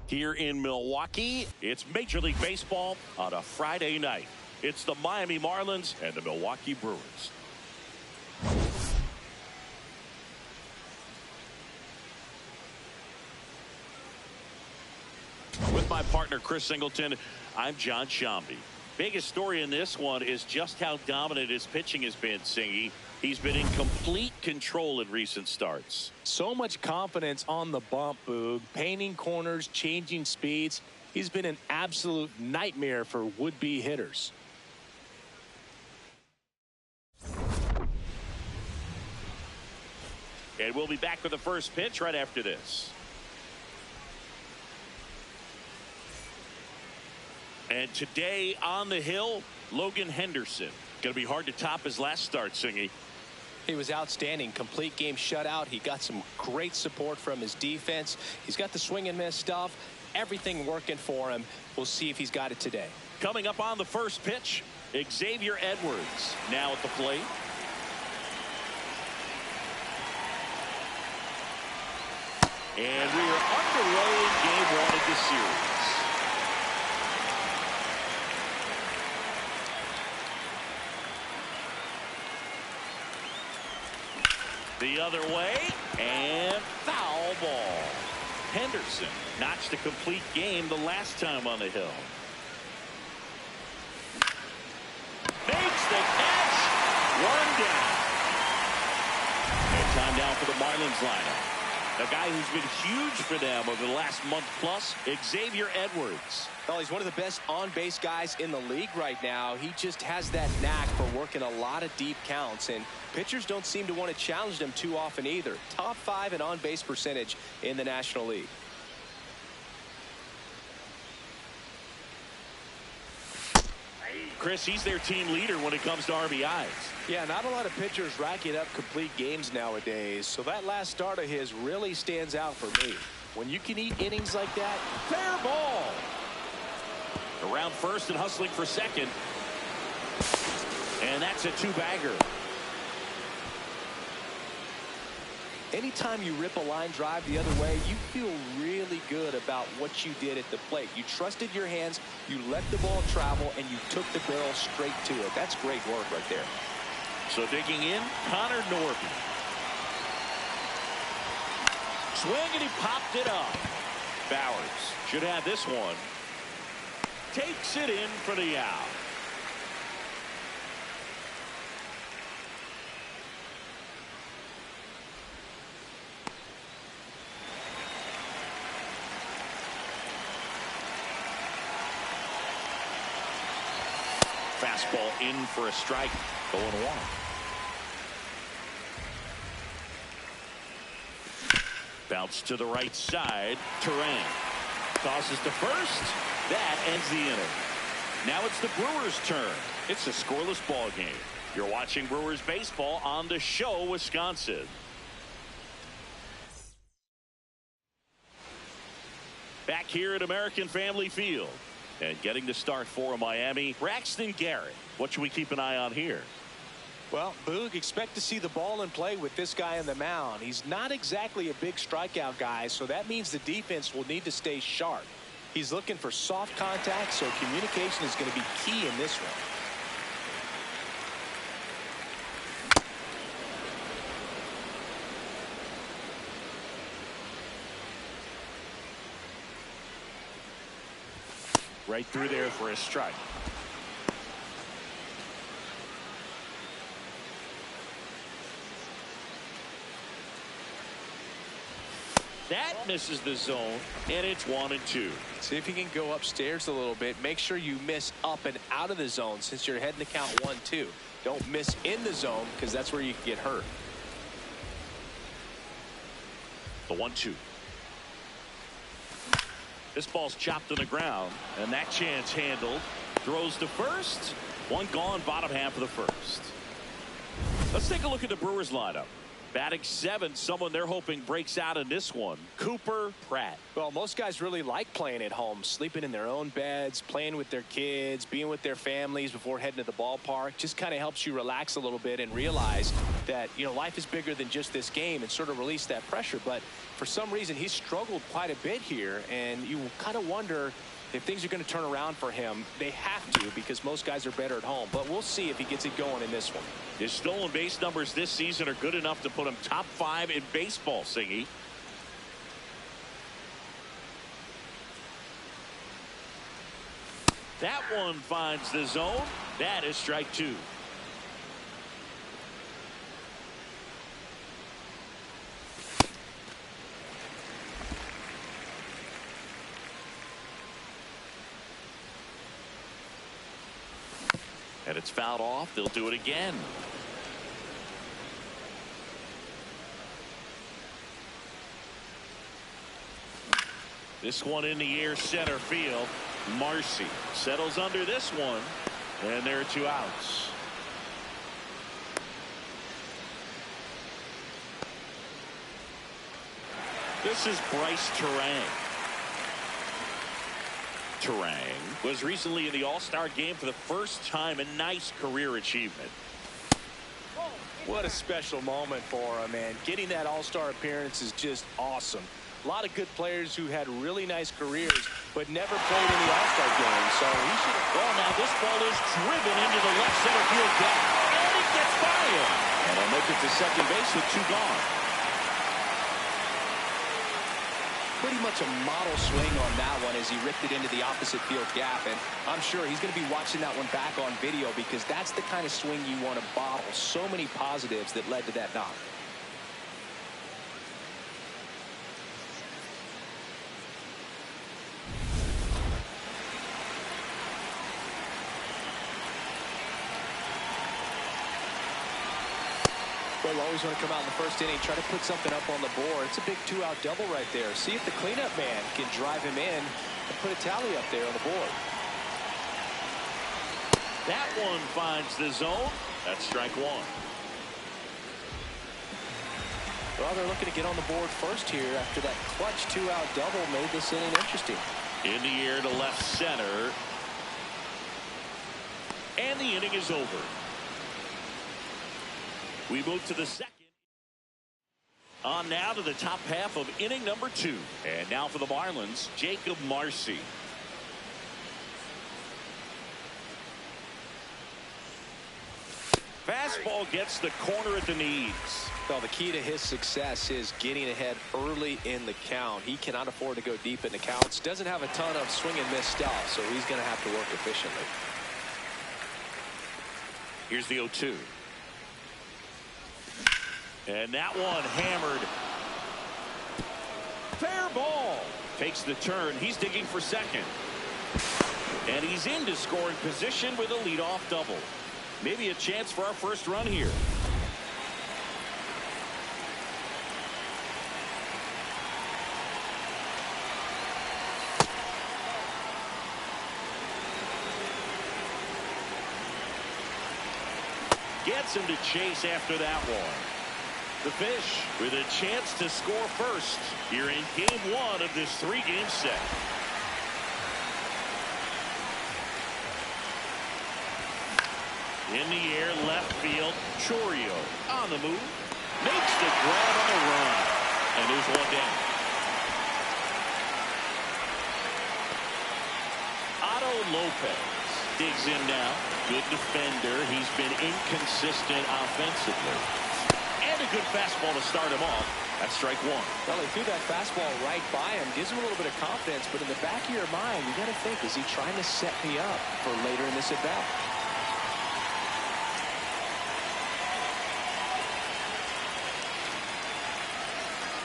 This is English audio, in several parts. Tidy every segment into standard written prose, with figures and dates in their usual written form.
Here in Milwaukee, it's Major League Baseball on a Friday night. It's the Miami Marlins and the Milwaukee Brewers. With my partner Chris Singleton, I'm John Shambi. Biggest story in this one is just how dominant his pitching has been, Singy. He's been in complete control in recent starts. So much confidence on the bump, Boog. Painting corners, changing speeds. He's been an absolute nightmare for would-be hitters. And we'll be back with the first pitch right after this. And today on the hill, Logan Henderson. Going to be hard to top his last start, Singy. He was outstanding. Complete game shutout. He got some great support from his defense. He's got the swing and miss stuff. Everything working for him. We'll see if he's got it today. Coming up on the first pitch, Xavier Edwards now at the plate. And we are underway in game one of this series. The other way, and foul ball. Henderson notched a complete game the last time on the hill. Makes the catch. One down. And time now for the Marlins lineup. A guy who's been huge for them over the last month plus, Xavier Edwards. Well, he's one of the best on-base guys in the league right now. He just has that knack for working a lot of deep counts, and pitchers don't seem to want to challenge them too often either. Top 5 in on-base percentage in the National League. Chris, he's their team leader when it comes to RBIs. Yeah, not a lot of pitchers racking up complete games nowadays, so that last start of his really stands out for me. When you can eat innings like that, fair ball. Around first and hustling for second. And that's a two-bagger. Anytime you rip a line drive the other way, you feel really good about what you did at the plate. You trusted your hands, you let the ball travel, and you took the barrel straight to it. That's great work right there. So digging in, Connor Norby. Swing, and he popped it up. Bowers should have this one. Takes it in for the out. Fastball in for a strike. 0-1. Bounce to the right side. Turan tosses to first. That ends the inning. Now it's the Brewers' turn. It's a scoreless ball game. You're watching Brewers baseball on The Show, Wisconsin. Back here at American Family Field. And getting the start for Miami, Braxton Garrett. What should we keep an eye on here? Well, Boog, expect to see the ball in play with this guy on the mound. He's not exactly a big strikeout guy, so that means the defense will need to stay sharp. He's looking for soft contact, so communication is going to be key in this one. Right through there for a strike. That misses the zone, and it's 1-2. See if you can go upstairs a little bit. Make sure you miss up and out of the zone since you're heading to count 1-2. Don't miss in the zone because that's where you can get hurt. The 1-2. This ball's chopped on the ground, and that chance handled. Throws to first. One gone, bottom half of the first. Let's take a look at the Brewers lineup. Batting seventh, someone they're hoping breaks out in this one. Cooper Pratt. Well, most guys really like playing at home, sleeping in their own beds, playing with their kids, being with their families before heading to the ballpark. Just kind of helps you relax a little bit and realize that, you know, life is bigger than just this game, and sort of release that pressure. But for some reason, he's struggled quite a bit here, and you kind of wonder if things are going to turn around for him. They have to, because most guys are better at home. But we'll see if he gets it going in this one. His stolen base numbers this season are good enough to put him top 5 in baseball, Singy. That one finds the zone. That is strike 2. And it's fouled off. They'll do it again. This one in the air, center field. Marcy settles under this one, and there are 2 outs. This is Bryce Turang. Turang was recently in the All-Star game for the first time. A nice career achievement. What a special moment for him, man. Getting that All-Star appearance is just awesome. A lot of good players who had really nice careers but never played in the All-Star game. So he should have. Well, now this ball is driven into the left center field gap, and it gets by him. And he'll make it to second base with 2 gone. Pretty much a model swing on that one as he ripped it into the opposite field gap, and I'm sure he's going to be watching that one back on video, because that's the kind of swing you want to bottle. So many positives that led to that knock. You always want to come out in the first inning, try to put something up on the board. It's a big 2-out double right there. See if the cleanup man can drive him in and put a tally up there on the board. That one finds the zone. That's strike 1. Well, they're looking to get on the board first here after that clutch 2-out double made this inning interesting. In the air to left center. And the inning is over. We move to the second. On now to the top half of inning number 2. And now for the Marlins, Jacob Marcy. Fastball gets the corner at the knees. Well, the key to his success is getting ahead early in the count. He cannot afford to go deep in the counts. Doesn't have a ton of swing and miss stuff, so he's going to have to work efficiently. Here's the 0-2. And that one hammered. Fair ball. Takes the turn. He's digging for second. And he's into scoring position with a leadoff double. Maybe a chance for our first run here. Gets him to chase after that one. The Fish with a chance to score first here in game 1 of this 3-game set. In the air, left field, Chourio on the move, makes the grab on the run, and there's one down. Otto Lopez digs in now. Good defender. He's been inconsistent offensively. And a good fastball to start him off. That's strike 1. Well, he threw that fastball right by him. Gives him a little bit of confidence, but in the back of your mind, you got to think, is he trying to set me up for later in this at-bat?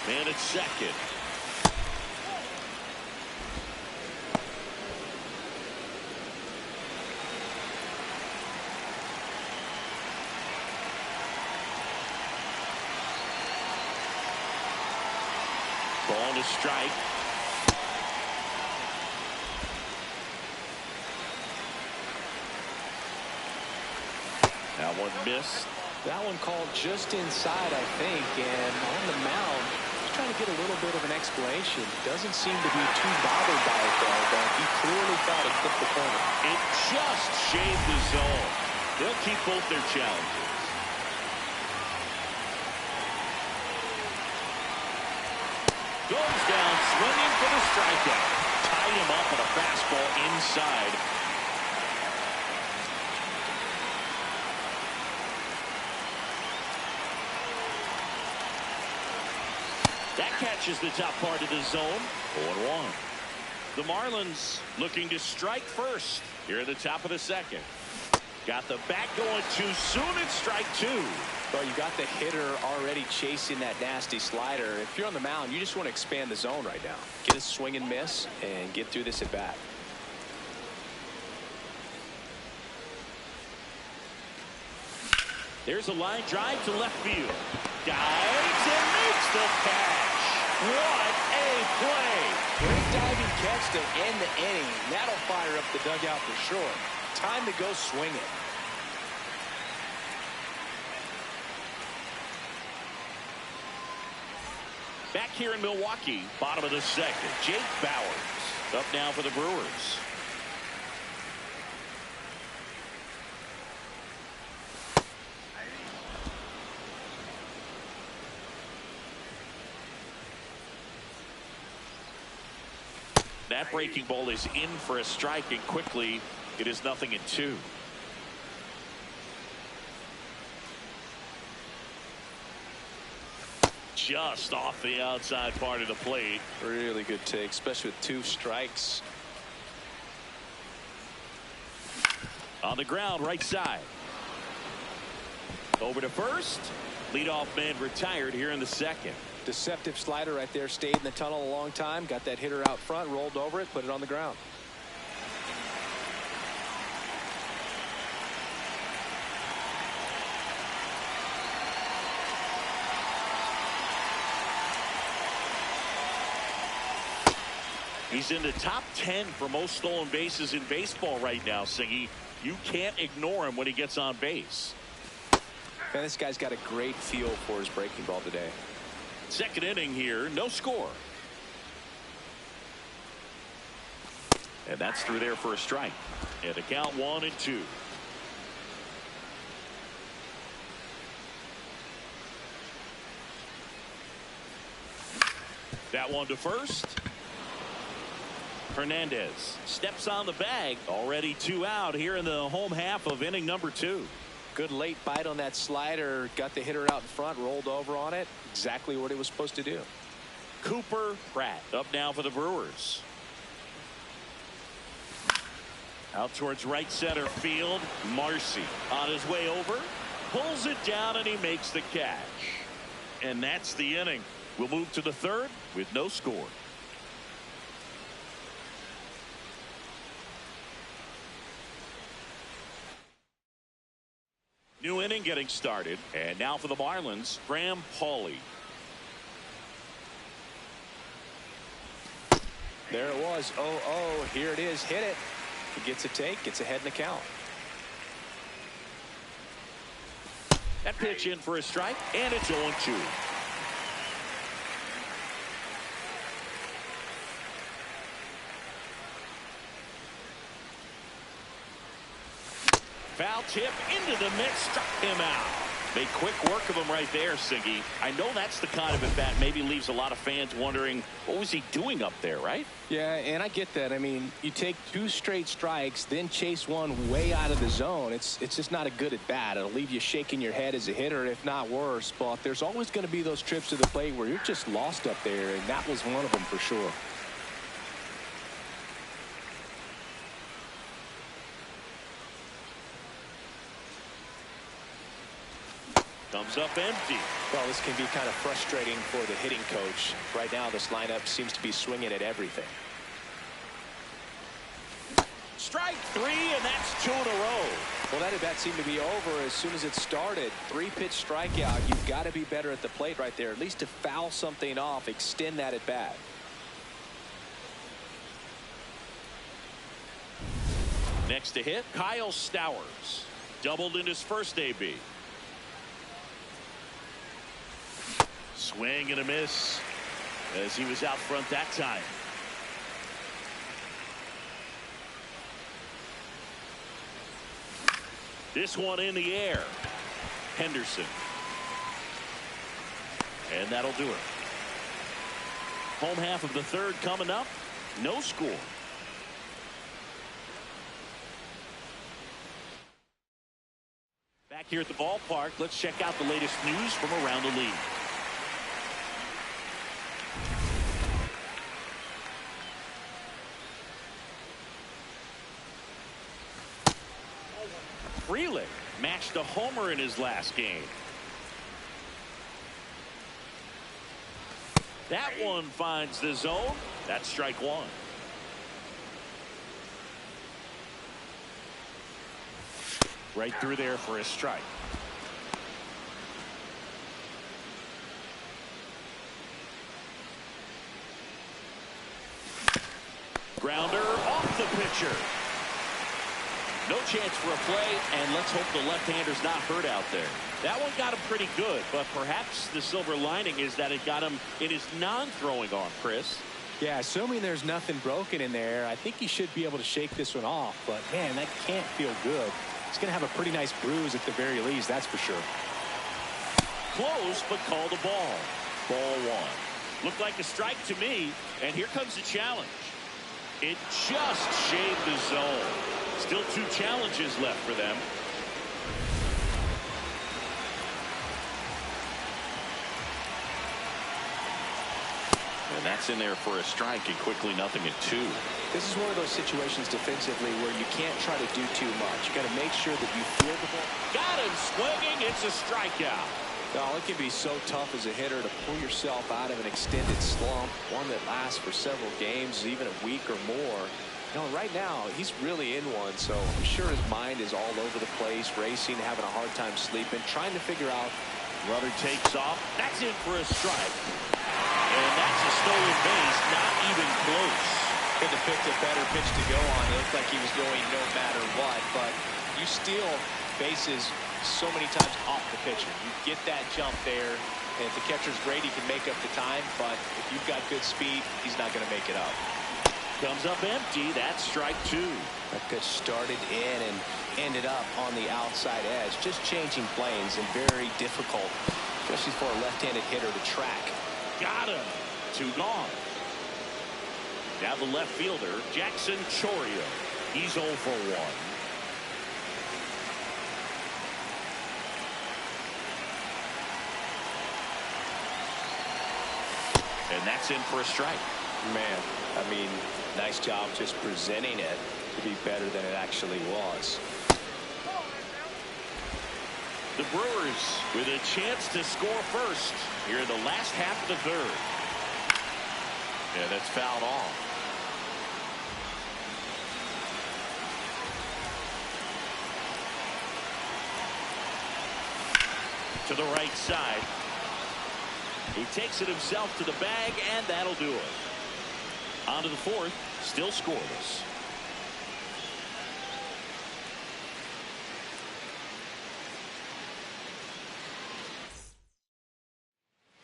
Man at second. Ball to strike. That one missed. That one called just inside, I think, and on the mound, just trying to get a little bit of an explanation. Doesn't seem to be too bothered by it, though, but he clearly thought it clipped the corner. It just shaved the zone. They'll keep both their challenges. Goes down swinging for the strikeout. Tied him up on a fastball inside. That catches the top part of the zone. 0-1. The Marlins looking to strike first here at the top of the second. Got the bat going too soon. It's strike two. Well, you got the hitter already chasing that nasty slider. If you're on the mound, you just want to expand the zone right now. Get a swing and miss and get through this at bat. There's a line drive to left field. Dives and makes the catch. What a play. Great diving catch to end the inning. That'll fire up the dugout for sure. Time to go swinging. Back here in Milwaukee, bottom of the second, Jake Bauers up now for the Brewers. That breaking ball is in for a strike, and quickly it is 0-2. Just off the outside part of the plate. Really good take, especially with 2 strikes. On the ground, right side. Over to first. Leadoff man retired here in the second. Deceptive slider right there. Stayed in the tunnel a long time. Got that hitter out front, rolled over it, put it on the ground. He's in the top 10 for most stolen bases in baseball right now, Singy. You can't ignore him when he gets on base. Man, this guy's got a great feel for his breaking ball today. Second inning here, no score. And that's through there for a strike. And the count 1-2. That one to first. Hernandez steps on the bag. Already 2 out here in the home half of inning number 2. Good late bite on that slider. Got the hitter out in front, rolled over on it. Exactly what he was supposed to do. Cooper Pratt up now for the Brewers. Out towards right center field. Marcy on his way over. Pulls it down and he makes the catch. And that's the inning. We'll move to the third with no score. New inning getting started. And now for the Marlins, Graham Pauley. There it was. 0-0. Here it is. Hit it. He gets a take. Gets ahead in the count. That pitch in for a strike. And it's 0-2. Foul tip into the mix, struck him out. Made quick work of him right there, Siggy. I know that's the kind of at-bat maybe leaves a lot of fans wondering, what was he doing up there, right? Yeah, and I get that. I mean, you take 2 straight strikes, then chase one way out of the zone. It's just not a good at-bat. It'll leave you shaking your head as a hitter, if not worse. But there's always going to be those trips to the plate where you're just lost up there, and that was one of them for sure. Comes up empty. Well, this can be kind of frustrating for the hitting coach. Right now, this lineup seems to be swinging at everything. Strike 3, and that's 2 in a row. Well, that at-bat seemed to be over as soon as it started. 3-pitch strikeout. You've got to be better at the plate right there, at least to foul something off, extend that at-bat. Next to hit, Kyle Stowers. doubled in his first AB. Swing and a miss as he was out front that time. This one in the air. Henderson. And that'll do it. Home half of the third coming up. No score. Back here at the ballpark, let's check out the latest news from around the league. Frelick matched a homer in his last game. That one finds the zone. That's strike one. Right through there for a strike. Grounder off the pitcher. No chance for a play, and let's hope the left-hander's not hurt out there. That one got him pretty good, but perhaps the silver lining is that it got him in his non-throwing arm, Chris. Yeah, assuming there's nothing broken in there, I think he should be able to shake this one off. But, man, that can't feel good. He's going to have a pretty nice bruise at the very least, that's for sure. Close, but called a ball. Ball one. Looked like a strike to me, and here comes the challenge. It just shaved the zone. Still two challenges left for them. And that's in there for a strike, and quickly nothing at two. This is one of those situations defensively where you can't try to do too much. You got to make sure that you feel the ball. Got him swinging. It's a strikeout. Oh, it can be so tough as a hitter to pull yourself out of an extended slump, one that lasts for several games, even a week or more. You know, right now, he's really in one, so I'm sure his mind is all over the place, racing, having a hard time sleeping, trying to figure out. Runner takes off. That's in for a strike. And that's a stolen base, not even close. Could have picked a better pitch to go on. It looked like he was going no matter what, but you steal bases so many times off the pitcher. You get that jump there, and if the catcher's great, he can make up the time, but if you've got good speed, he's not going to make it up. Comes up empty. That's strike two. That pitch started in and ended up on the outside edge. Just changing planes and very difficult, especially for a left-handed hitter to track. Got him. Two gone. Now the left fielder, Jackson Chourio. He's 0 for 1. And that's in for a strike. Man, I mean, nice job just presenting it to be better than it actually was. The Brewers with a chance to score first here in the last half of the third. Yeah, that's fouled off. To the right side. He takes it himself to the bag, and that'll do it. On to the fourth, still scoreless.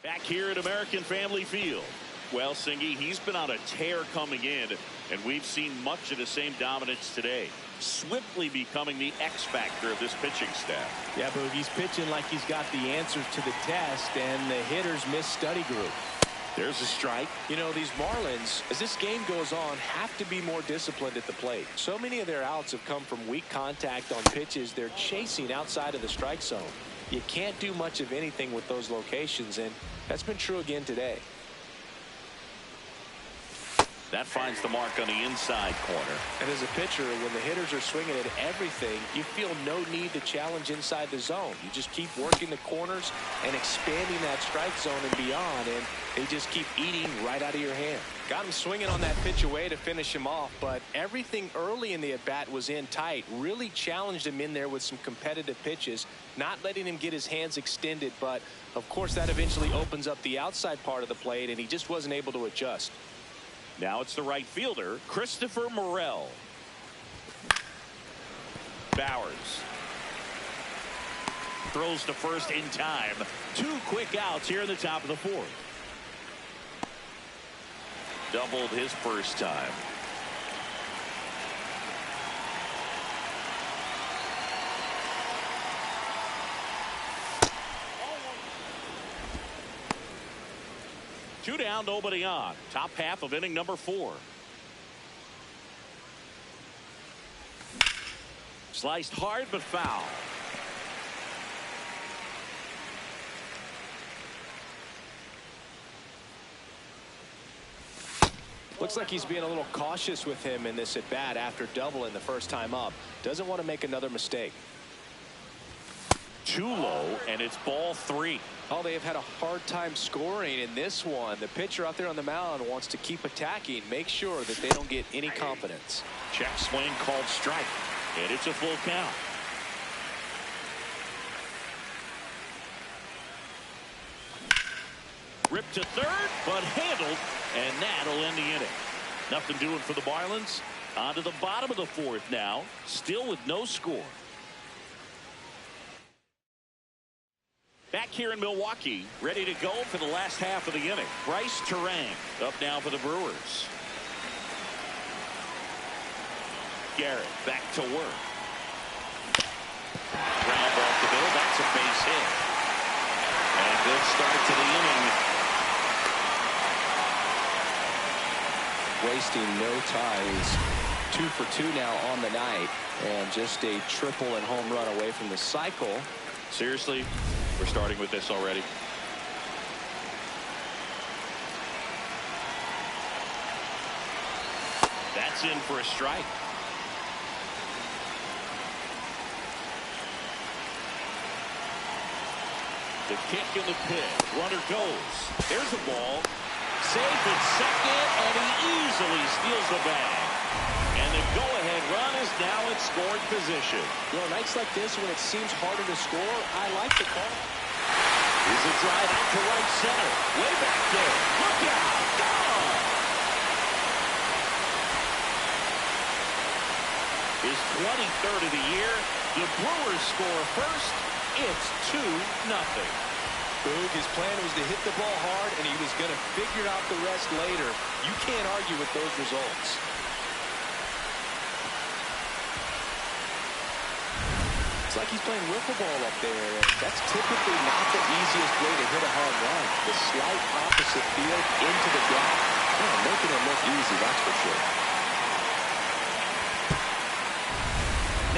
Back here at American Family Field. Well, Singy, he's been on a tear coming in, and we've seen much of the same dominance today. Swiftly becoming the X factor of this pitching staff. Yeah, but he's pitching like he's got the answers to the test, and the hitters miss study group. There's a strike. You know, these Marlins, as this game goes on, have to be more disciplined at the plate. So many of their outs have come from weak contact on pitches they're chasing outside of the strike zone. You can't do much of anything with those locations, and that's been true again today. That finds the mark on the inside corner. And as a pitcher, when the hitters are swinging at everything, you feel no need to challenge inside the zone. You just keep working the corners and expanding that strike zone and beyond, and they just keep eating right out of your hand. Got him swinging on that pitch away to finish him off, but everything early in the at-bat was in tight. Really challenged him in there with some competitive pitches, not letting him get his hands extended, but of course that eventually opens up the outside part of the plate, and he just wasn't able to adjust. Now it's the right fielder, Christopher Morel. Bowers. throws to first in time. 2 quick outs here in the top of the 4th. Doubled his first time. Two down, nobody on. Top half of inning number 4. Sliced hard but foul. Looks like he's being a little cautious with him in this at bat after doubling the first time up. Doesn't want to make another mistake. Too low, and it's ball 3. Oh, they have had a hard time scoring in this one. The pitcher out there on the mound wants to keep attacking, make sure that they don't get any confidence. Check swing called strike, and it's a full count. Ripped to third, but handled, and that'll end the inning. Nothing doing for the Marlins. On to the bottom of the 4th now, still with no score. Back here in Milwaukee, ready to go for the last half of the inning. Bryce Terang up now for the Brewers. Garrett back to work. Ground off the middle. That's a base hit. And a good start to the inning. Wasting no time. He's 2 for 2 now on the night, and just a triple and home run away from the cycle. Seriously, we're starting with this already. That's in for a strike. The kick in the pit. Runner goes. There's the ball. Safe at second, and he easily steals the bag. And the go-ahead run is now in scoring position. You know, nights like this, when it seems harder to score, I like the call. Here's a drive out to right center. Way back there. Look out. Gone. His 23rd of the year. The Brewers score first. It's 2-0. Boog, his plan was to hit the ball hard, and he was going to figure out the rest later. You can't argue with those results. It's like he's playing wiffle ball up there, and that's typically not the easiest way to hit a home run. The slight opposite field into the gap. Oh, making it look easy, that's for sure.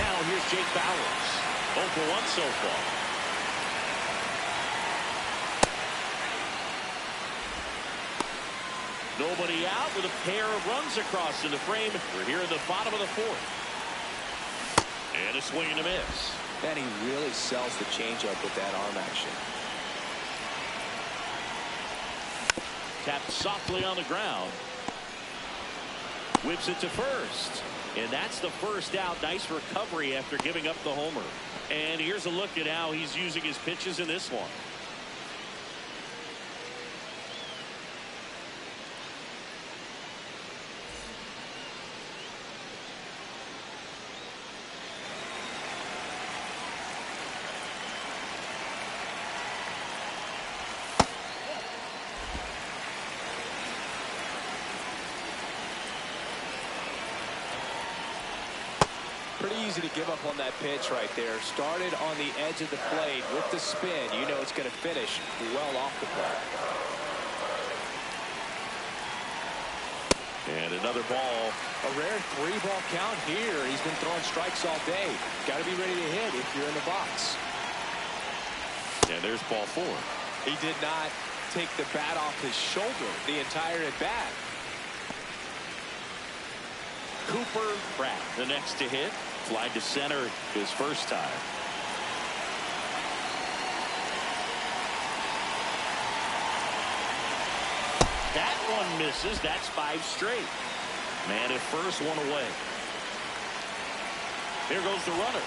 Now here's Jake Bowers. 0 for 1 so far. Nobody out with a pair of runs across in the frame. We're here in the bottom of the 4th. And a swing and a miss. And he really sells the changeup with that arm action. Tapped softly on the ground. Whips it to first. And that's the first out. Nice recovery after giving up the homer. And here's a look at how he's using his pitches in this one. Pretty easy to give up on that pitch right there. Started on the edge of the plate with the spin. You know it's going to finish well off the plate. And another ball. A rare 3-ball count here. He's been throwing strikes all day. Got to be ready to hit if you're in the box. And there's ball 4. He did not take the bat off his shoulder the entire at bat. Cooper Pratt, the next to hit. Fly to center his first time. That one misses. That's 5 straight. Man at first, 1 away. There goes the runner.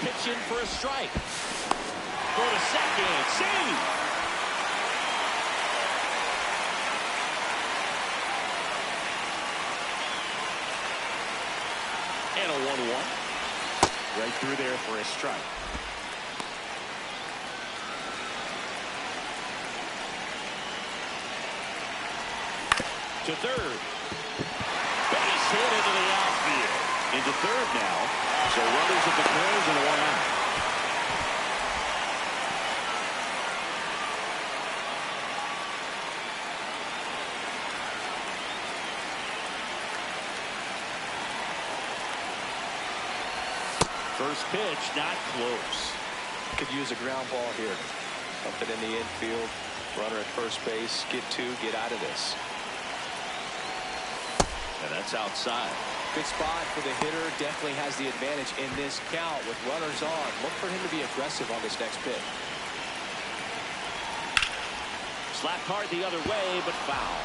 Pitch in for a strike. Throw to second. Save. And a 1-1. Right through there for a strike. to third. Base hit into the outfield. Into third now. So runners at the corners and one out. First pitch, not close. Could use a ground ball here. Something in the infield. Runner at first base. Get two. Get out of this. And that's outside. Good spot for the hitter. Definitely has the advantage in this count with runners on. Look for him to be aggressive on this next pitch. Slapped hard the other way, but foul.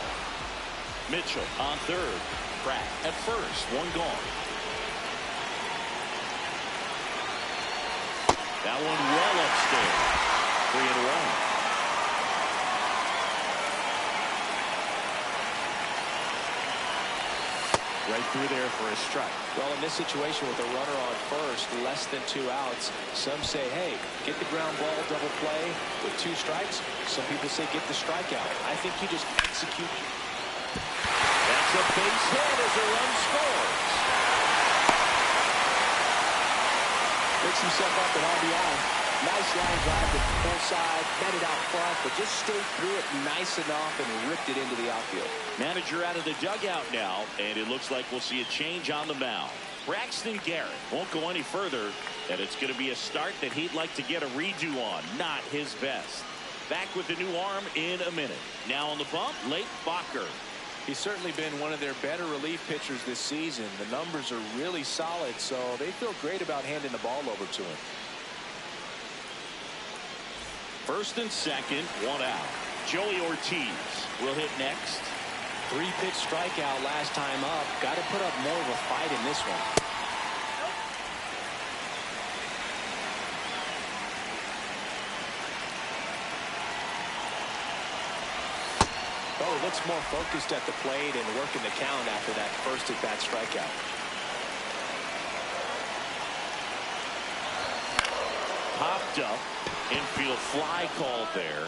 Mitchell on third. Pratt at first. One gone. That one well upstairs. 3-1. Right through there for a strike. Well, in this situation with a runner on first, less than 2 outs, some say, hey, get the ground ball, double play with 2 strikes. Some people say get the strikeout. I think you just execute. That's a base hit as a run scores. Picks himself up at RBI. Nice line drive to the full side, met it out front, but just stayed through it nice enough and ripped it into the outfield. Manager out of the dugout now, and it looks like we'll see a change on the mound. Braxton Garrett won't go any further, and it's going to be a start that he'd like to get a redo on. Not his best. Back with the new arm in a minute. Now on the bump, Late Bacher. He's certainly been one of their better relief pitchers this season. The numbers are really solid, so they feel great about handing the ball over to him. First and second, one out. Joey Ortiz will hit next. 3-pitch strikeout last time up. Got to put up more of a fight in this one. Oh, looks more focused at the plate and working the count after that first at-bat strikeout. Popped up. Infield fly called there.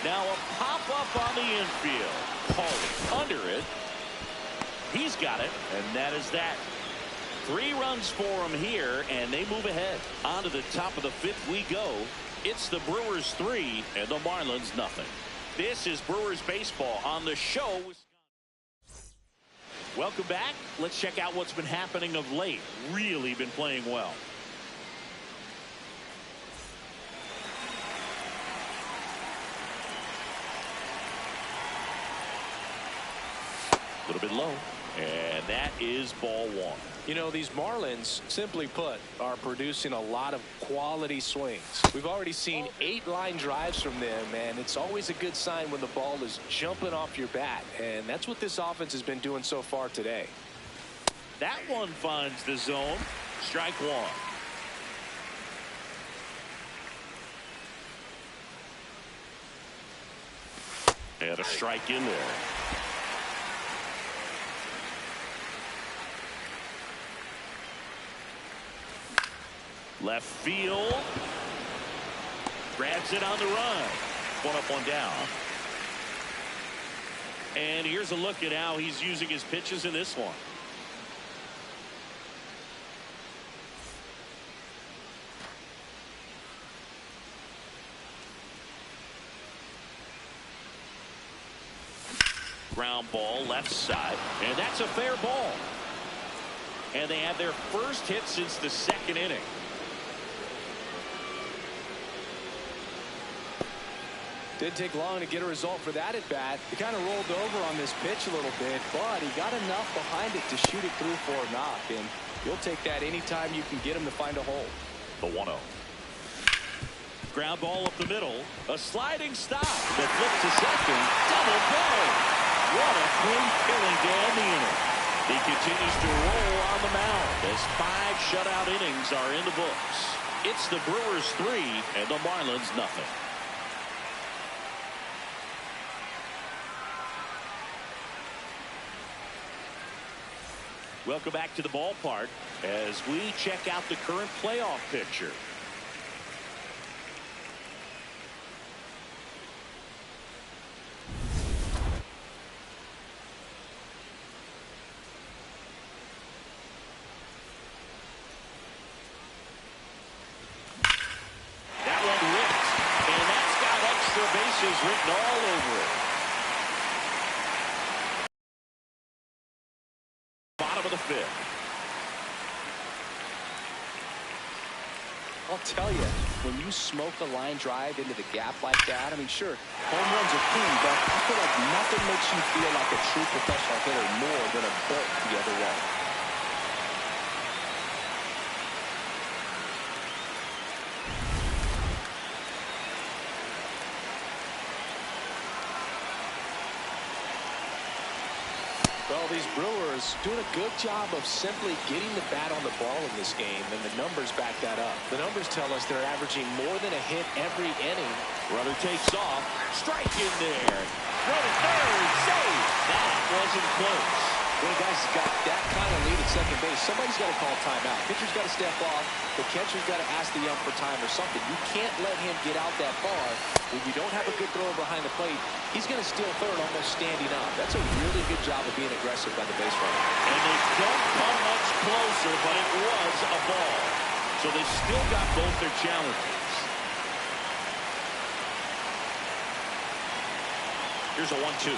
Now a pop-up on the infield. Paulie under it. He's got it, and that is that. 3 runs for him here, and they move ahead. On to the top of the 5th we go. It's the Brewers 3 and the Marlins nothing. This is Brewers baseball on the show. Welcome back. Let's check out what's been happening of late. Really been playing well. A little bit low. And that is ball 1. You know, these Marlins, simply put, are producing a lot of quality swings. We've already seen 8 line drives from them, and it's always a good sign when the ball is jumping off your bat. And that's what this offense has been doing so far today. That one finds the zone. Strike 1. And a strike in there. Left field. Grabs it on the run. 1 up, 1 down. And here's a look at how he's using his pitches in this one. Ground ball left side, and that's a fair ball. And they have their first hit since the 2nd inning. Didn't take long to get a result for that at bat. He kind of rolled over on this pitch a little bit, but he got enough behind it to shoot it through for a knock. And you'll take that anytime you can get him to find a hole. The 1-0. Ground ball up the middle. A sliding stop that flips to second. Double play. What a clean killing to end the inning. He continues to roll on the mound as 5 shutout innings are in the books. It's the Brewers 3 and the Marlins nothing. Welcome back to the ballpark as we check out the current playoff picture. That one ripped, and that's got extra bases written all over it. Bottom of the fifth. I'll tell you, when you smoke a line drive into the gap like that, I mean, sure, home runs are cool, but I feel like nothing makes you feel like a true professional hitter more than a bolt the other way. Well, these Brewers doing a good job of simply getting the bat on the ball in this game, and the numbers back that up. The numbers tell us they're averaging more than a hit every inning. Runner takes off. Strike in there. Throw to third. Save. That wasn't close. When a guy's got that kind of lead at second base, somebody's got to call timeout. Pitcher's got to step off. The catcher's got to ask the ump for time or something. You can't let him get out that far. When you don't have a good thrower behind the plate, he's going to steal third almost standing up. That's a really good job of being aggressive by the base runner. And they don't come much closer, but it was a ball. So they still got both their challenges. Here's a 1-2.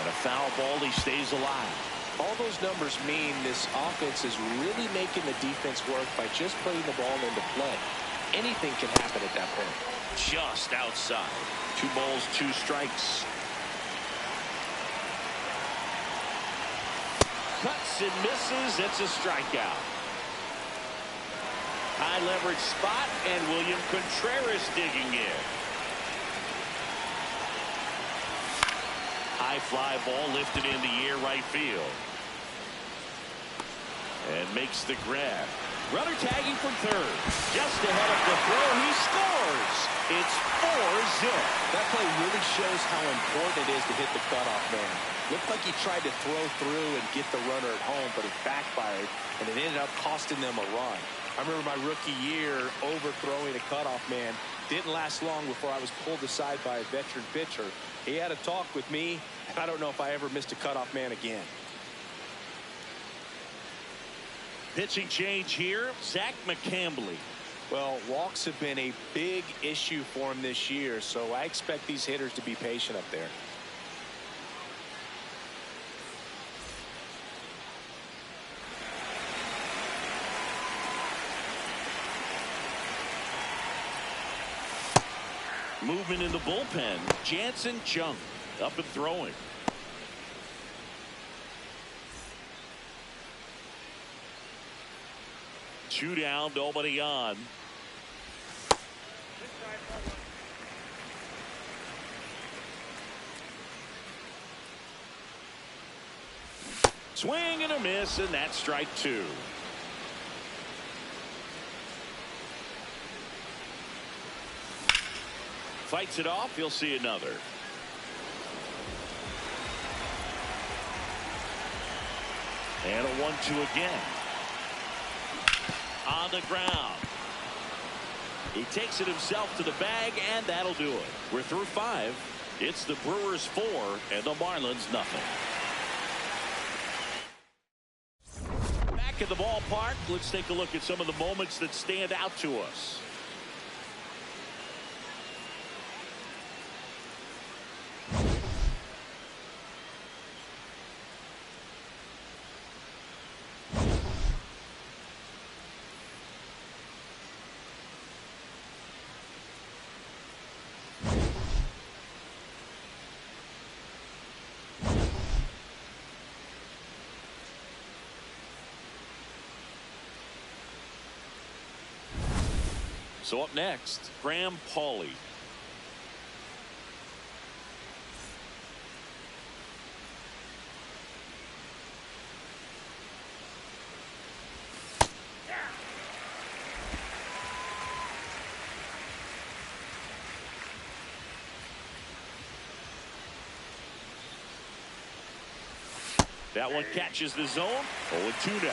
And a foul ball, he stays alive. All those numbers mean this offense is really making the defense work by just putting the ball into play. Anything can happen at that point. Just outside. 2 balls, 2 strikes. Cuts and misses. It's a strikeout. High leverage spot, and William Contreras digging in. High fly ball lifted in the air right field. And makes the grab. Runner tagging from third. Just ahead of the throw, he scores. It's 4-0. That play really shows how important it is to hit the cutoff man. Looked like he tried to throw through and get the runner at home, but it backfired, and it ended up costing them a run. I remember my rookie year overthrowing a cutoff man. Didn't last long before I was pulled aside by a veteran pitcher. He had a talk with me, and I don't know if I ever missed a cutoff man again. Pitching change here, Zach McCambley. Well, walks have been a big issue for him this year, so I expect these hitters to be patient up there. Movement in the bullpen. Jansen Junk up and throwing. Two down, nobody on. Swing and a miss, and that's strike 2. Fights it off. He'll see another. And a 1-2 again. On the ground. He takes it himself to the bag, and that'll do it. We're through 5. It's the Brewers 4 and the Marlins nothing. Back at the ballpark, let's take a look at some of the moments that stand out to us. So up next, Graham Pauley. That one catches the zone. 0-2 now.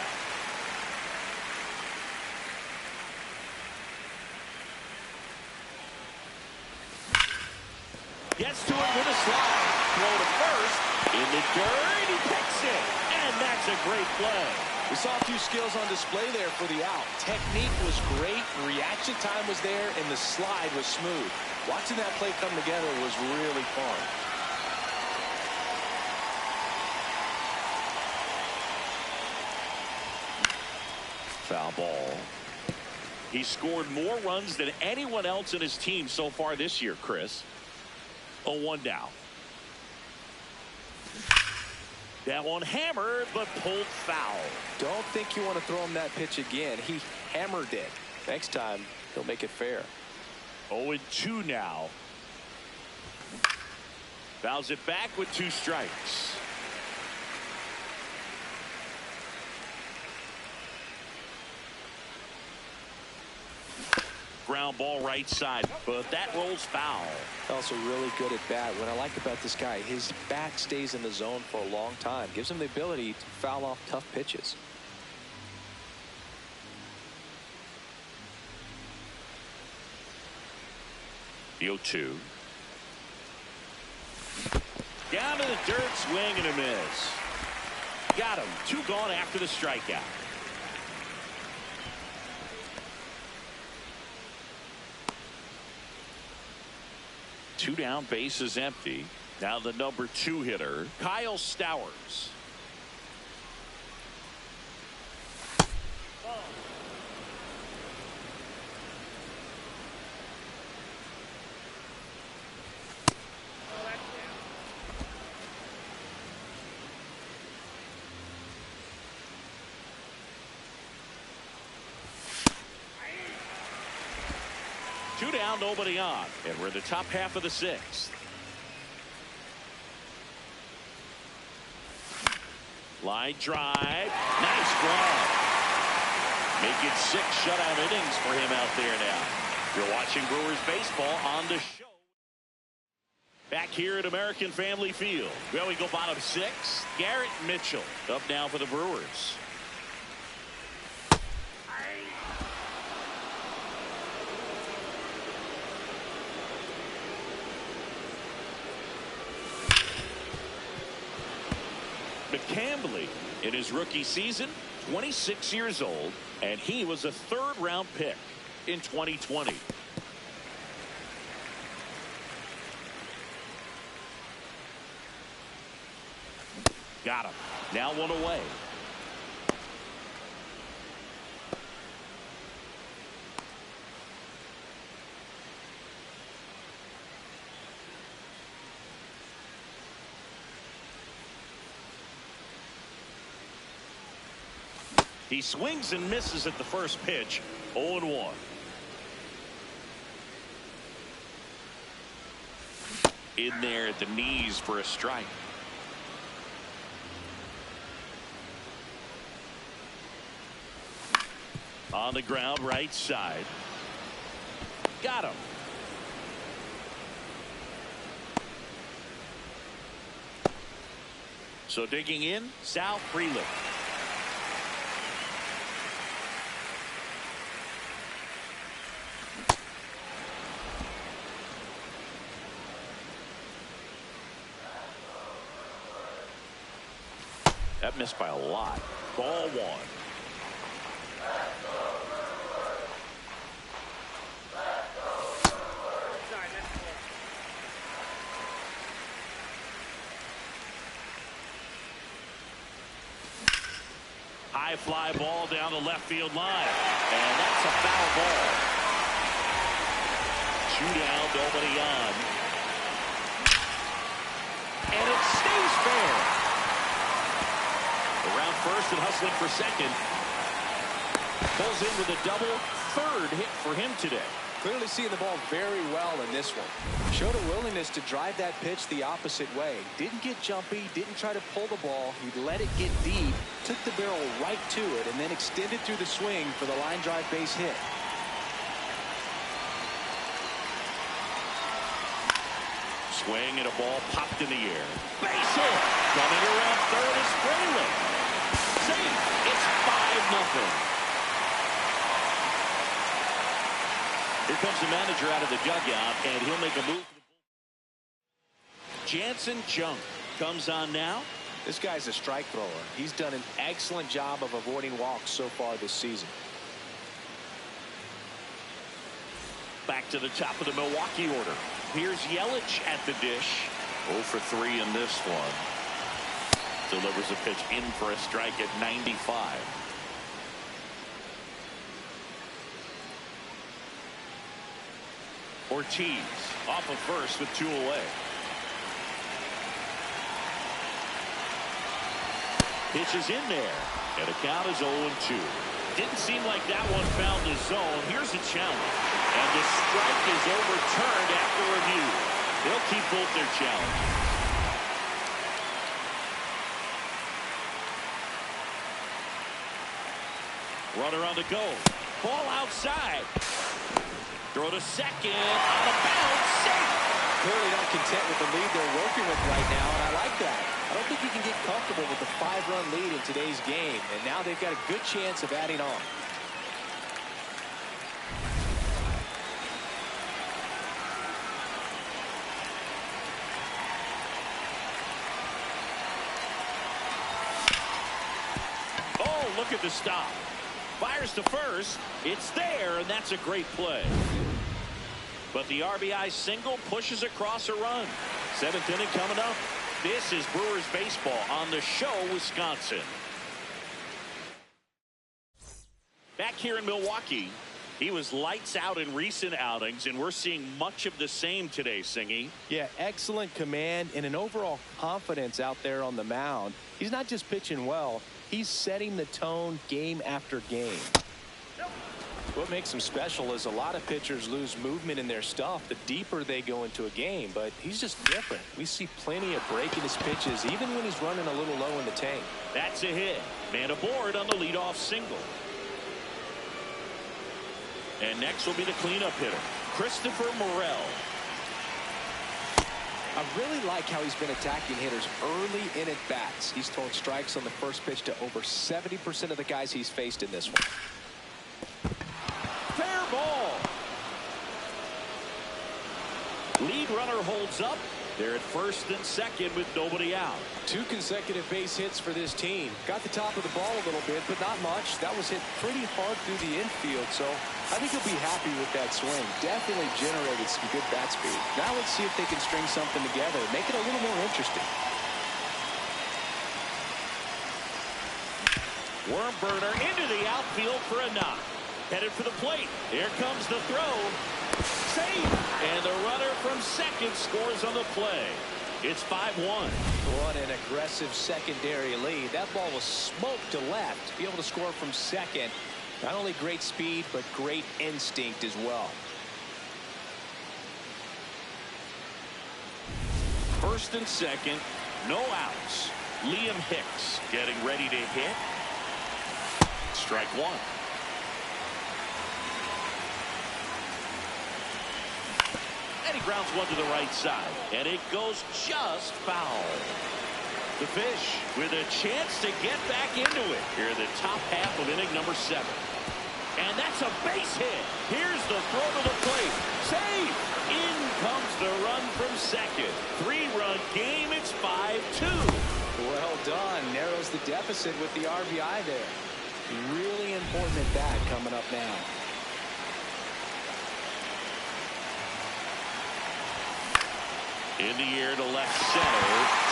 Gets to it with a slide. Throw to first. In the dirt. He picks it. And that's a great play. We saw a few skills on display there for the out. Technique was great. Reaction time was there. And the slide was smooth. Watching that play come together was really fun. Foul ball. He scored more runs than anyone else in his team so far this year, Chris. 0-1 now. That one hammered, but pulled foul. Don't think you want to throw him that pitch again. He hammered it. Next time, he'll make it fair. 0-2 now. Fouls it back with 2 strikes. Ground ball right side, but that rolls foul. Also really good at bat. What I like about this guy, his bat stays in the zone for a long time. Gives him the ability to foul off tough pitches. The 0-2. Down to the dirt, swing and a miss. Got him. 2 gone after the strikeout. Two down, base is empty. Now the number 2 hitter, Kyle Stowers. Two down, nobody on, and we're in the top half of the 6th. Line drive, nice grab. Make it 6 shutout innings for him out there now. You're watching Brewers baseball on the show. Back here at American Family Field. Well, we go bottom 6. Garrett Mitchell up now for the Brewers. McCambley in his rookie season, 26 years old, and he was a 3rd-round pick in 2020. Got him. Now 1 away. He swings and misses at the first pitch. 0-1. In there at the knees for a strike. On the ground, right side. Got him. So digging in, Sal Freeland. That missed by a lot. Ball 1. High fly ball down the left field line. And that's a foul ball. 2 down, nobody on. And it stays fair. Around first and hustling for second. Pulls in with a double. 3rd hit for him today. Clearly seeing the ball very well in this one. Showed a willingness to drive that pitch the opposite way. Didn't get jumpy, didn't try to pull the ball. He let it get deep, took the barrel right to it, and then extended through the swing for the line drive base hit. swing and a ball popped in the air. Base hit. Coming around third is Fraley. Safe. It's 5-0. Here comes the manager out of the dugout, and he'll make a move. Jansen Junk comes on now. This guy's a strike thrower. He's done an excellent job of avoiding walks so far this season. Back to the top of the Milwaukee order. Here's Yelich at the dish. 0 for 3 in this one. Delivers a pitch in for a strike at 95. Ortiz off of first with 2 away. Pitch is in there, and the count is 0-2. Didn't seem like that one found the zone. Here's a challenge, and the strike is overturned after review. They'll keep both their challenges. Runner on the go. Ball outside. Throw to second. On the bounce. Safe. Clearly not content with the lead they're working with right now, and I like that. I don't think you can get comfortable with the 5-run lead in today's game, and now they've got a good chance of adding on. Oh, look at the stop. Fires to first. It's there, and that's a great play. But the RBI single pushes across a run. 7th inning coming up. This is Brewers baseball on the show, Wisconsin. Back here in Milwaukee, he was lights out in recent outings, and we're seeing much of the same today, Singy. Yeah, excellent command and an overall confidence out there on the mound. He's not just pitching well, he's setting the tone game after game. What makes him special is a lot of pitchers lose movement in their stuff the deeper they go into a game, but he's just different. We see plenty of breaking his pitches even when he's running a little low in the tank. That's a hit. Man aboard on the leadoff single. And next will be the cleanup hitter, Christopher Morel. I really like how he's been attacking hitters early in at-bats. He's thrown strikes on the first pitch to over 70% of the guys he's faced in this one. Fair ball. Lead runner holds up. They're at first and second with nobody out. 2 consecutive base hits for this team. Got the top of the ball a little bit, but not much. That was hit pretty hard through the infield, so I think he'll be happy with that swing. Definitely generated some good bat speed. Now let's see if they can string something together, make it a little more interesting. Worm burner into the outfield for a knock. Headed for the plate. Here comes the throw. Safe. And the runner from second scores on the play. It's 5-1. What an aggressive secondary lead. That ball was smoked to left. To be able to score from second. Not only great speed, but great instinct as well. First and second. No outs. Liam Hicks getting ready to hit. Strike 1. And he grounds one to the right side. And it goes just foul. The Fish with a chance to get back into it here in the top half of inning number 7. And that's a base hit. Here's the throw to the plate. Save. In comes the run from second. 3-run game. It's 5-2. Well done. Narrows the deficit with the RBI there. Really important at bat coming up now. In the air to left center.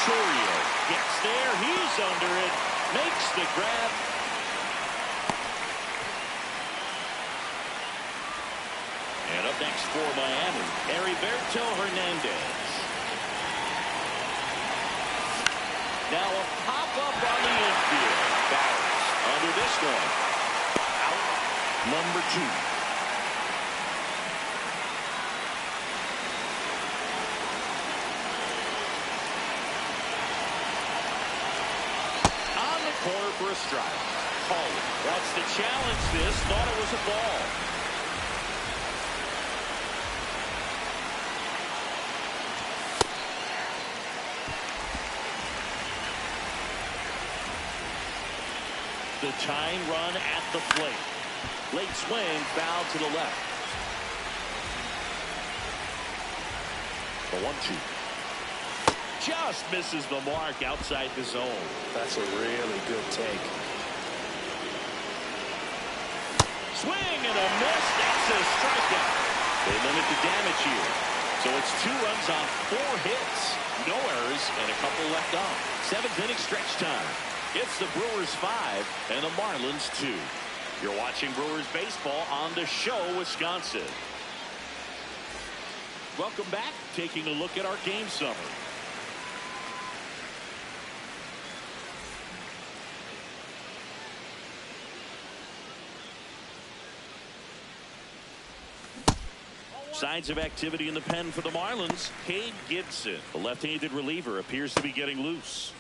Churio gets there. He's under it. Makes the grab. And up next for Miami, Heriberto Hernandez. Now a pop-up on the infield. Bowers under this one. Out number 2. Corner for a strike. Called. That's the challenge. This thought it was a ball. The tying run at the plate. Late swing, foul to the left. The 1-2. Just misses the mark outside the zone. That's a really good take. Swing and a miss. That's a strikeout. They limit the damage here. So it's 2 runs on 4 hits. No errors and a couple left on. 7th inning stretch time. It's the Brewers 5 and the Marlins 2. You're watching Brewers baseball on the Show Wisconsin. Welcome back. Taking a look at our game summary. Signs of activity in the pen for the Marlins. Cade Gibson, the left-handed reliever, appears to be getting loose.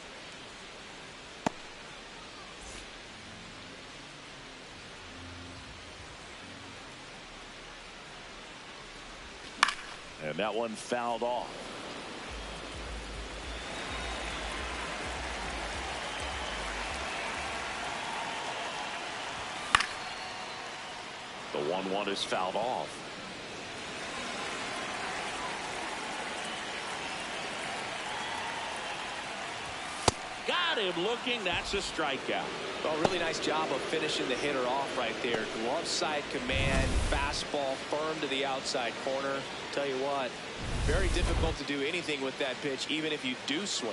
And that one fouled off. The 1-1 is fouled off. Got him looking. That's a strikeout. Well, really nice job of finishing the hitter off right there. Glove side command, fastball firm to the outside corner. Tell you what, very difficult to do anything with that pitch, even if you do swing.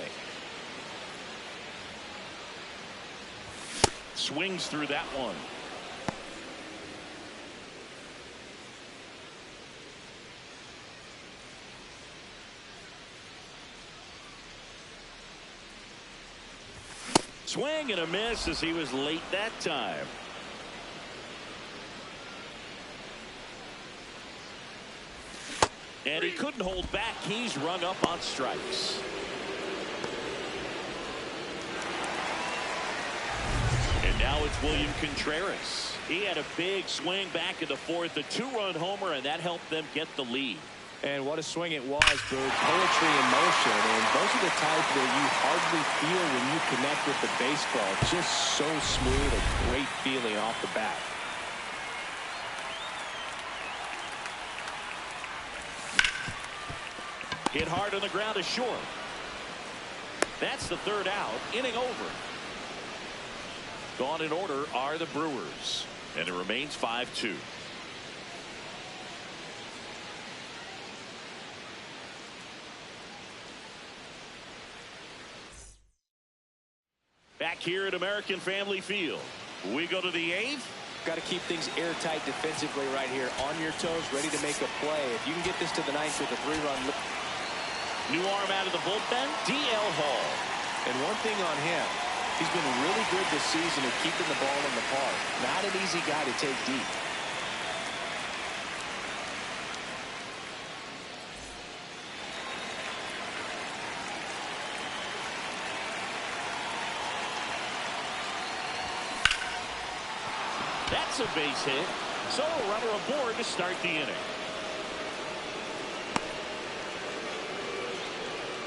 Swings through that one. Swing and a miss as he was late that time. And he couldn't hold back. He's rung up on strikes. And now it's William Contreras. He had a big swing back in the 4th, a 2-run homer, and that helped them get the lead. And what a swing it was, Boog. Poetry in motion. And those are the type that you hardly feel when you connect with the baseball. Just so smooth, a great feeling off the bat. Hit hard on the ground to short. That's the 3rd out. Inning over. Gone in order are the Brewers. And it remains 5-2. Back here at American Family Field. We go to the 8th. Got to keep things airtight defensively right here. On your toes, ready to make a play. If you can get this to the 9th with a 3-run. New arm out of the bullpen, D.L. Hall. And one thing on him, he's been really good this season at keeping the ball in the park. Not an easy guy to take deep. That's a base hit. So a runner aboard to start the inning.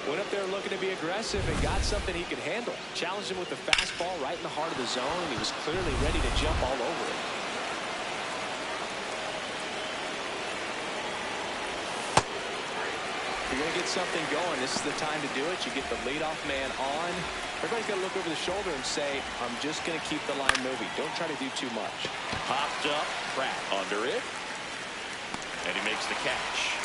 Went up there looking to be aggressive and got something he could handle. Challenged him with the fastball right in the heart of the zone, and he was clearly ready to jump all over it. If you're going to get something going, this is the time to do it. You get the leadoff man on. Everybody's got to look over the shoulder and say, I'm just going to keep the line moving. Don't try to do too much. Popped up, Pratt under it. And he makes the catch.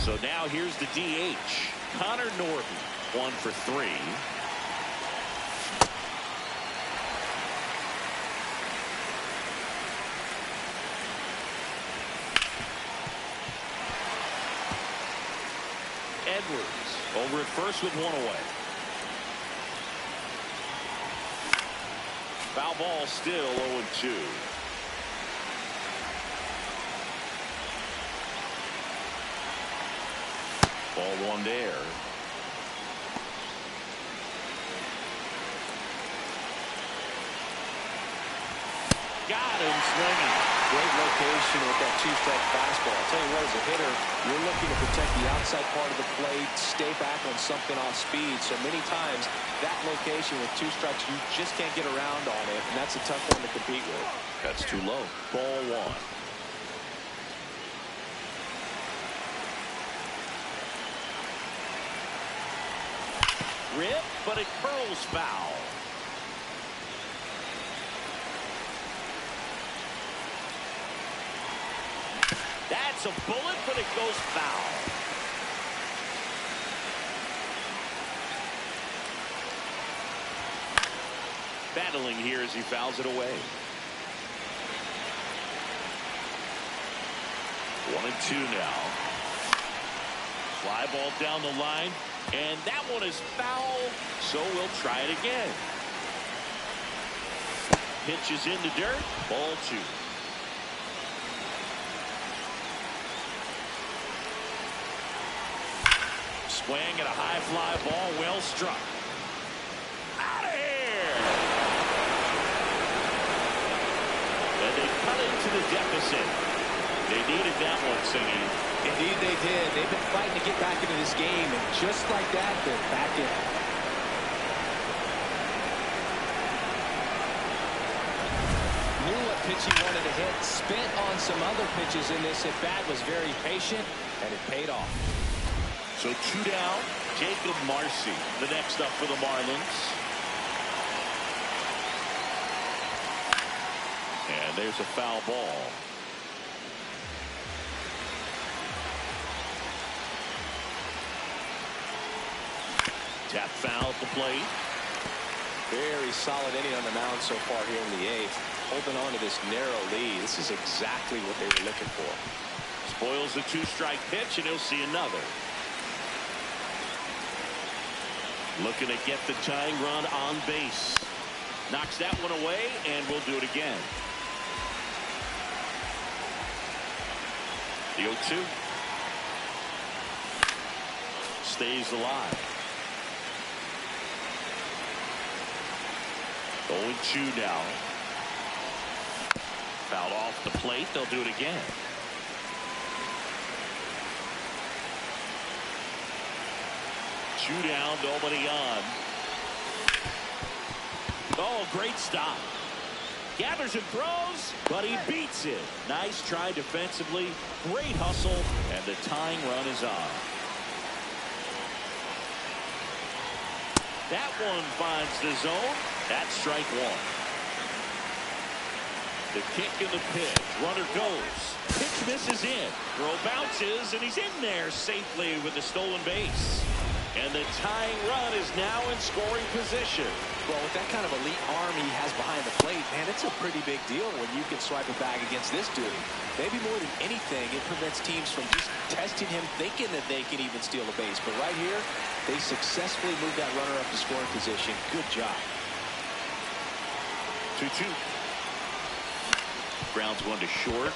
So now here's the DH. Connor Norton, 1 for 3. Edwards over at first with 1 away. Foul ball still 0-2. Ball 1 there. Got him swinging. great location with that two-strike fastball. I'll tell you what, as a hitter, you're looking to protect the outside part of the plate, stay back on something off speed. So many times, that location with two strikes, you just can't get around on it, and that's a tough one to compete with. That's too low. Ball one. Rip, but it curls foul. That's a bullet, but it goes foul. Battling here as he fouls it away. 1-2 now. Fly ball down the line, and that one is foul, so we'll try it again. Pitch is in the dirt. Ball two. Swing at a high fly ball, well struck. Out of here! And they cut into the deficit. They needed that one, Singy. Indeed they did. They've been fighting to get back into this game, and just like that, they're back in. Knew what pitch he wanted to hit. Spent on some other pitches in this at-bat. Was very patient, and it paid off. So two down. Jacob Marcy, the next up for the Marlins. And there's a foul ball. Tap foul at the plate. Very solid inning on the mound so far here in the eighth. Holding on to this narrow lead. This is exactly what they were looking for. Spoils the two-strike pitch, and he'll see another. Looking to get the tying run on base. Knocks that one away, and we'll do it again. The 0-2. Stays alive. 0-2 now. Fouled off the plate. They'll do it again. Two down, nobody on. Oh, great stop. Gathers and throws, but he beats it. Nice try defensively. Great hustle, and the tying run is on. That one finds the zone. That's strike one. The kick and the pitch. Runner goes. Pitch misses in. Throw bounces, and he's in there safely with the stolen base. And the tying run is now in scoring position. Well, with that kind of elite arm he has behind the plate, man, it's a pretty big deal when you can swipe a bag against this dude. Maybe more than anything, it prevents teams from just testing him, thinking that they can even steal a base. But right here, they successfully moved that runner up to scoring position. Good job. 2-2. Grounds one to short.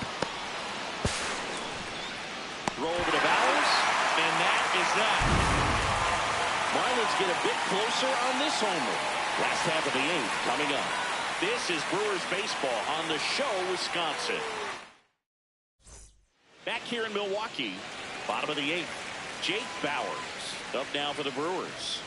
Throw over to Bowers, and that is that. Marlins get a bit closer on this homer. Last half of the eighth coming up. This is Brewers baseball on the show, Wisconsin. Back here in Milwaukee, bottom of the eighth. Jake Bowers up now for the Brewers.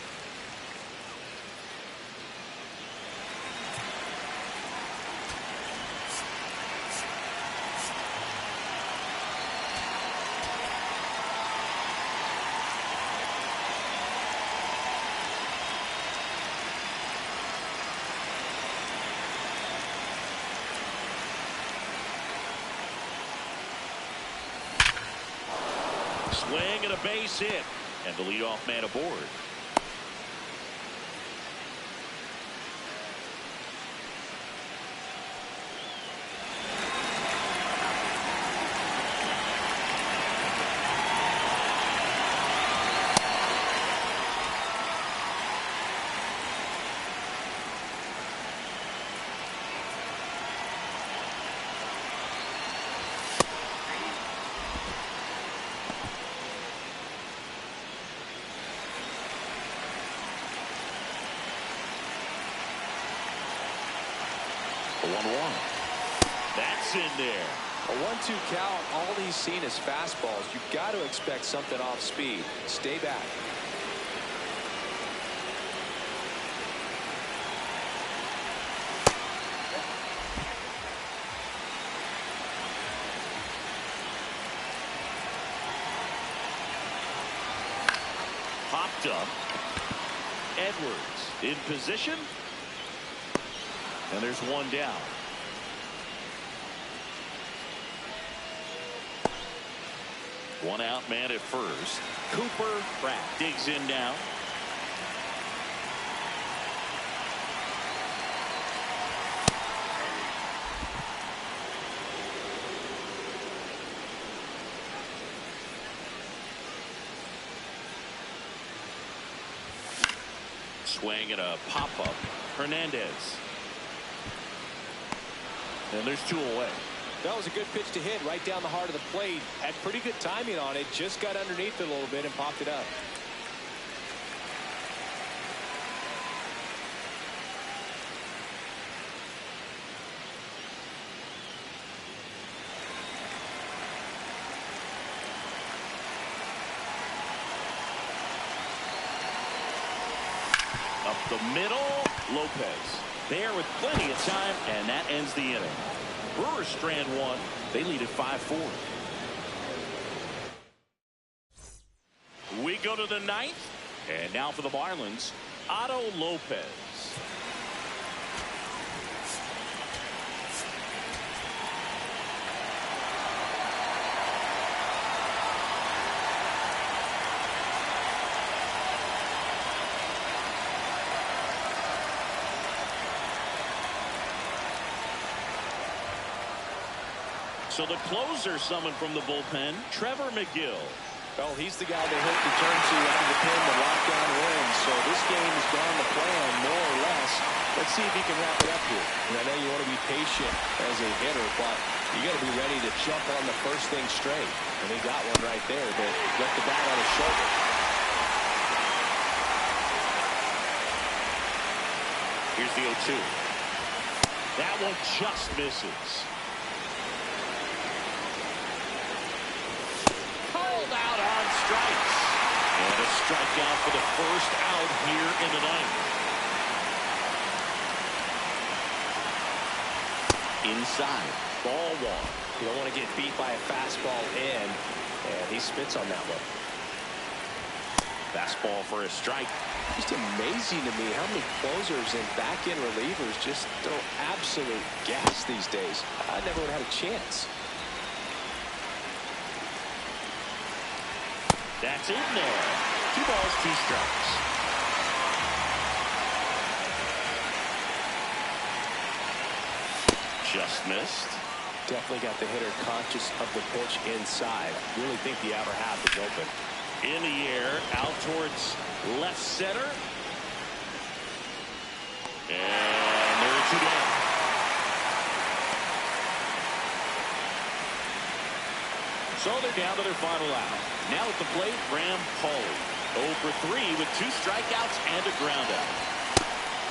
Swing and a base hit, and the leadoff man aboard. The 1-1. That's in there. A 1-2 count. All he's seen is fastballs. You've got to expect something off speed. Stay back. Popped up. Edwards in position. And there's one down. One out man at first. Cooper digs in now. Swing and a pop-up. Hernandez. And there's two away. That was a good pitch to hit right down the heart of the plate. Had pretty good timing on it. Just got underneath it a little bit and popped it up. Up the middle. Lopez there with plenty of time, and that ends the inning. Brewers strand one. They lead at 5-4. We go to the ninth. And now for the Marlins, Otto Lopez. So the closer summoned from the bullpen, Trevor McGill. Well, he's the guy they hope to turn to out of the pen to lock down wins. So this game has gone to plan, more or less. Let's see if he can wrap it up here. And I know you want to be patient as a hitter, but you got to be ready to jump on the first thing straight. And he got one right there that left the bat on his shoulder. Here's the 0-2. That one just misses. Out on strikes. And a strikeout for the first out here in the ninth. Inside. Ball one. You don't want to get beat by a fastball in. And he spits on that one. Fastball for a strike. Just amazing to me how many closers and back-end relievers just throw absolute gas these days. I never would have had a chance. That's in there. 2 balls, 2 strikes. Just missed. Definitely got the hitter conscious of the pitch inside. Really think the outer half is open. In the air, out towards left center. And there are 2 down. So they're down to their final out. Now at the plate, Graham Pauly. 0 for 3 with 2 strikeouts and a groundout.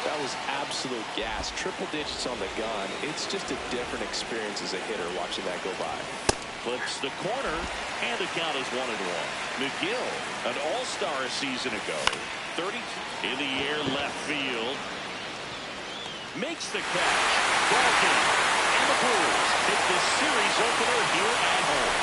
That was absolute gas. Triple digits on the gun. It's just a different experience as a hitter watching that go by. Flips the corner, and the count is 1-1. McGill, an all-star a season ago. 30 in the air, left field. Makes the catch. Ball game. And the Brewers take this series opener here at home.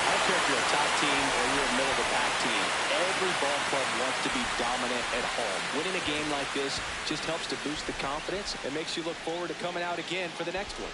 I don't care if you're a top team or you're a middle-of-the-pack team. Every ball club wants to be dominant at home. Winning a game like this just helps to boost the confidence and makes you look forward to coming out again for the next one.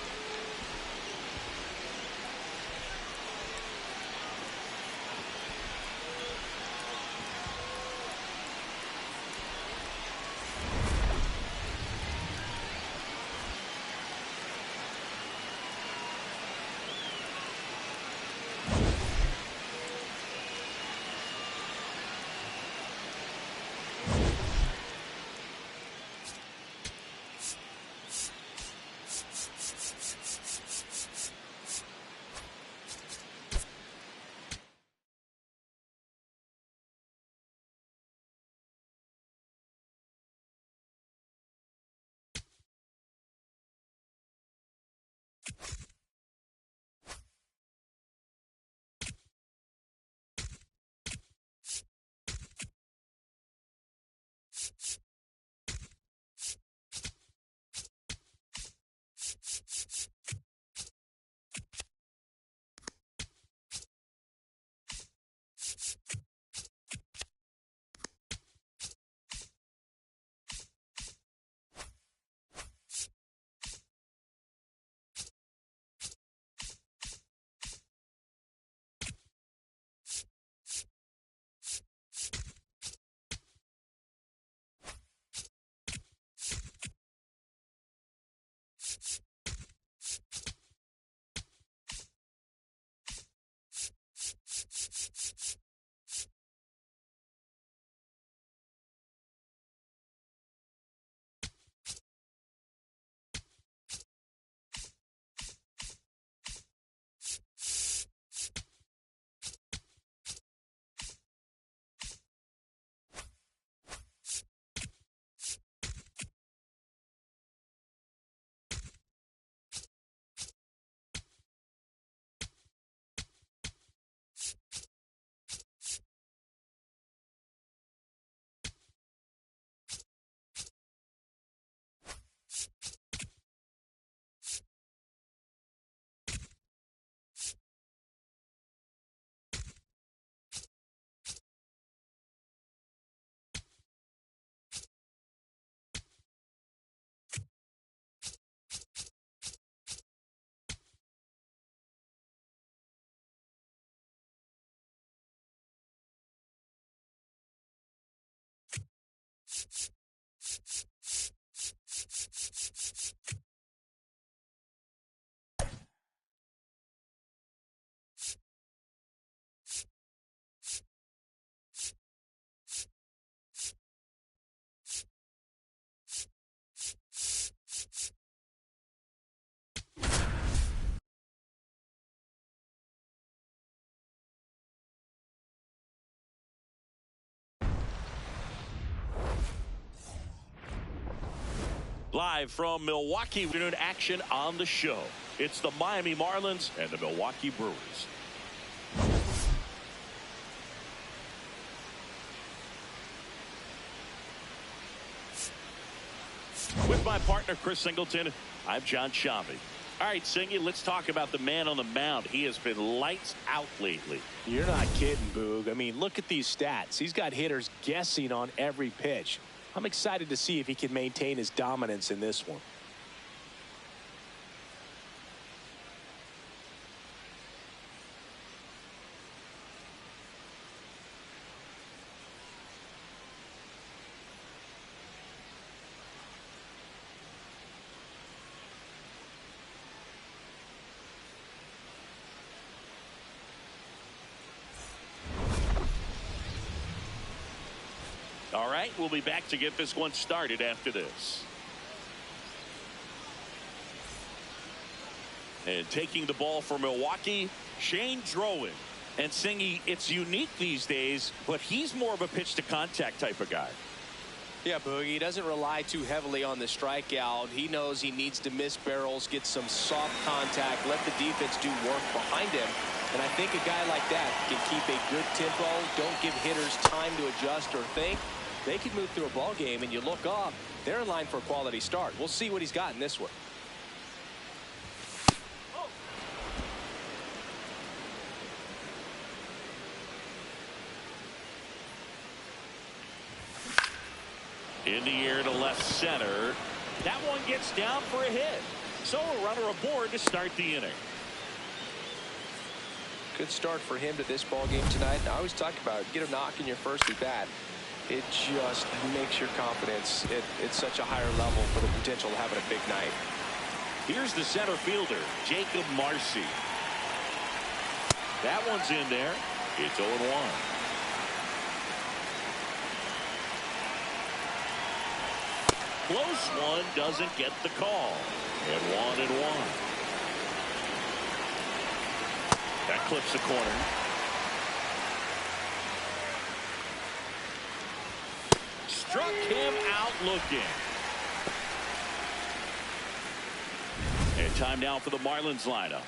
Live from Milwaukee, afternoon action on the show. It's the Miami Marlins and the Milwaukee Brewers. With my partner, Chris Singleton, I'm John Shambi. All right, Singy, let's talk about the man on the mound. He has been lights out lately. You're not kidding, Boog. I mean, look at these stats. He's got hitters guessing on every pitch. I'm excited to see if he can maintain his dominance in this one. All right, we'll be back to get this one started after this. And taking the ball for Milwaukee, Shane Drowan. And Singy, it's unique these days, but he's more of a pitch to contact type of guy. Yeah, Boogie, he doesn't rely too heavily on the strikeout. He knows he needs to miss barrels, get some soft contact, let the defense do work behind him. And I think a guy like that can keep a good tempo, don't give hitters time to adjust or think. They can move through a ball game, and you look up, they're in line for a quality start. We'll see what he's got in this one. In the air to left center. That one gets down for a hit. So a runner aboard to start the inning. Good start for him to this ball game tonight. I always talk about it. Get a knock in your first at bat. It just makes your confidence at such a higher level for the potential of having a big night. Here's the center fielder, Jacob Marcy. That one's in there. It's 0-1. Close one, doesn't get the call. And 1-1. That clips the corner. Struck him out looking. And Time now for the Marlins lineup.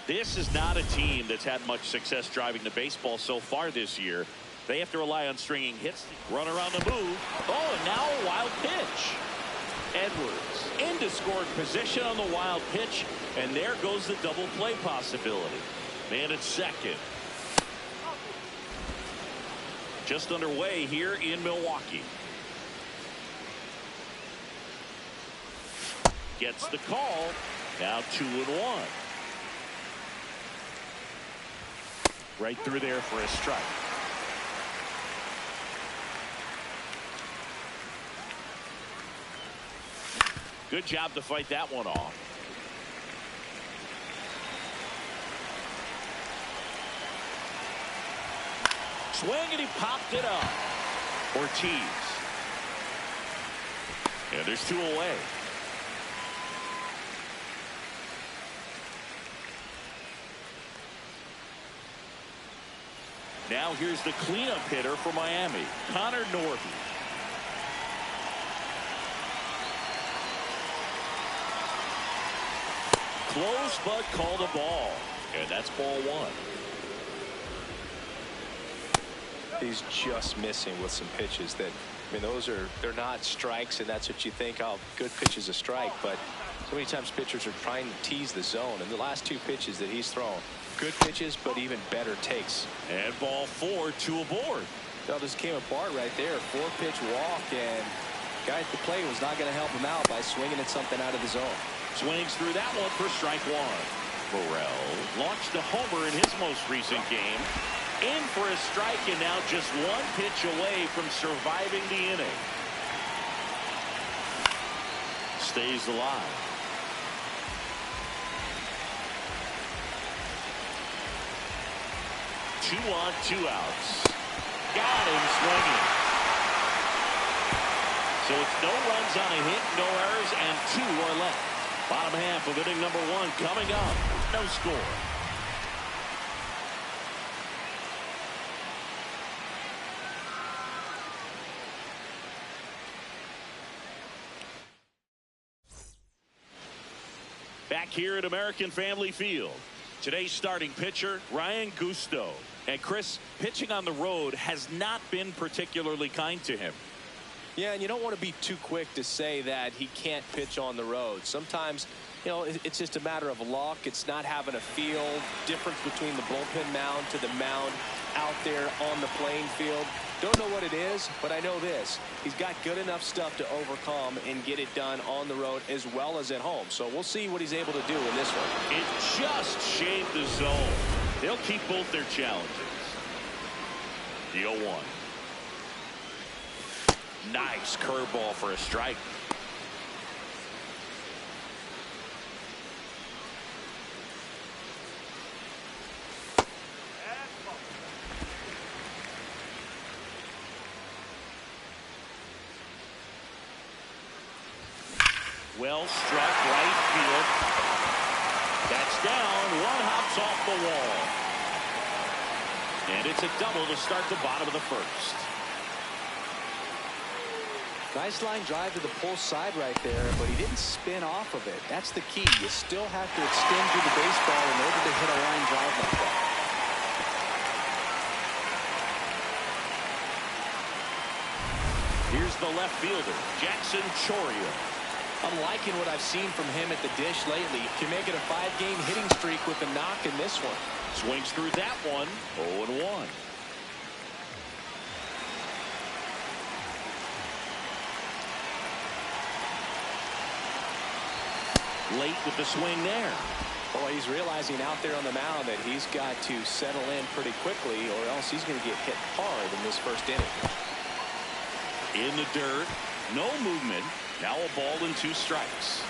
This is not a team that's had much success driving the baseball so far this year. They have to rely on stringing hits. Run around the move. Oh, and now a wild pitch. Edwards into scoring position on the wild pitch, and there goes the double play possibility. Man at second. Just underway here in Milwaukee. Gets the call. Now 2-1. Right through there for a strike. Good job to fight that one off. Swing, and he popped it up. Ortiz. And there's 2 away. Now here's the cleanup hitter for Miami, Connor Norby. Close, but called a ball. And that's ball 1. He's just missing with some pitches that, I mean, they're not strikes, and that's what you think, oh, good pitch is a strike. But so many times pitchers are trying to tease the zone, and the last 2 pitches that he's thrown, good pitches, but even better takes. And ball 4, 2 aboard. Well, this came apart right there. 4-pitch walk, and the guy at the plate was not going to help him out by swinging at something out of the zone. Swings through that one for strike 1. Burrell launched a homer in his most recent game. In for a strike, and now just 1 pitch away from surviving the inning. Stays alive. Two on, 2 outs. Got him swinging. So it's no runs on a hit, no errors, and 2 are left. Bottom half of inning number 1 coming up. No score. Back here at American Family Field. Today's starting pitcher, Ryan Gusto. And Chris, pitching on the road has not been particularly kind to him. Yeah, and you don't want to be too quick to say that he can't pitch on the road. Sometimes, you know, it's just a matter of luck. It's not having a feel. Difference between the bullpen mound to the mound out there on the playing field. Don't know what it is, but I know this. He's got good enough stuff to overcome and get it done on the road as well as at home. So we'll see what he's able to do in this one. It just shaved the zone. They'll keep both their challenges. The 0-1. Nice curveball for a strike. Well struck right field. That's down. 1 hops off the wall. And it's a double to start the bottom of the first. Nice line drive to the pull side right there, but he didn't spin off of it. That's the key. You still have to extend through the baseball in order to hit a line drive like that. Here's the left fielder, Jackson Chourio. I'm liking what I've seen from him at the dish lately. Can make it a 5-game hitting streak with the knock in this one. Swings through that one. 0-1. Late with the swing there. Boy, he's realizing out there on the mound that he's got to settle in pretty quickly, or else he's going to get hit hard in this first inning. In the dirt, no movement. Now a ball and 2 strikes.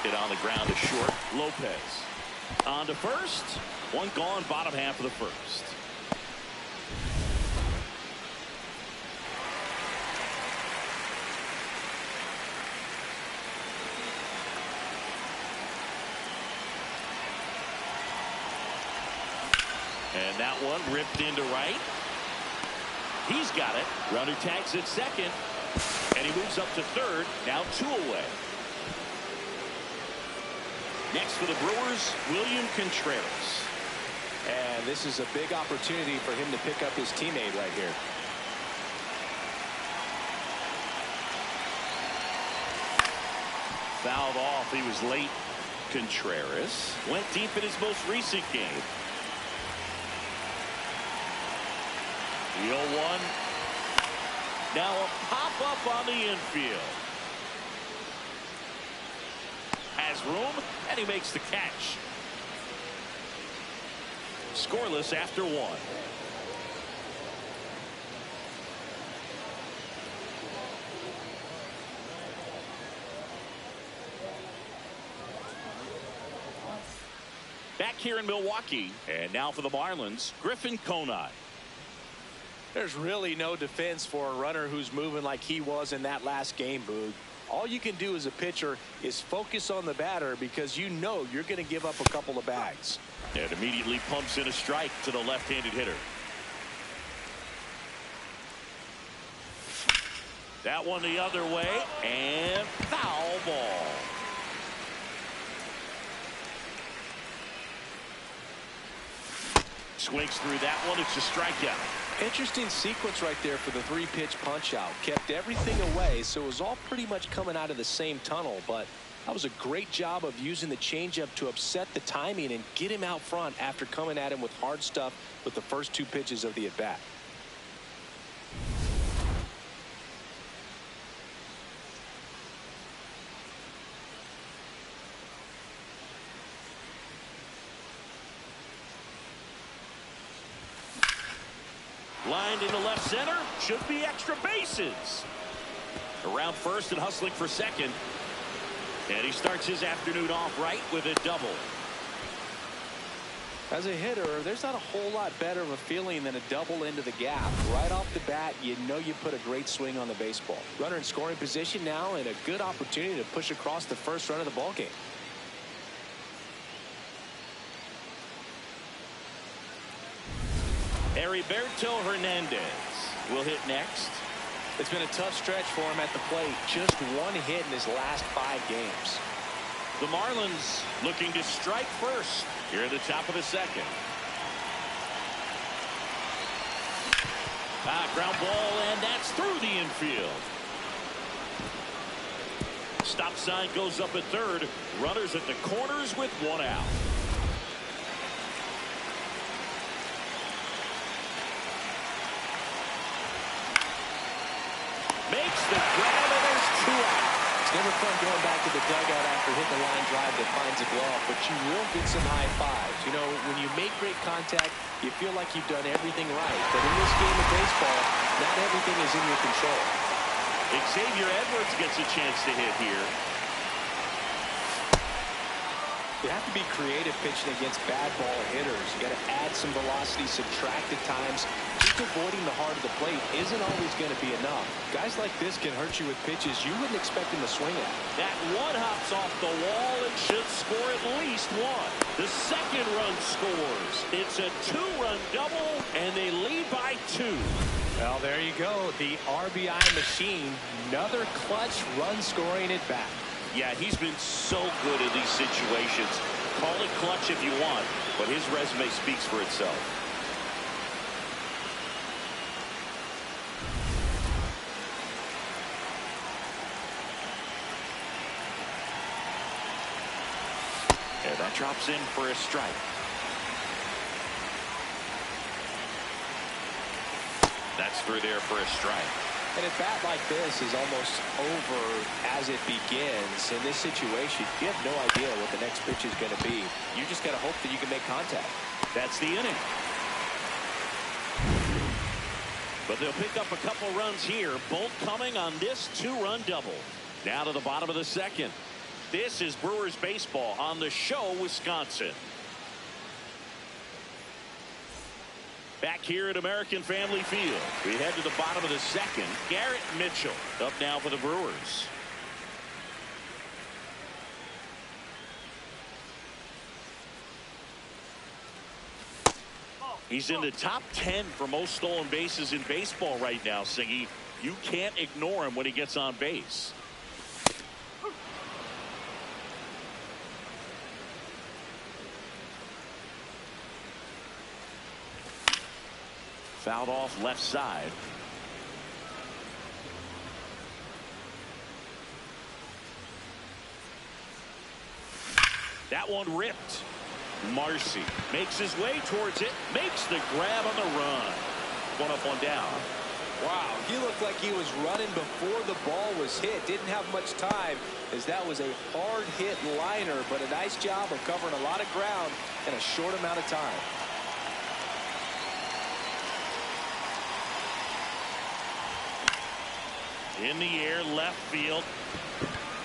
Hit on the ground to short. Lopez on to first. 1 gone, bottom half of the first. And that one ripped into right. He's got it. Runner tags at second. And he moves up to third. Now 2 away. Next for the Brewers, William Contreras. And this is a big opportunity for him to pick up his teammate right here. Fouled off. He was late. Contreras went deep in his most recent game. The 0-1. Now a pop-up on the infield. Has room, and he makes the catch. Scoreless after 1. Back here in Milwaukee, and now for the Marlins, Griffin Conine. There's really no defense for a runner who's moving like he was in that last game, Boog. All you can do as a pitcher is focus on the batter because you know you're going to give up a couple of bags. And immediately pumps in a strike to the left-handed hitter. That one the other way, and foul ball. Swings through that one. It's a strikeout. Interesting sequence right there for the 3-pitch punch out. Kept everything away, so it was all pretty much coming out of the same tunnel, but that was a great job of using the changeup to upset the timing and get him out front after coming at him with hard stuff with the first 2 pitches of the at-bat. Lined into left center. Should be extra bases. Around first and hustling for second. And he starts his afternoon off right with a double. As a hitter, there's not a whole lot better of a feeling than a double into the gap. Right off the bat, you know you put a great swing on the baseball. Runner in scoring position now, and a good opportunity to push across the first run of the ball game. Heriberto Hernandez will hit next. It's been a tough stretch for him at the plate. Just 1 hit in his last 5 games. The Marlins looking to strike first here at the top of the second. Ground ball, and that's through the infield. Stop sign goes up at third. Runners at the corners with 1 out. Makes the grab, and there's 2 out. It's never fun going back to the dugout after hitting a line drive that finds a glove, but you will get some high fives. You know, when you make great contact, you feel like you've done everything right. But in this game of baseball, not everything is in your control. Xavier Edwards gets a chance to hit here. You have to be creative pitching against bad ball hitters. You got to add some velocity, subtract at times. Just avoiding the heart of the plate isn't always going to be enough. Guys like this can hurt you with pitches you wouldn't expect him to swing at. That one hops off the wall and should score at least 1. The second run scores. It's a 2-run double, and they lead by 2. Well, there you go. The RBI machine. Another clutch run scoring at bat. Yeah, he's been so good in these situations. Call it clutch if you want, but his resume speaks for itself. And that drops in for a strike. That's through there for a strike. And a bat like this is almost over as it begins. In this situation, you have no idea what the next pitch is going to be. You just got to hope that you can make contact. That's the inning. But they'll pick up a couple runs here, both coming on this 2-run double. Now to the bottom of the second. This is Brewers baseball on the show, Wisconsin. Back here at American Family Field, we head to the bottom of the second. Garrett Mitchell up now for the Brewers. He's in the top 10 for most stolen bases in baseball right now, Singy. You can't ignore him when he gets on base. Fouled off left side. That one ripped. Marcy makes his way towards it, makes the grab on the run. One up, one down. Wow, he looked like he was running before the ball was hit. Didn't have much time, as that was a hard hit liner, but a nice job of covering a lot of ground in a short amount of time. In the air, left field.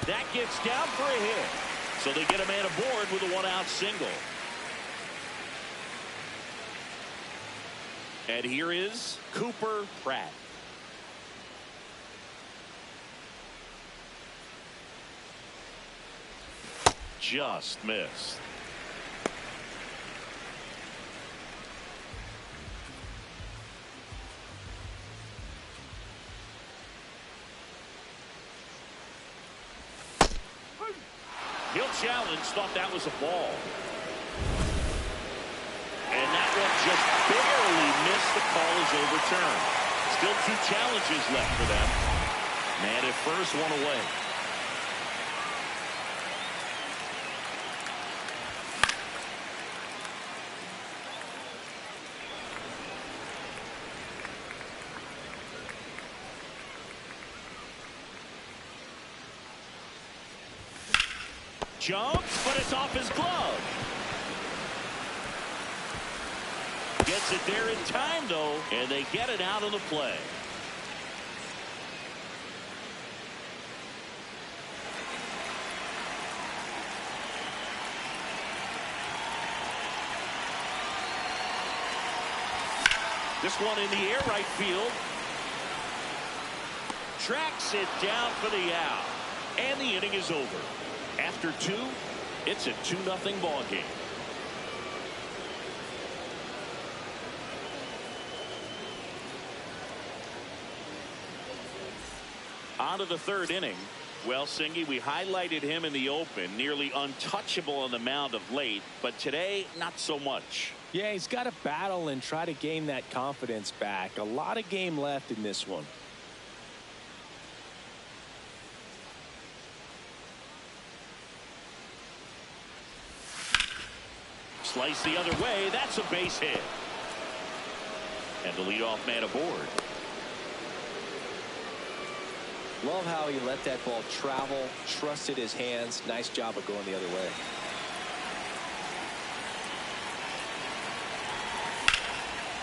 That gets down for a hit. So they get a man aboard with a one-out single. And here is Cooper Pratt. Just missed. He'll challenge, thought that was a ball. And that one just barely missed. The call is overturned. Still 2 challenges left for them. Man at first, one away. Jumps, but it's off his glove. Gets it there in time, though, and they get it out of the play. This one in the air, right field. Tracks it down for the out. And the inning is over. After 2, it's a 2-0 ball game. On to the 3rd inning. Well, Singy, we highlighted him in the open, nearly untouchable on the mound of late, but today, not so much. Yeah, he's got to battle and try to gain that confidence back. A lot of game left in this one. Slice the other way. That's a base hit. And the leadoff man aboard. Love how he let that ball travel, trusted his hands. Nice job of going the other way.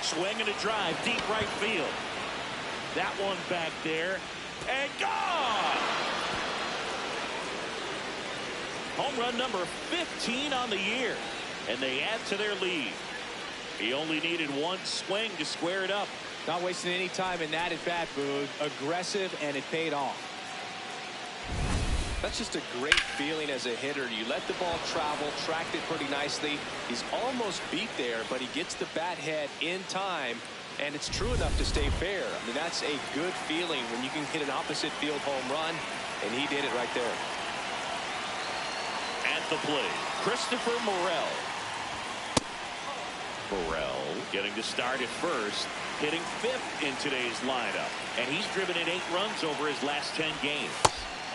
Swing and a drive, deep right field. That one back there. And gone! Home run number 15 on the year. And they add to their lead. He only needed 1 swing to square it up. Not wasting any time in that at bat, Boog. Aggressive, and it paid off. That's just a great feeling as a hitter. You let the ball travel, tracked it pretty nicely. He's almost beat there, but he gets the bat head in time, and it's true enough to stay fair. I mean, that's a good feeling when you can hit an opposite field home run, and he did it right there. At the plate, Christopher Morel. Morel getting to start at first, hitting 5th in today's lineup, and he's driven in 8 runs over his last 10 games.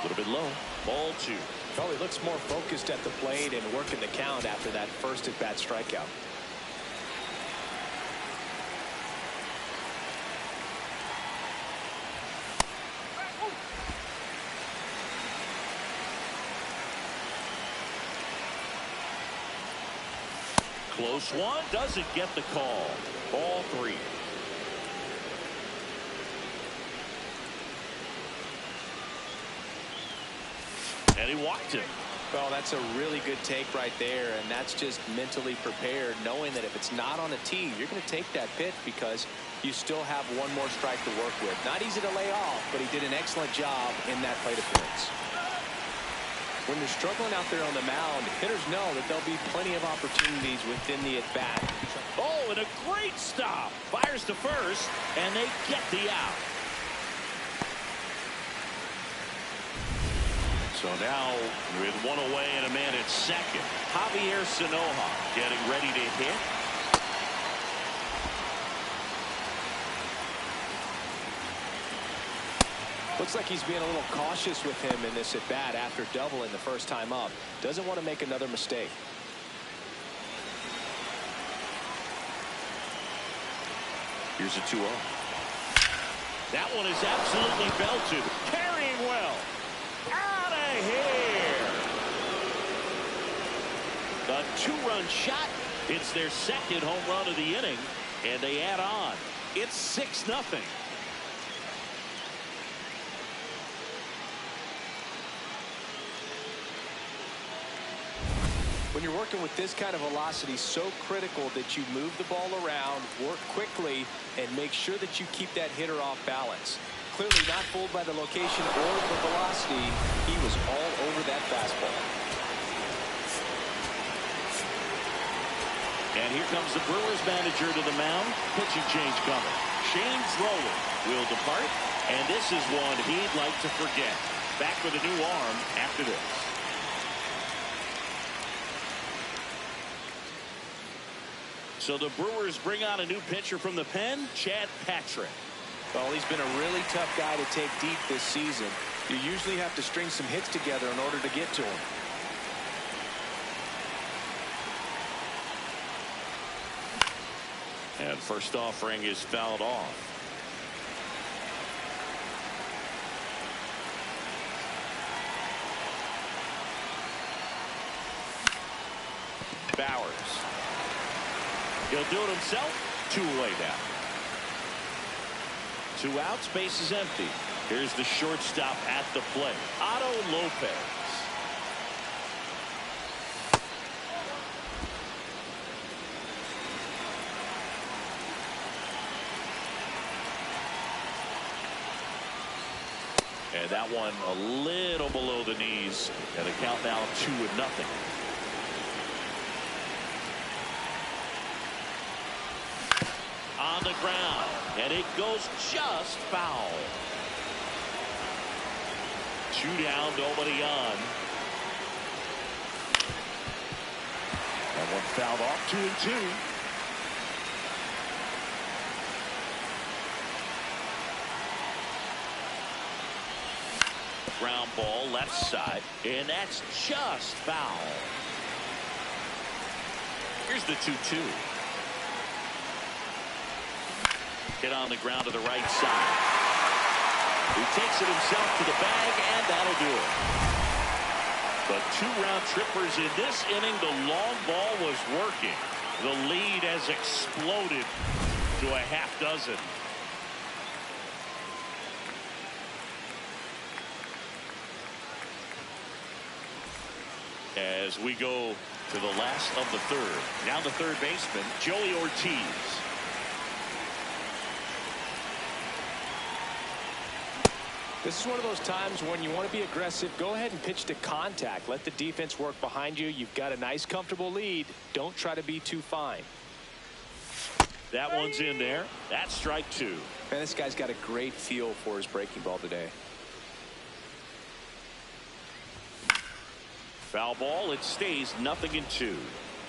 A little bit low. Ball 2. Well, he looks more focused at the plate and working the count after that first at bat strikeout. Close one, doesn't get the call. Ball 3. And he walked him. Well, that's a really good take right there, and that's just mentally prepared, knowing that if it's not on a tee, you're going to take that pitch because you still have 1 more strike to work with. Not easy to lay off, but he did an excellent job in that plate appearance. When you're struggling out there on the mound, hitters know that there'll be plenty of opportunities within the at-bat. Oh, and a great stop. Fires to first, and they get the out. So now, with one away and a man at second, Javier Sanoja getting ready to hit. Looks like he's being a little cautious with him in this at-bat after doubling the first time up. Doesn't want to make another mistake. Here's a 2-0. That one is absolutely belted. Carrying well. Out of here. A 2-run shot. It's their second home run of the inning, and they add on. It's 6-0. When you're working with this kind of velocity, so critical that you move the ball around, work quickly, and make sure that you keep that hitter off balance. Clearly not fooled by the location or the velocity. He was all over that fastball. And here comes the Brewers manager to the mound. Pitching change coming. Shane Droller will depart, and this is one he'd like to forget. Back with a new arm after this. So the Brewers bring on a new pitcher from the pen, Chad Patrick. Well, he's been a really tough guy to take deep this season. You usually have to string some hits together in order to get to him. And first offering is fouled off. Bowers. He'll do it himself. 2 away now. 2 outs, base is empty. Here's the shortstop at the plate, Otto Lopez. And that one a little below the knees, and the count now 2-0. On the ground, and it goes just foul. 2 down, nobody on. That one fouled off. 2-2. Ground ball left side, and that's just foul. Here's the 2-2. Hit on the ground to the right side. He takes it himself to the bag, and that'll do it. But 2 round trippers in this inning. The long ball was working. The lead has exploded to a half dozen. As we go to the last of the third. Now the third baseman, Joey Ortiz. This is one of those times when you want to be aggressive. Go ahead and pitch to contact. Let the defense work behind you. You've got a nice, comfortable lead. Don't try to be too fine. That one's in there. That's strike 2. Man, this guy's got a great feel for his breaking ball today. Foul ball. It stays 0-2.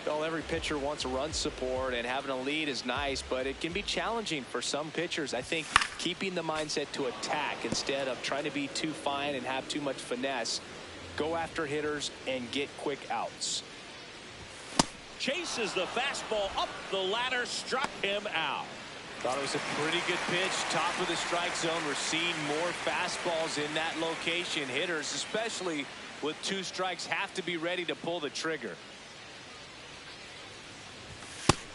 Well, every pitcher wants run support, and having a lead is nice, but it can be challenging for some pitchers. I think keeping the mindset to attack instead of trying to be too fine and have too much finesse. Go after hitters and get quick outs. Chases the fastball up the ladder, struck him out. Thought it was a pretty good pitch. Top of the strike zone. We're seeing more fastballs in that location. Hitters, especially with 2 strikes, have to be ready to pull the trigger.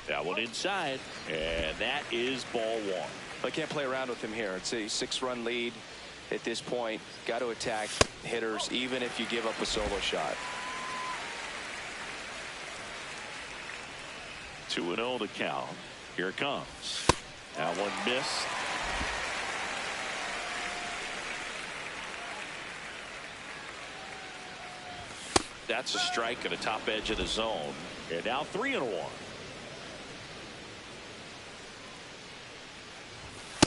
That one inside, and that is ball 1. I can't play around with him here. It's a 6-run lead at this point. Got to attack hitters, even if you give up a solo shot. 2-0 the count. Here it comes. That one missed. That's a strike at the top edge of the zone. And now 3-1.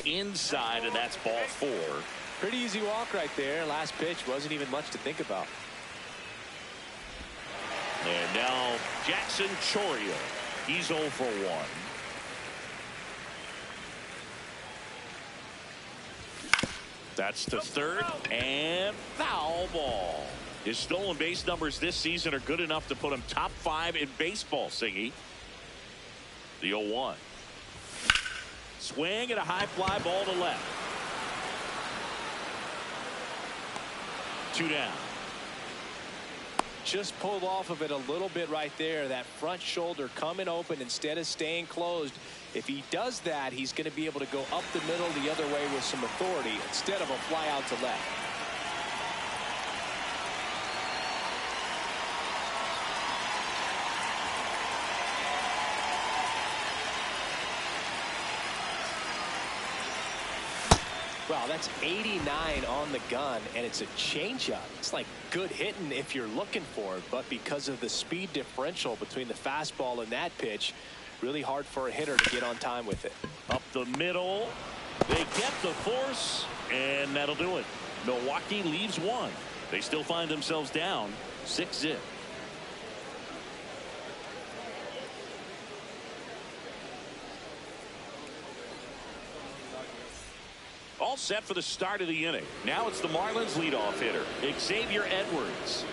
Inside, and that's ball 4. Pretty easy walk right there. Last pitch wasn't even much to think about. And now Jackson Choria. He's 0 for 1. That's to third, and foul ball. His stolen base numbers this season are good enough to put him top 5 in baseball, Siggy. The 0-1. Swing and a high fly ball to left. 2 down. Just pulled off of it a little bit right there. That front shoulder coming open instead of staying closed. If he does that, he's going to be able to go up the middle the other way with some authority instead of a fly out to left. Wow, that's 89 on the gun, and it's a changeup. It's like good hitting if you're looking for it, but because of the speed differential between the fastball and that pitch, really hard for a hitter to get on time with it. Up the middle. They get the force, and that'll do it. Milwaukee leaves 1. They still find themselves down 6-0. All set for the start of the inning. Now it's the Marlins leadoff hitter, Xavier Edwards.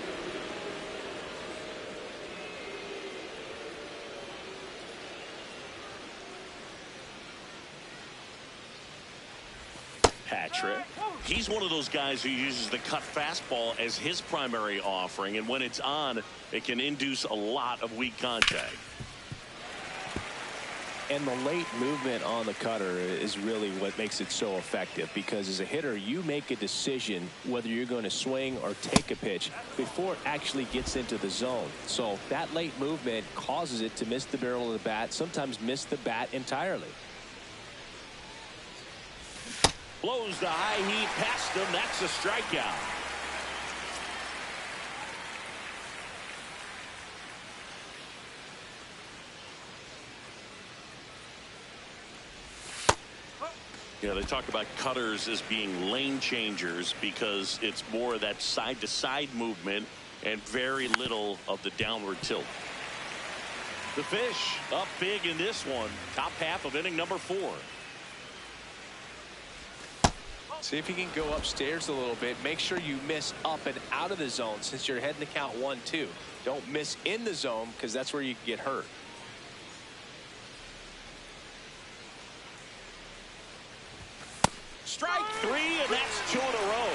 Patrick. He's one of those guys who uses the cut fastball as his primary offering, and when it's on, it can induce a lot of weak contact. And the late movement on the cutter is really what makes it so effective, because as a hitter, you make a decision whether you're going to swing or take a pitch before it actually gets into the zone. So that late movement causes it to miss the barrel of the bat, sometimes miss the bat entirely. Blows the high heat past him. That's a strikeout. You know, they talk about cutters as being lane changers because it's more of that side-to-side movement and very little of the downward tilt. The Fish up big in this one. Top half of inning number 4. See if you can go upstairs a little bit. Make sure you miss up and out of the zone since you're heading to count 1-2. Don't miss in the zone because that's where you can get hurt. Strike 3, and that's 2 in a row.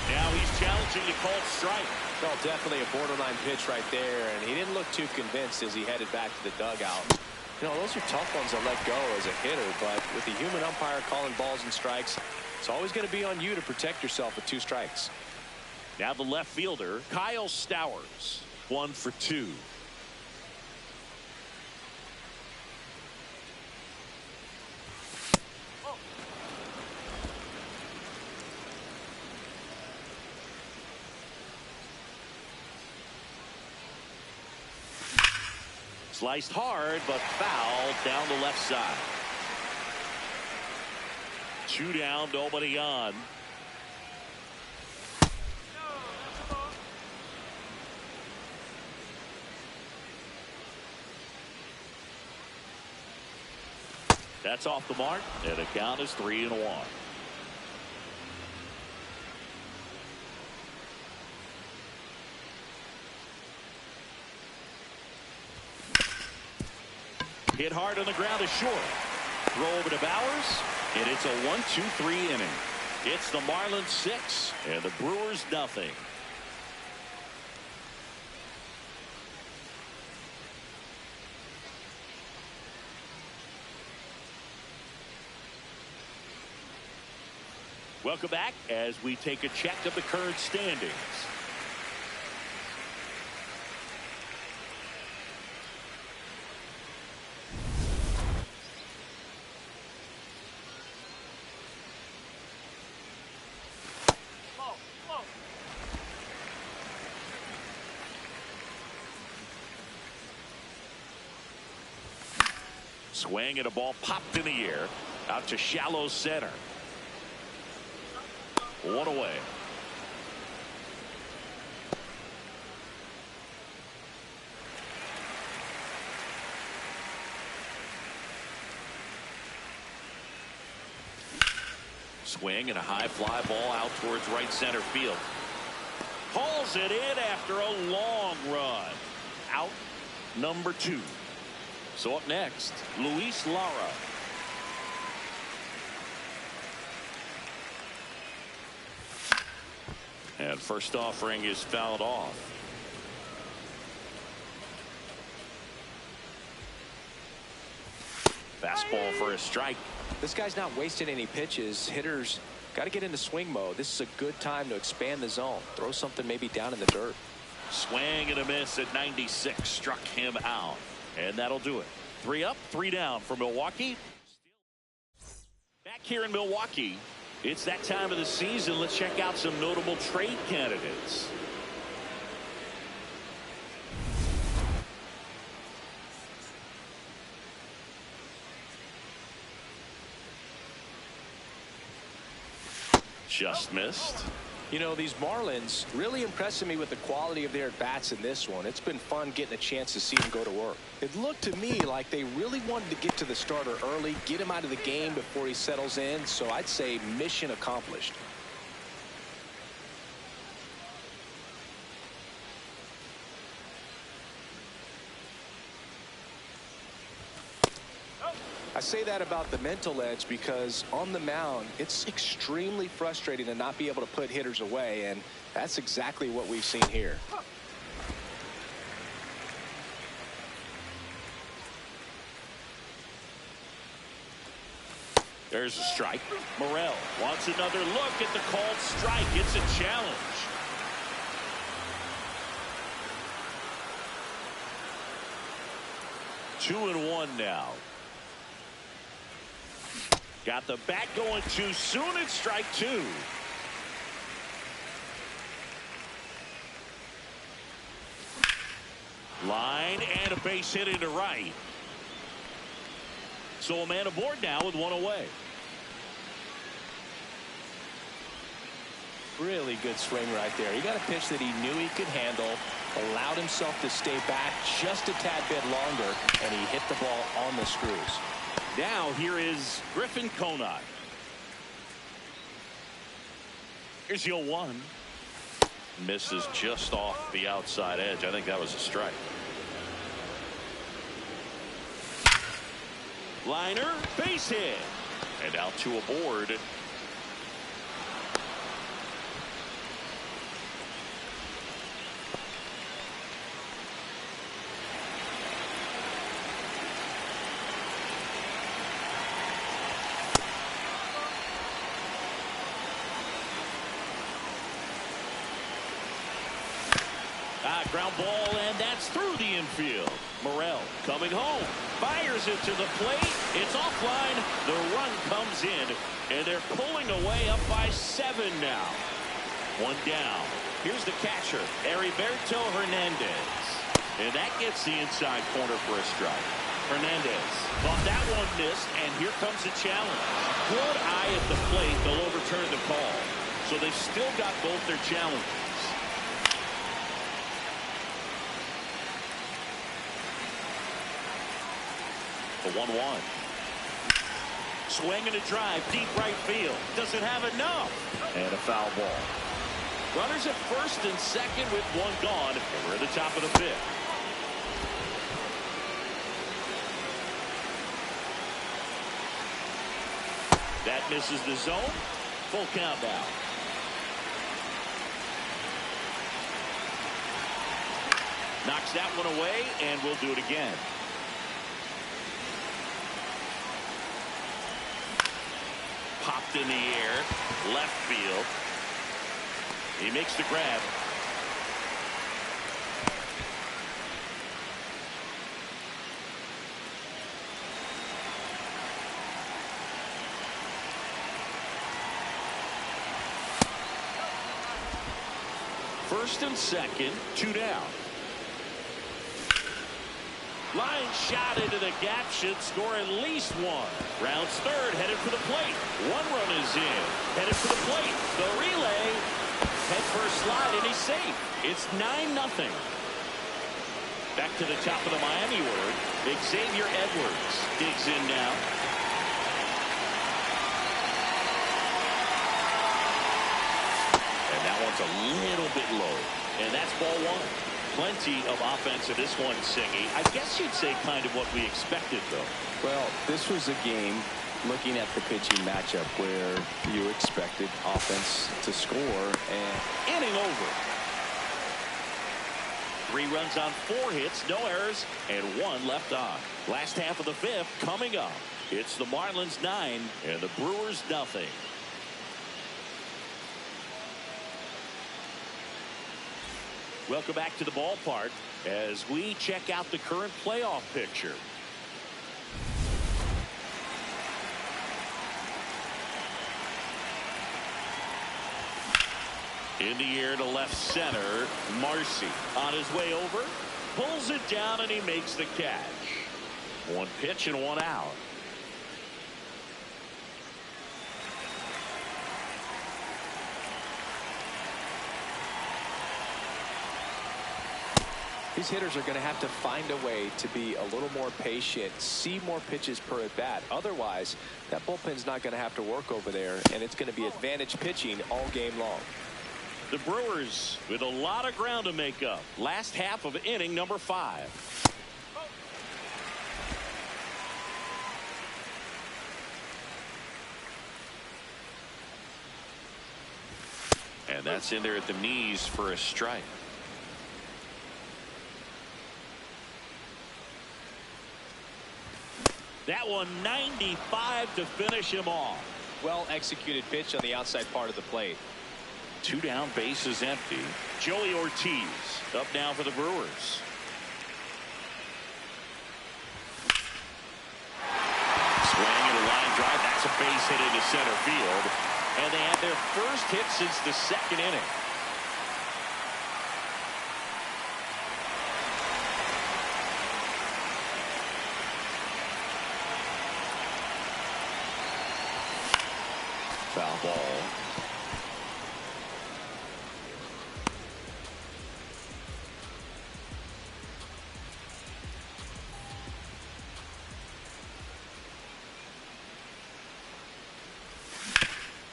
Now he's challenging to call strike. Well, definitely a borderline pitch right there, and he didn't look too convinced as he headed back to the dugout. You know, those are tough ones to let go as a hitter, but with the human umpire calling balls and strikes, it's always going to be on you to protect yourself with 2 strikes. Now the left fielder, Kyle Stowers, 1 for 2. Sliced hard, but foul down the left side. 2 down, nobody on. That's off the mark, and the count is 3-1. Hit hard on the ground is short. Throw over to Bowers, and it's a 1-2-3 inning. It's the Marlins 6 and the Brewers nothing. Welcome back as we take a check of the current standings. Swing and a ball popped in the air out to shallow center. One away. Swing and a high fly ball out towards right center field. Hauls it in after a long run. Out number 2. So up next, Luis Lara. And first offering is fouled off. Fastball for a strike. This guy's not wasting any pitches. Hitters got to get into swing mode. This is a good time to expand the zone. Throw something maybe down in the dirt. Swing and a miss at 96. Struck him out. And that'll do it. 3 up, 3 down for Milwaukee. Back here in Milwaukee, it's that time of the season. Let's check out some notable trade candidates. Just missed. You know, these Marlins really impressing me with the quality of their at-bats in this one. It's been fun getting a chance to see them go to work. It looked to me like they really wanted to get to the starter early, get him out of the game before he settles in. So I'd say mission accomplished. I say that about the mental edge because on the mound, it's extremely frustrating to not be able to put hitters away, and that's exactly what we've seen here. There's a strike. Morel wants another look at the called strike. It's a challenge. Two and one now. Got the bat going too soon. It's strike 2. Line and a base hit into right. So a man aboard now with 1 away. Really good swing right there. He got a pitch that he knew he could handle, allowed himself to stay back just a tad bit longer, and he hit the ball on the screws. Now here is Griffin Conant. Here's 0-1. Misses just off the outside edge. I think that was a strike. Liner, base hit. And out to aboard. Ground ball, and that's through the infield. Morel coming home. Fires it to the plate. It's offline. The run comes in, and they're pulling away up by 7 now. 1 down. Here's the catcher, Heriberto Hernandez. And that gets the inside corner for a strike. Hernandez thought that one missed, and here comes the challenge. Good eye at the plate. They'll overturn the call. So they've still got both their challenges. The 1-1. Swing and a drive, deep right field. Doesn't have enough. And a foul ball. Runners at first and second with 1 gone. And we're at the top of the 5th. That misses the zone. Full count now. Knocks that one away, and we'll do it again. Popped in the air, left field. He makes the grab. First and second, 2 down. Line shot into the gap, should score at least one. Rounds third, headed for the plate. One run is in, headed for the plate. The relay, head first slide, and he's safe. It's 9-0. Back to the top of the Miami order. Xavier Edwards digs in now. And that one's a little bit low. And that's ball one. Plenty of offense in this one, Singy. I guess you'd say kind of what we expected, though. Well, this was a game, looking at the pitching matchup, where you expected offense to score. And inning over. 3 runs on 4 hits, no errors, and 1 left on. Last half of the 5th coming up. It's the Marlins 9 and the Brewers nothing. Welcome back to the ballpark as we check out the current playoff picture. In the air to left center, Marcy on his way over, pulls it down, and he makes the catch. 1 pitch and 1 out. these hitters are going to have to find a way to be a little more patient, see more pitches per at bat. Otherwise, that bullpen's not going to have to work over there, and it's going to be advantage pitching all game long. The Brewers with a lot of ground to make up. Last half of inning number 5. And that's in there at the knees for a strike. That one 95 to finish him off. Well executed pitch on the outside part of the plate. 2 down, bases empty. Joey Ortiz up now for the Brewers. Swing and a line drive. That's a base hit into center field. And they had their first hit since the 2nd inning. Foul ball.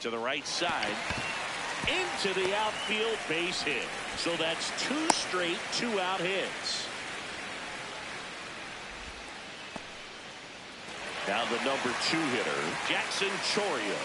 To the right side, into the outfield, base hit. So that's 2 straight 2-out hits. Now the number 2 hitter, Jackson Chourio.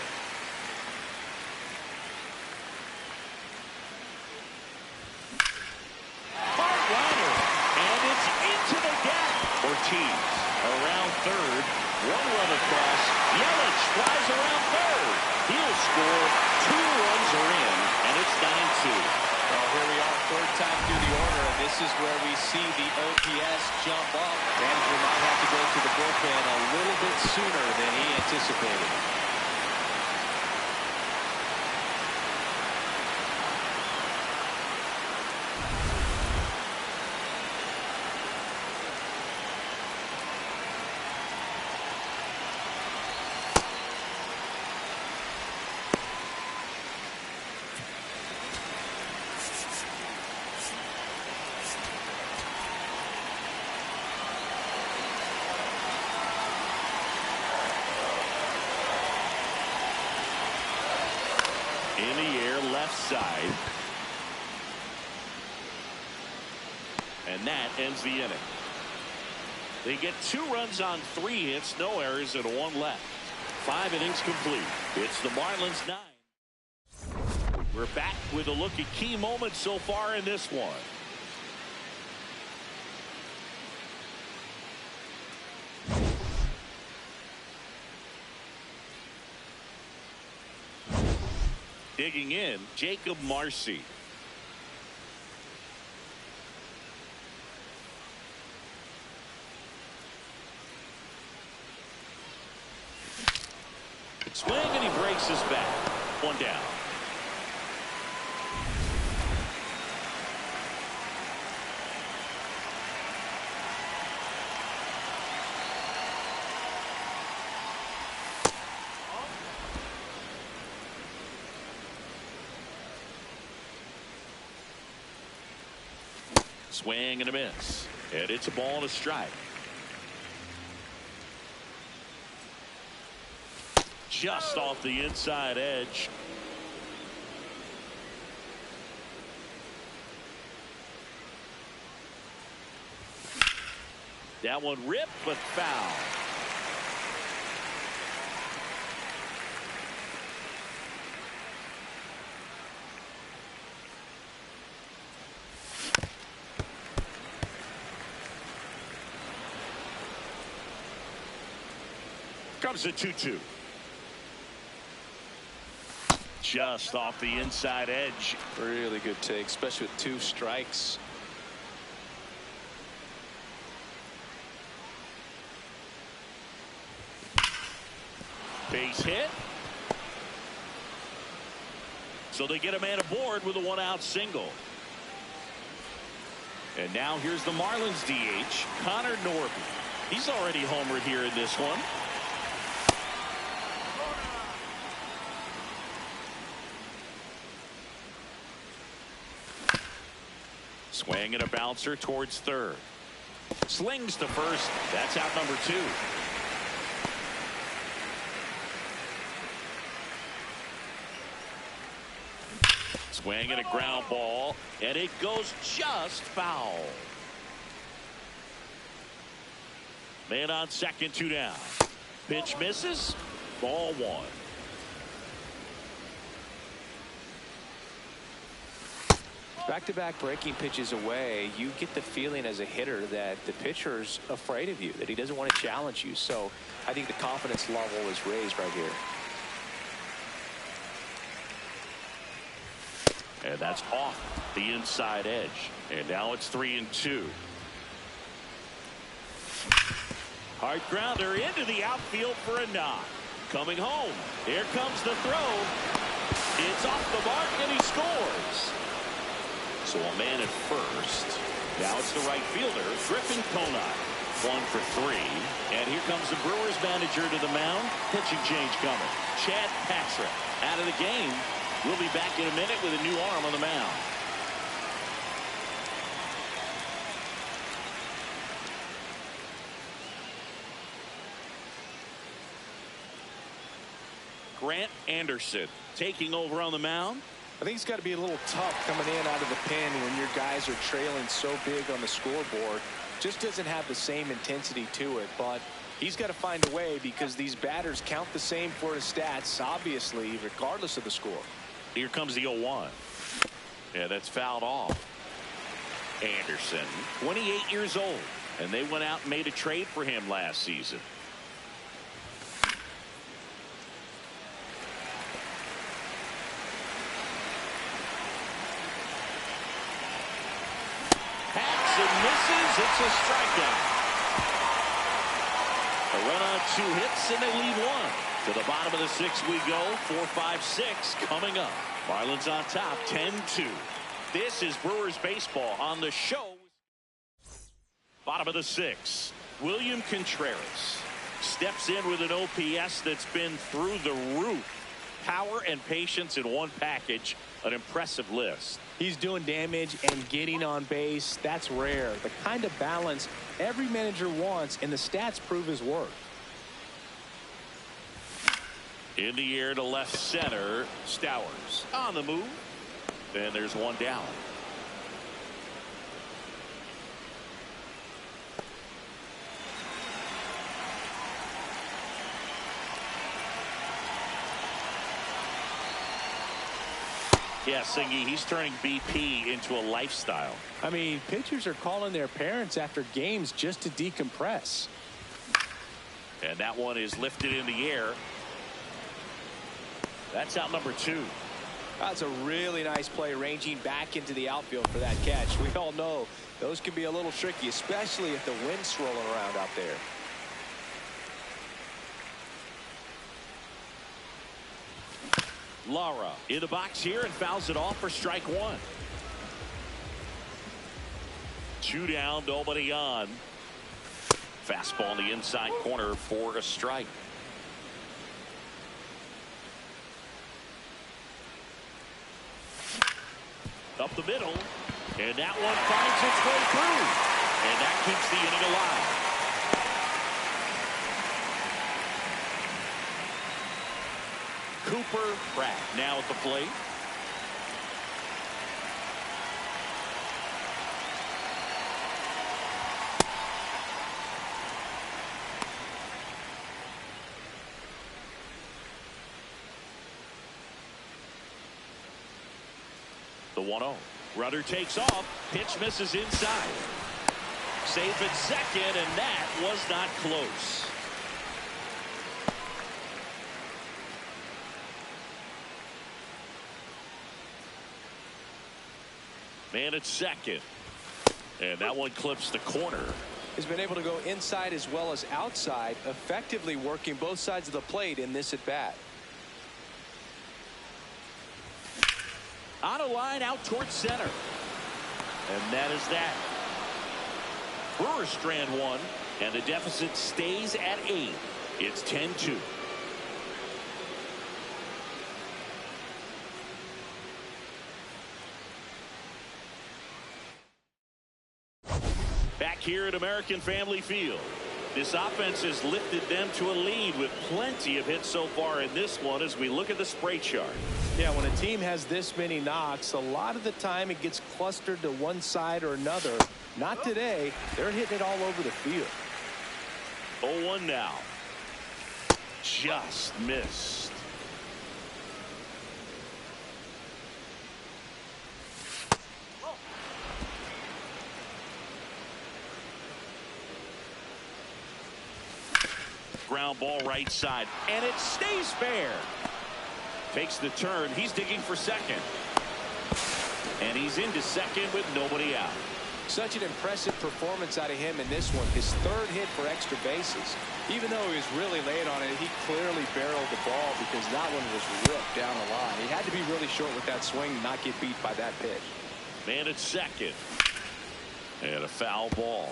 Hard liner, and it's into the gap. Ortiz around third, 1 run across. Yelich flies around third. He'll score. 2 runs are in, and it's 9-2. Well, here we are, 3rd time through the order, and this is where we see the OPS jump up. Manager might have to go to the bullpen a little bit sooner than he anticipated. In the air, left side. And that ends the inning. They get 2 runs on 3 hits, no errors, and 1 left. 5 innings complete. It's the Marlins 9. We're back with a look at key moments so far in this one. Digging in, Jacob Marcy. Swing, and he breaks his back. 1 down. Swing and a miss. And it's a ball and a strike. Just off the inside edge. That one ripped, but foul. Comes a 2-2. Just off the inside edge. Really good take, especially with 2 strikes. Base hit. So they get a man aboard with a 1-out single. And now here's the Marlins DH, Connor Norby. He's already homered here in this one. Swing and a bouncer towards third. Slings to first. That's out number 2. Swing and a ground ball, and it goes just foul. Man on second, 2 down. Pitch misses. Ball 1. Back-to-back breaking pitches away, you get the feeling as a hitter that the pitcher's afraid of you, that he doesn't want to challenge you. So I think the confidence level is raised right here. And that's off the inside edge. And now it's 3-2. Hard grounder into the outfield for a knock. Coming home. Here comes the throw. It's off the mark, and he scores. So a man at first. Now it's the right fielder, Griffin Conine. 1 for 3. And here comes the Brewers manager to the mound. Pitching change coming. Chad Patrick out of the game. We'll be back in a minute with a new arm on the mound. Grant Anderson taking over on the mound. I think it's got to be a little tough coming in out of the pen when your guys are trailing so big on the scoreboard. Just doesn't have the same intensity to it, but he's got to find a way because these batters count the same for his stats, obviously, regardless of the score. Here comes the 0-1. Yeah, that's fouled off. Anderson, 28 years old, and they went out and made a trade for him last season. Hacks and misses. It's a strikeout. A run on 2 hits, and they leave 1. To the bottom of the 6th we go. 4, 5, 6 coming up. Marlins on top, 10-2. This is Brewers baseball on the show. Bottom of the 6th. William Contreras steps in with an OPS that's been through the roof. Power and patience in one package. An impressive list. He's doing damage and getting on base. That's rare. The kind of balance every manager wants, and the stats prove his worth. In the air to left center. Stowers on the move. And there's 1 down. Yeah, Singy, he's turning BP into a lifestyle. I mean, pitchers are calling their parents after games just to decompress. And that one is lifted in the air. That's out number 2. That's a really nice play, ranging back into the outfield for that catch. We all know those can be a little tricky, especially if the wind's swirling around out there. Lara in the box here and fouls it off for strike 1. 2 down, nobody on. Fastball in the inside corner for a strike. Up the middle. And that one finds its way through. And that keeps the inning alive. Cooper Pratt now at the plate. The 1-0. Runner takes off. Pitch misses inside. Save at second, and that was not close. Man at second. And that one clips the corner. He's been able to go inside as well as outside, effectively working both sides of the plate in this at bat. On a line out towards center. And that is that. Brewers strand one, and the deficit stays at 8. It's 10-2. Back here at American Family Field. This offense has lifted them to a lead with plenty of hits so far in this one as we look at the spray chart. Yeah, when a team has this many knocks, a lot of the time it gets clustered to one side or another. Not today. They're hitting it all over the field. 0-1 now. Just missed. Ground ball right side, and it stays fair. Takes the turn. He's digging for second. And he's into second with nobody out. Such an impressive performance out of him in this one. His third hit for extra bases. Even though he was really late on it, he clearly barreled the ball because that one was ripped down the line. He had to be really short with that swing and not get beat by that pitch. Man at second. And a foul ball.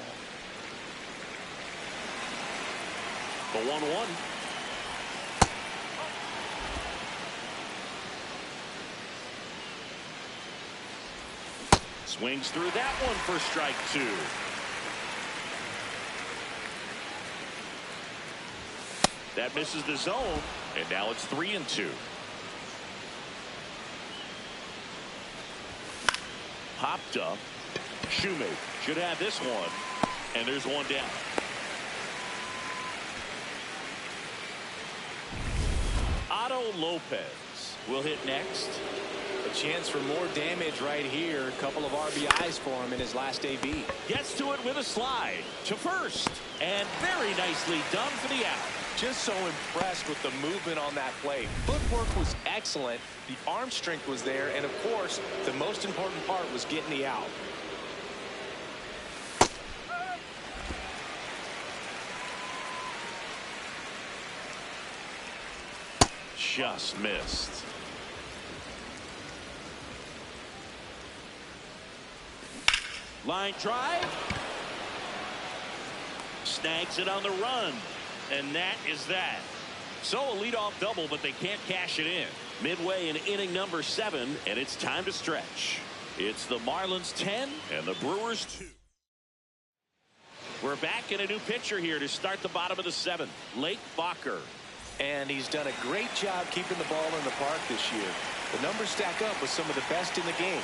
The 1-1. Swings through that one for strike 2. That misses the zone, and now it's 3-2. Popped up. Shoemaker should have this one, and there's one down. Otto Lopez will hit next. A chance for more damage right here. A couple of RBIs for him in his last AB. Gets to it with a slide to first. And very nicely done for the out. Just so impressed with the movement on that play. Footwork was excellent. The arm strength was there. And, of course, the most important part was getting the out. Just missed. Line drive. Snags it on the run. And that is that. So a leadoff double, but they can't cash it in. Midway in inning number 7, and it's time to stretch. It's the Marlins 10 and the Brewers 2. We're back in a new pitcher here to start the bottom of the 7th. Lake Bacher. And he's done a great job keeping the ball in the park this year. The numbers stack up with some of the best in the game.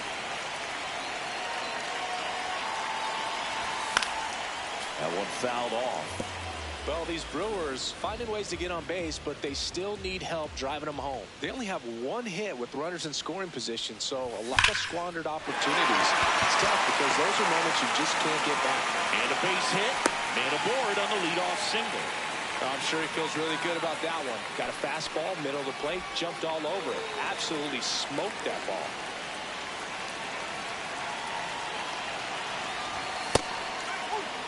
That one fouled off. Well, these Brewers finding ways to get on base, but they still need help driving them home. They only have one hit with runners in scoring position, so a lot of squandered opportunities. It's tough because those are moments you just can't get back. And a base hit, and a board on the leadoff single. I'm sure he feels really good about that one. Got a fastball, middle of the plate, jumped all over it. Absolutely smoked that ball.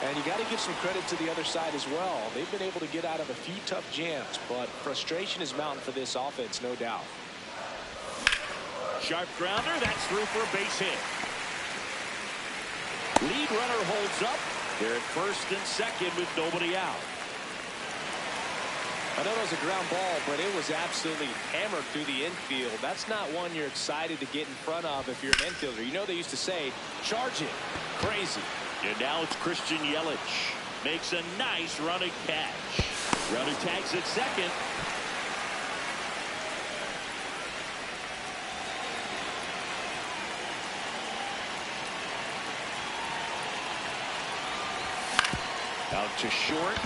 And you got to give some credit to the other side as well. They've been able to get out of a few tough jams, but frustration is mounting for this offense, no doubt. Sharp grounder, that's through for a base hit. Lead runner holds up. They're at first and second with nobody out. I know it was a ground ball, but it was absolutely hammered through the infield. That's not one you're excited to get in front of if you're an infielder. You know they used to say, charge it. Crazy. And now it's Christian Yelich. Makes a nice running catch. Runner tags at second. Out to short.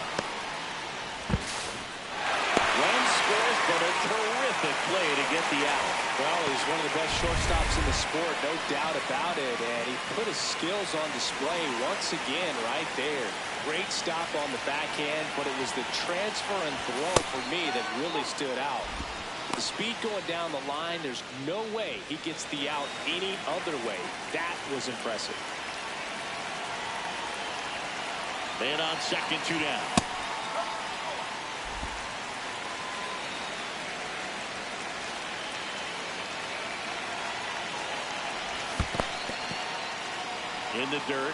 Run scores, but a terrific play to get the out. Well, he's one of the best shortstops in the sport, no doubt about it. And he put his skills on display once again right there. Great stop on the backhand, but it was the transfer and throw for me that really stood out. The speed going down the line, there's no way he gets the out any other way. That was impressive. Man on second, 2 down. In the dirt.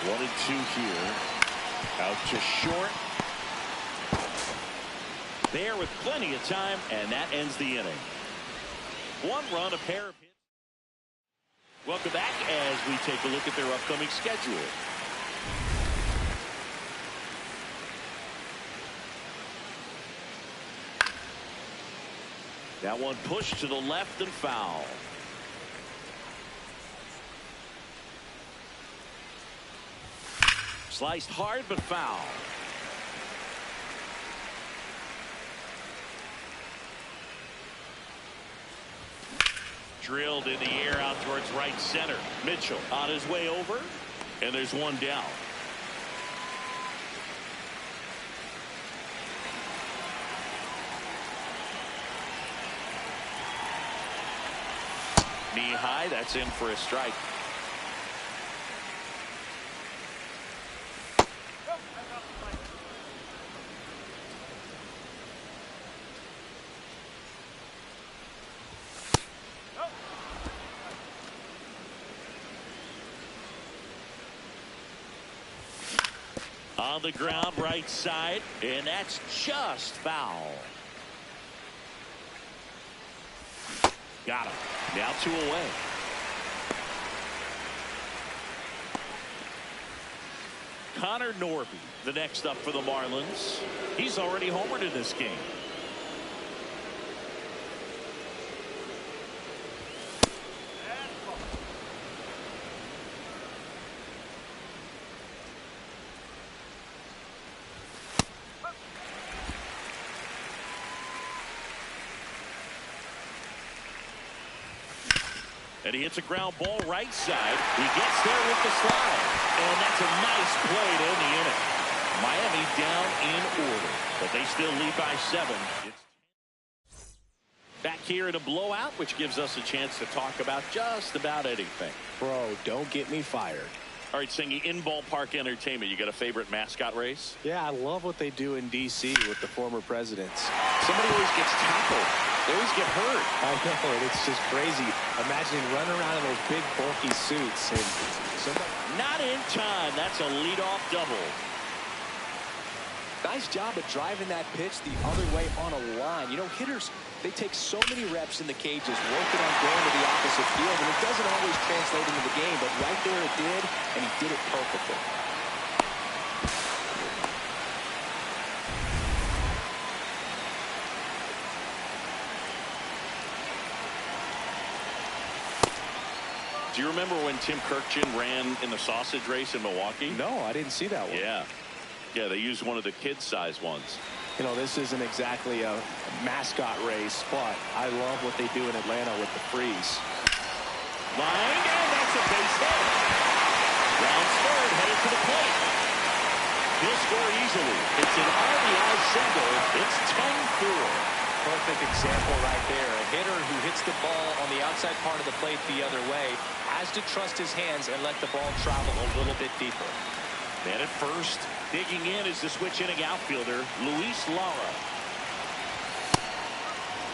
One and 2 here. Out to short. There with plenty of time, and that ends the inning. 1 run, a pair of hits. Welcome back as we take a look at their upcoming schedule. That one pushed to the left and foul. Sliced hard but foul. Drilled in the air out towards right center. Mitchell on his way over, and there's 1 down. Knee high, that's in for a strike. On the ground, right side, and that's just foul. Got him. Now 2 away. Connor Norby, the next up for the Marlins. He's already homered in this game. And he hits a ground ball right side. He gets there with the slide. And that's a nice play to end the inning. Miami down in order, but they still lead by 7. It's back here in a blowout, which gives us a chance to talk about just about anything. Bro, don't get me fired. All right, Singy, in ballpark entertainment, you got a favorite mascot race? Yeah, I love what they do in D.C. with the former presidents. Somebody always gets tackled. They always get hurt. I know, and it's just crazy. Imagining running around in those big, bulky suits. And somebody... Not in time. That's a leadoff double. Nice job of driving that pitch the other way on a line. You know, hitters, they take so many reps in the cages, working on going to the opposite field, and it doesn't always translate into the game, but right there it did, and he did it perfectly. Do you remember when Tim Kirkchin ran in the sausage race in Milwaukee? No, I didn't see that one. Yeah. Yeah, they used one of the kid-sized ones. You know, this isn't exactly a mascot race, but I love what they do in Atlanta with the freeze. Line, and that's a base hit. Rounds third, headed to the plate. He'll score easily. It's an RBI single. It's 10-4. Perfect example right there. A hitter who hits the ball on the outside part of the plate the other way has to trust his hands and let the ball travel a little bit deeper. Man at first, digging in is the switch inning outfielder, Luis Lara.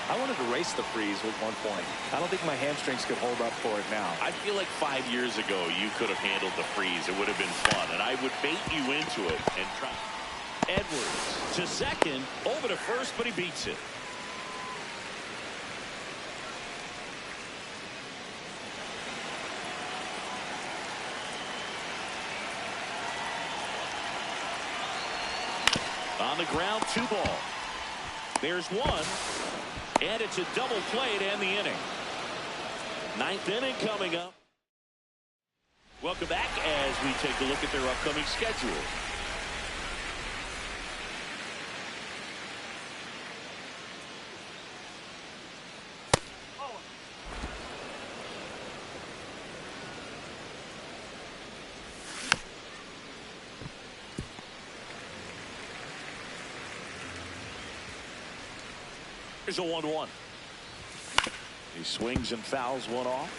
I wanted to race the freeze at one point. I don't think my hamstrings could hold up for it now. I feel like 5 years ago you could have handled the freeze. It would have been fun, and I would bait you into it and try. Edwards to second, over to first, but he beats it. On the ground, 2 ball. There's 1, and it's a double play to end the inning. 9th inning coming up. Welcome back as we take a look at their upcoming schedule. Here's a 1-1. He swings and fouls one off.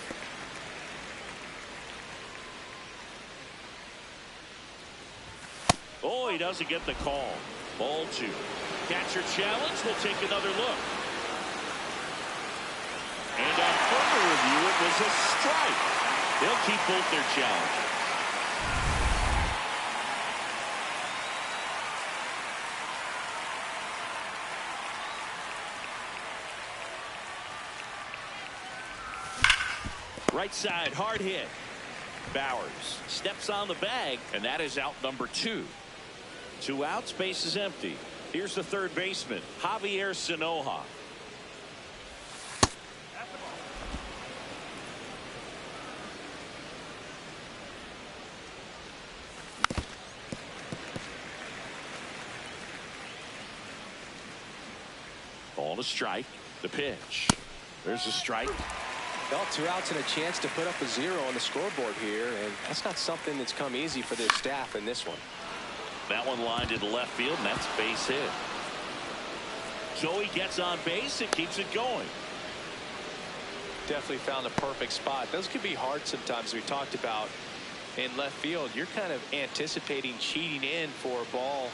Oh, he doesn't get the call. Ball 2. Catcher challenge. We'll take another look. And on further review, it was a strike. They'll keep both their challenges. Right side, hard hit. Bowers steps on the bag, and that is out number 2. 2 outs, base is empty. Here's the third baseman, Javier Sinoja. Ball to strike. The pitch. There's a strike. Well, 2 outs and a chance to put up a 0 on the scoreboard here, and that's not something that's come easy for this staff in this one. That one lined into left field, and that's base hit. Joey gets on base and keeps it going. Definitely found a perfect spot. Those can be hard sometimes. We talked about in left field, you're kind of anticipating cheating in for a ball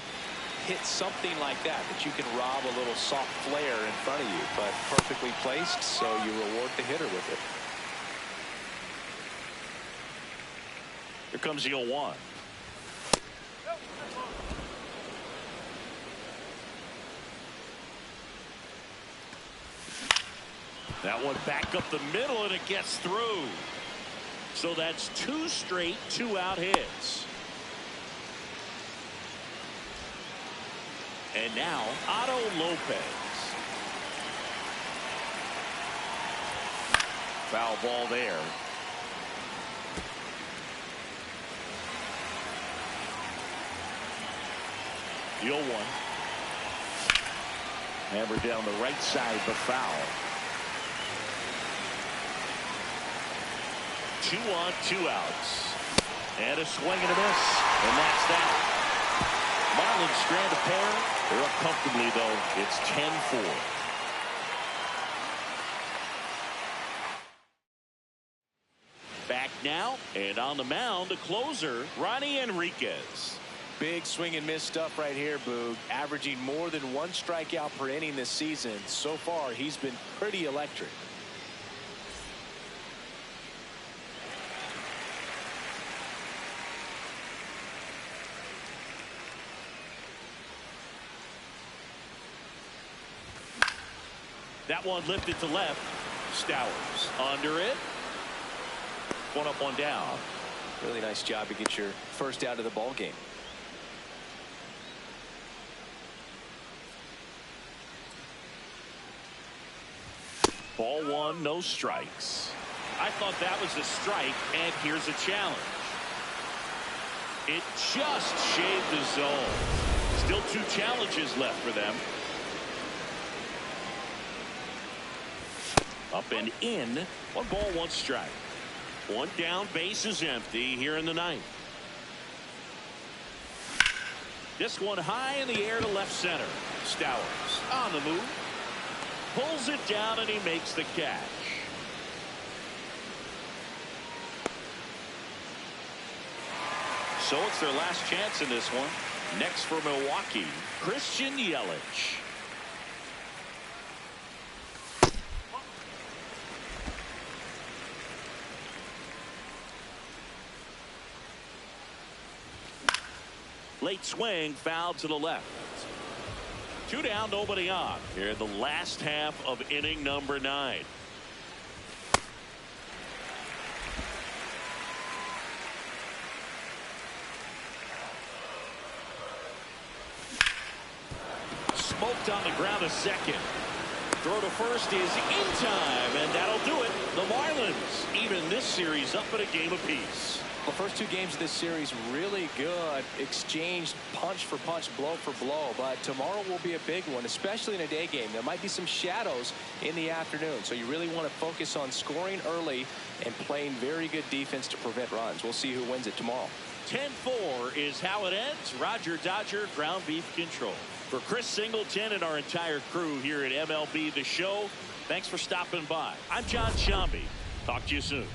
hit something like that you can rob a little soft flare in front of you, but perfectly placed, so you reward the hitter with it. Here comes the 0-1. That one back up the middle, and it gets through. So that's 2 straight 2-out hits. And now, Otto Lopez. Foul ball there. The 0-1. Hammered down the right side, but foul. 2 on, 2 outs. And a swing and a miss. And that's that. Marlins strand a pair. They're up comfortably, though. It's 10-4. Back now, and on the mound, the closer, Ronnie Enriquez. Big swing and miss stuff right here, Boog. Averaging more than 1 strikeout per inning this season. So far, he's been pretty electric. That one lifted to left. Stowers under it. 1 up, 1 down. Really nice job to get your first out of the ball game. Ball 1, no strikes. I thought that was a strike, and here's a challenge. It just shaved the zone. Still 2 challenges left for them. Up and in. 1 ball, 1 strike. 1 down, base is empty here in the 9th. This one high in the air to left center. Stowers on the move. Pulls it down, and he makes the catch. So it's their last chance in this one. Next for Milwaukee, Christian Yelich. Late swing, foul to the left. 2 down, nobody on here in the last half of inning number 9. Smoked on the ground, a second. Throw to first is in time, and that'll do it. The Marlins even this series up at a game apiece. The first 2 games of this series really good, exchanged punch for punch, blow for blow, but tomorrow will be a big one, especially in a day game. There might be some shadows in the afternoon, so you really want to focus on scoring early and playing very good defense to prevent runs. We'll see who wins it tomorrow. 10-4 is how it ends. Roger Dodger, ground beef control. For Chris Singleton and our entire crew here at MLB The Show, thanks for stopping by. I'm John Shambi. Talk to you soon.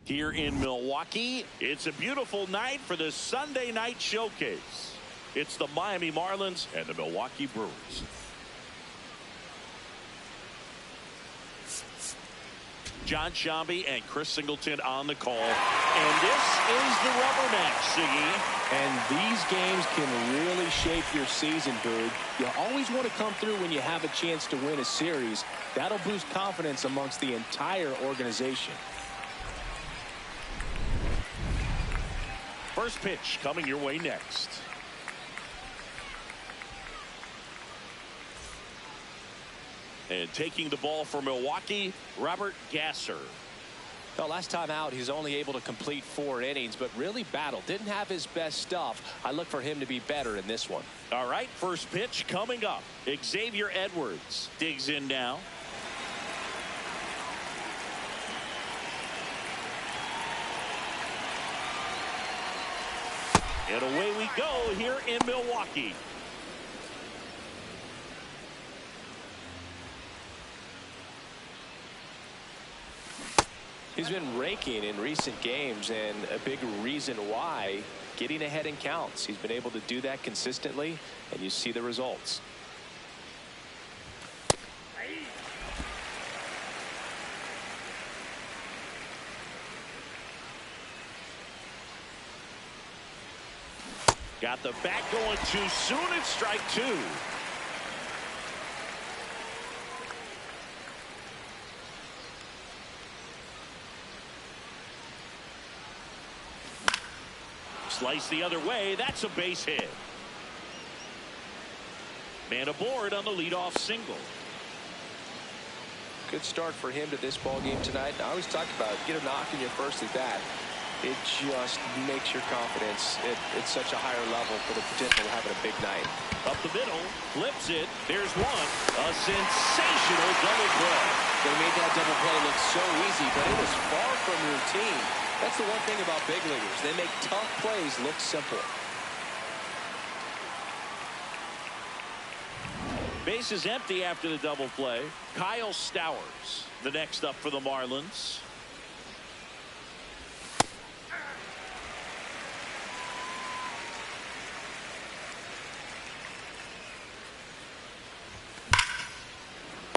Here in Milwaukee, it's a beautiful night for the Sunday night showcase. It's the Miami Marlins and the Milwaukee Brewers. John Shambi and Chris Singleton on the call. And this is the rubber match, Siggy. And these games can really shape your season, Boog. You always want to come through when you have a chance to win a series. That'll boost confidence amongst the entire organization. First pitch coming your way next. And taking the ball for Milwaukee, Robert Gasser. Well, last time out, he's only able to complete 4 innings, but really battled. Didn't have his best stuff. I look for him to be better in this one. All right, first pitch coming up. Xavier Edwards digs in now. And away we go here in Milwaukee. He's been raking in recent games, and a big reason why, getting ahead in counts. He's been able to do that consistently, and you see the results. Got the bat going too soon. It's strike two. Slice the other way. That's a base hit. Man aboard on the leadoff single. Good start for him to this ball game tonight. I always talk about get a knock in your first at bat. It just makes your confidence at such a higher level for the potential of having a big night. Up the middle, flips it. There's one. A sensational double play. They made that double play look so easy, but it was far from routine. That's the one thing about big leaguers. They make tough plays look simple. Base is empty after the double play. Kyle Stowers, the next up for the Marlins.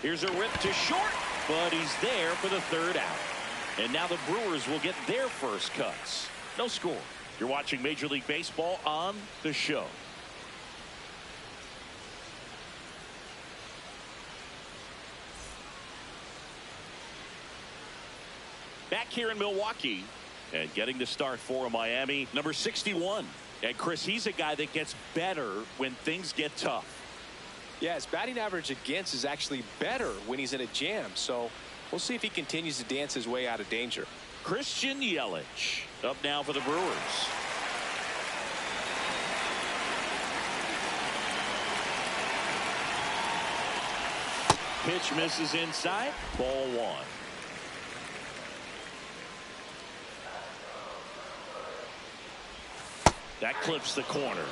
Here's a rip to short, but he's there for the third out. And now the Brewers will get their first cuts. No score. You're watching Major League Baseball on The Show. Back here in Milwaukee and getting the start for Miami, number 61. And Chris, he's a guy that gets better when things get tough. Yeah, his batting average against is actually better when he's in a jam. So we'll see if he continues to dance his way out of danger. Christian Yelich up now for the Brewers. Pitch misses inside. Ball one. That clips the corner.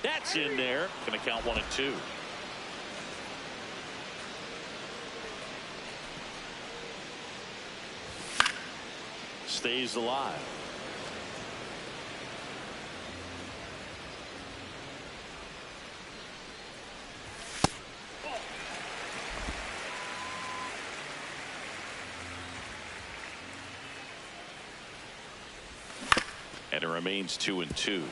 That's in there. Going to count 1-2. Stays alive. And it remains 2-2.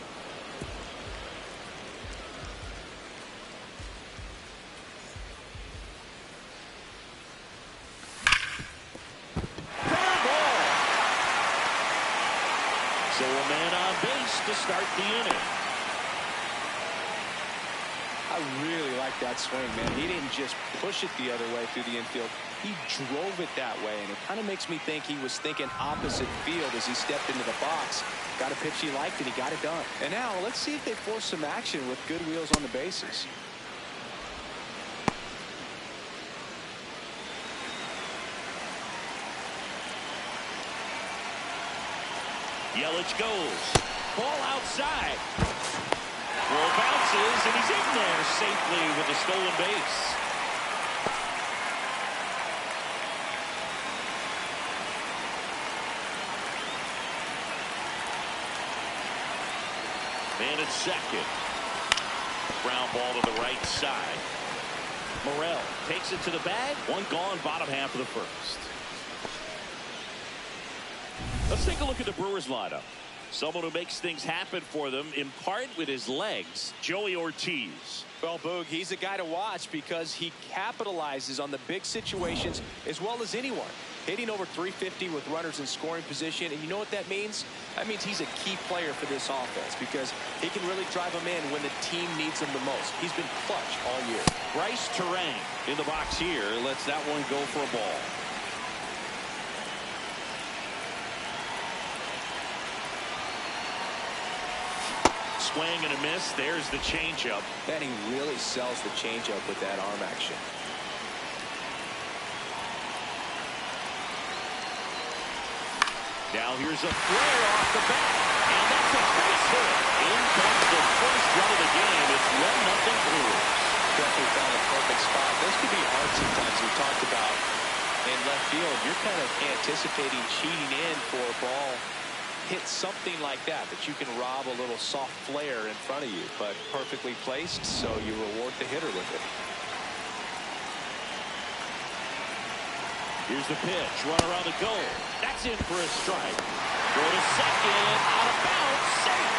So a man on base to start the inning. I really like that swing, man. He didn't just push it the other way through the infield. He drove it that way, and it kind of makes me think he was thinking opposite field as he stepped into the box. Got a pitch he liked, and he got it done. And now let's see if they force some action with good wheels on the bases. Yelich goes. Ball outside. Throw bounces, and he's in there safely with a stolen base. Man at second. Ground ball to the right side. Morel takes it to the bag. One gone, bottom half of the first. Let's take a look at the Brewers lineup. Someone who makes things happen for them, in part with his legs, Joey Ortiz. Well, Boog, he's a guy to watch because he capitalizes on the big situations as well as anyone. Hitting over 350 with runners in scoring position. And you know what that means? That means he's a key player for this offense because he can really drive them in when the team needs him the most. He's been clutch all year. Bryce Terang in the box here. Lets that one go for a ball. Swing and a miss. There's the changeup. And he really sells the changeup with that arm action. Now here's a flare off the bat. And that's a base hit. In comes the first run of the game. It's 1-0 Brewers. Definitely found a perfect spot. Those could be hard sometimes. We talked about in left field. You're kind of anticipating cheating in for a ball. Hit something like that you can rob a little soft flare in front of you, but perfectly placed, so you reward the hitter with it. Here's the pitch. Runner on the goal. That's in for a strike. Go to second. Out of bounds. Safe.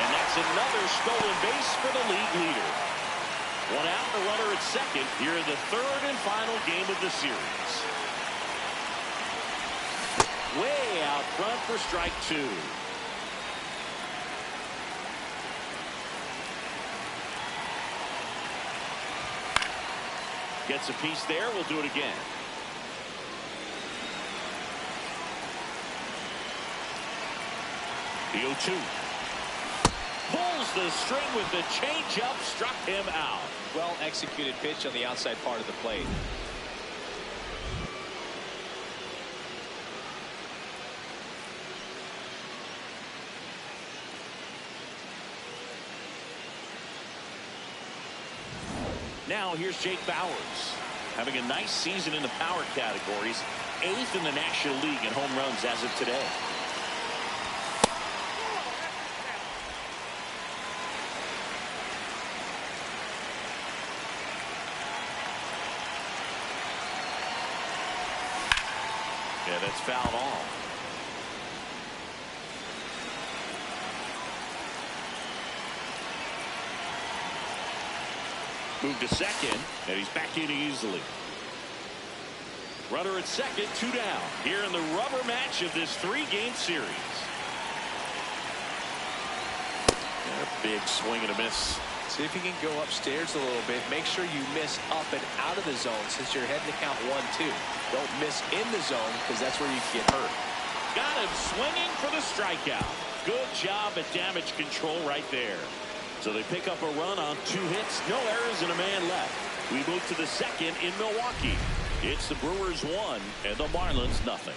And that's another stolen base for the league leader. One out, the runner at second here in the third and final game of the series. Way out front for strike two. Gets a piece there. We'll do it again. The 0-2. Pulls the string with the changeup. Struck him out. Well executed pitch on the outside part of the plate. Now here's Jake Bauers, having a nice season in the power categories, 8th in the National League in home runs as of today. Yeah, that's fouled off. Move to second, and he's back in easily. Runner at second, 2 down. Here in the rubber match of this 3-game series. And a big swing and a miss. See if you can go upstairs a little bit. Make sure you miss up and out of the zone since you're heading to count 1-2. Don't miss in the zone because that's where you can get hurt. Got him swinging for the strikeout. Good job at damage control right there. So they pick up a run on 2 hits, no errors, and a man left. We move to the second in Milwaukee. It's the Brewers 1 and the Marlins nothing.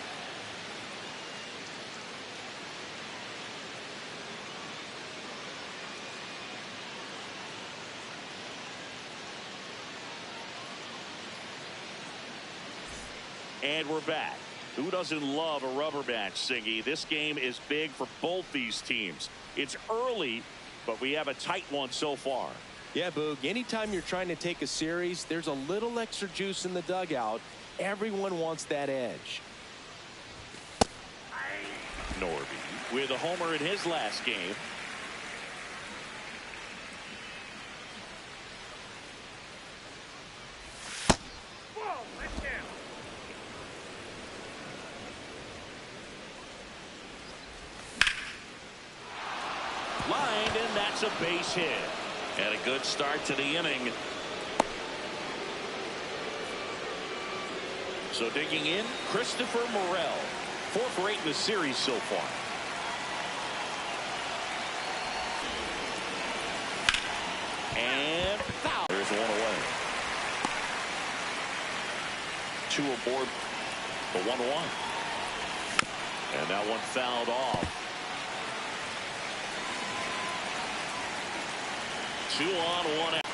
And we're back. Who doesn't love a rubber match, Singy? This game is big for both these teams. It's early, but we have a tight one so far. Yeah, Boog, anytime you're trying to take a series, there's a little extra juice in the dugout. Everyone wants that edge. Norby with a homer in his last game. Lined, and that's a base hit. And a good start to the inning. So digging in, Christopher Morel. 4 for 8 in the series so far. And foul. There's one away. 2 aboard the 1-1. And that one fouled off. 2 on, 1 out.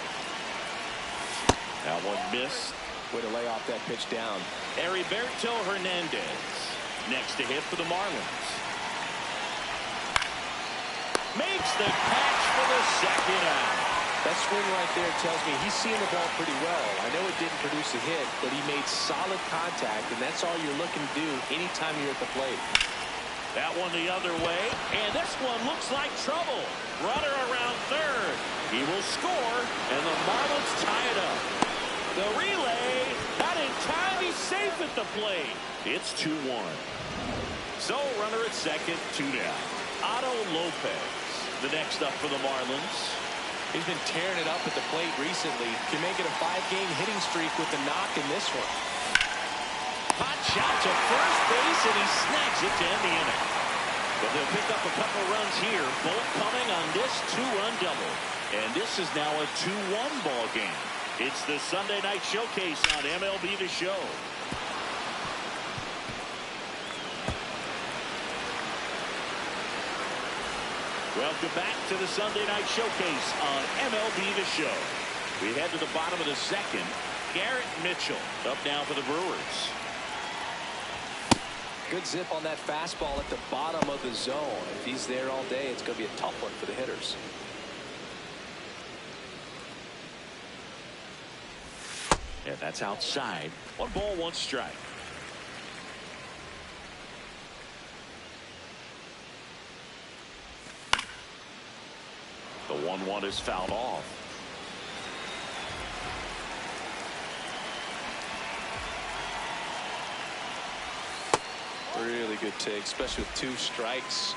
That one missed. Way to lay off that pitch down. Heriberto Hernandez next to hit for the Marlins. Makes the catch for the second out. That swing right there tells me he's seeing the ball pretty well. I know it didn't produce a hit, but he made solid contact, and that's all you're looking to do anytime you're at the plate. That one the other way, and this one looks like trouble. Runner around third. He will score, and the Marlins tie it up. The relay, not in time. He's safe at the plate. It's 2-1. So runner at second, 2 down. Otto Lopez, the next up for the Marlins. He's been tearing it up at the plate recently. Can make it a 5-game hitting streak with the knock in this one. Hot shot to first base, and he snags it to end the inning. But they'll pick up a couple runs here, both coming on this 2-run double. And this is now a 2-1 ball game. It's the Sunday Night Showcase on MLB The Show. Welcome back to the Sunday Night Showcase on MLB The Show. We head to the bottom of the second. Garrett Mitchell up now for the Brewers. Good zip on that fastball at the bottom of the zone. If he's there all day, it's going to be a tough one for the hitters. And that's outside. 1 ball, 1 strike. 1-1 is fouled off. Really good take, especially with 2 strikes.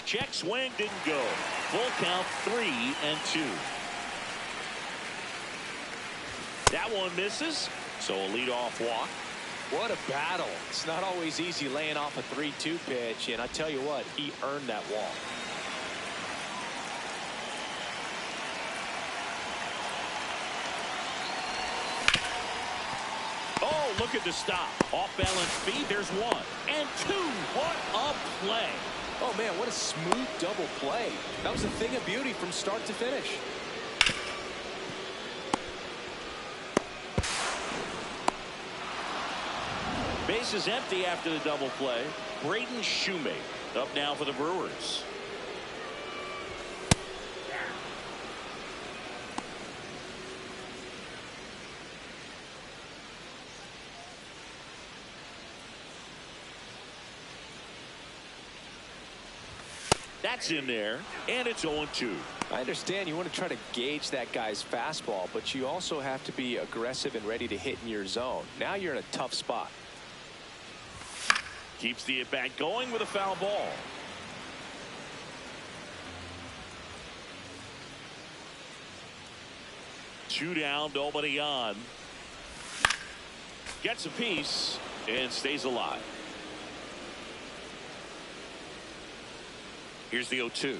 Check swing, didn't go. Full count, 3-2. That one misses, so a leadoff walk. What a battle. It's not always easy laying off a 3-2 pitch, and I tell you what, he earned that walk. Oh, look at the stop. Off balance feed. There's 1 and 2. What a play. Oh, man, what a smooth double play. That was a thing of beauty from start to finish. Base is empty after the double play. Braden Shoemake up now for the Brewers. That's in there, and it's 0-2. I understand you want to try to gauge that guy's fastball, but you also have to be aggressive and ready to hit in your zone. Now you're in a tough spot. Keeps the at-bat going with a foul ball. Two down, nobody on. Gets a piece and stays alive. Here's the 0-2.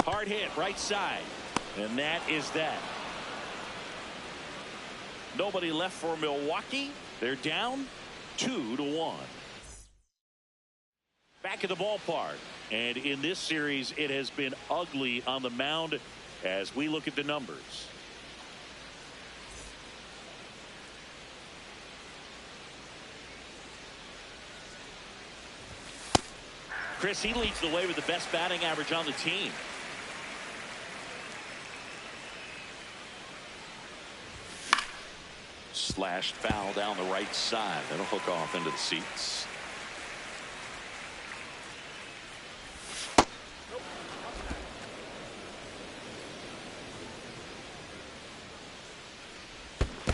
Hard hit right side, and that is that. Nobody left for Milwaukee. They're down 2-1. Back at the ballpark, and in this series it has been ugly on the mound as we look at the numbers. Chris, he leads the way with the best batting average on the team. Slashed foul down the right side. That'll hook off into the seats.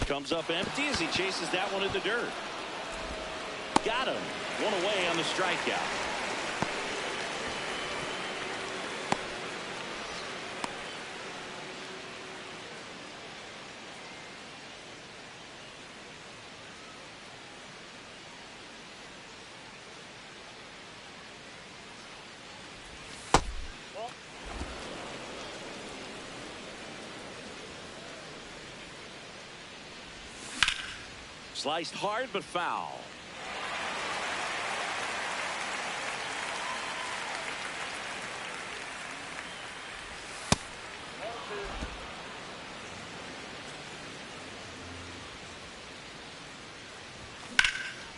Comes up empty as he chases that one in the dirt. Got him. One away on the strikeout. Sliced hard but foul.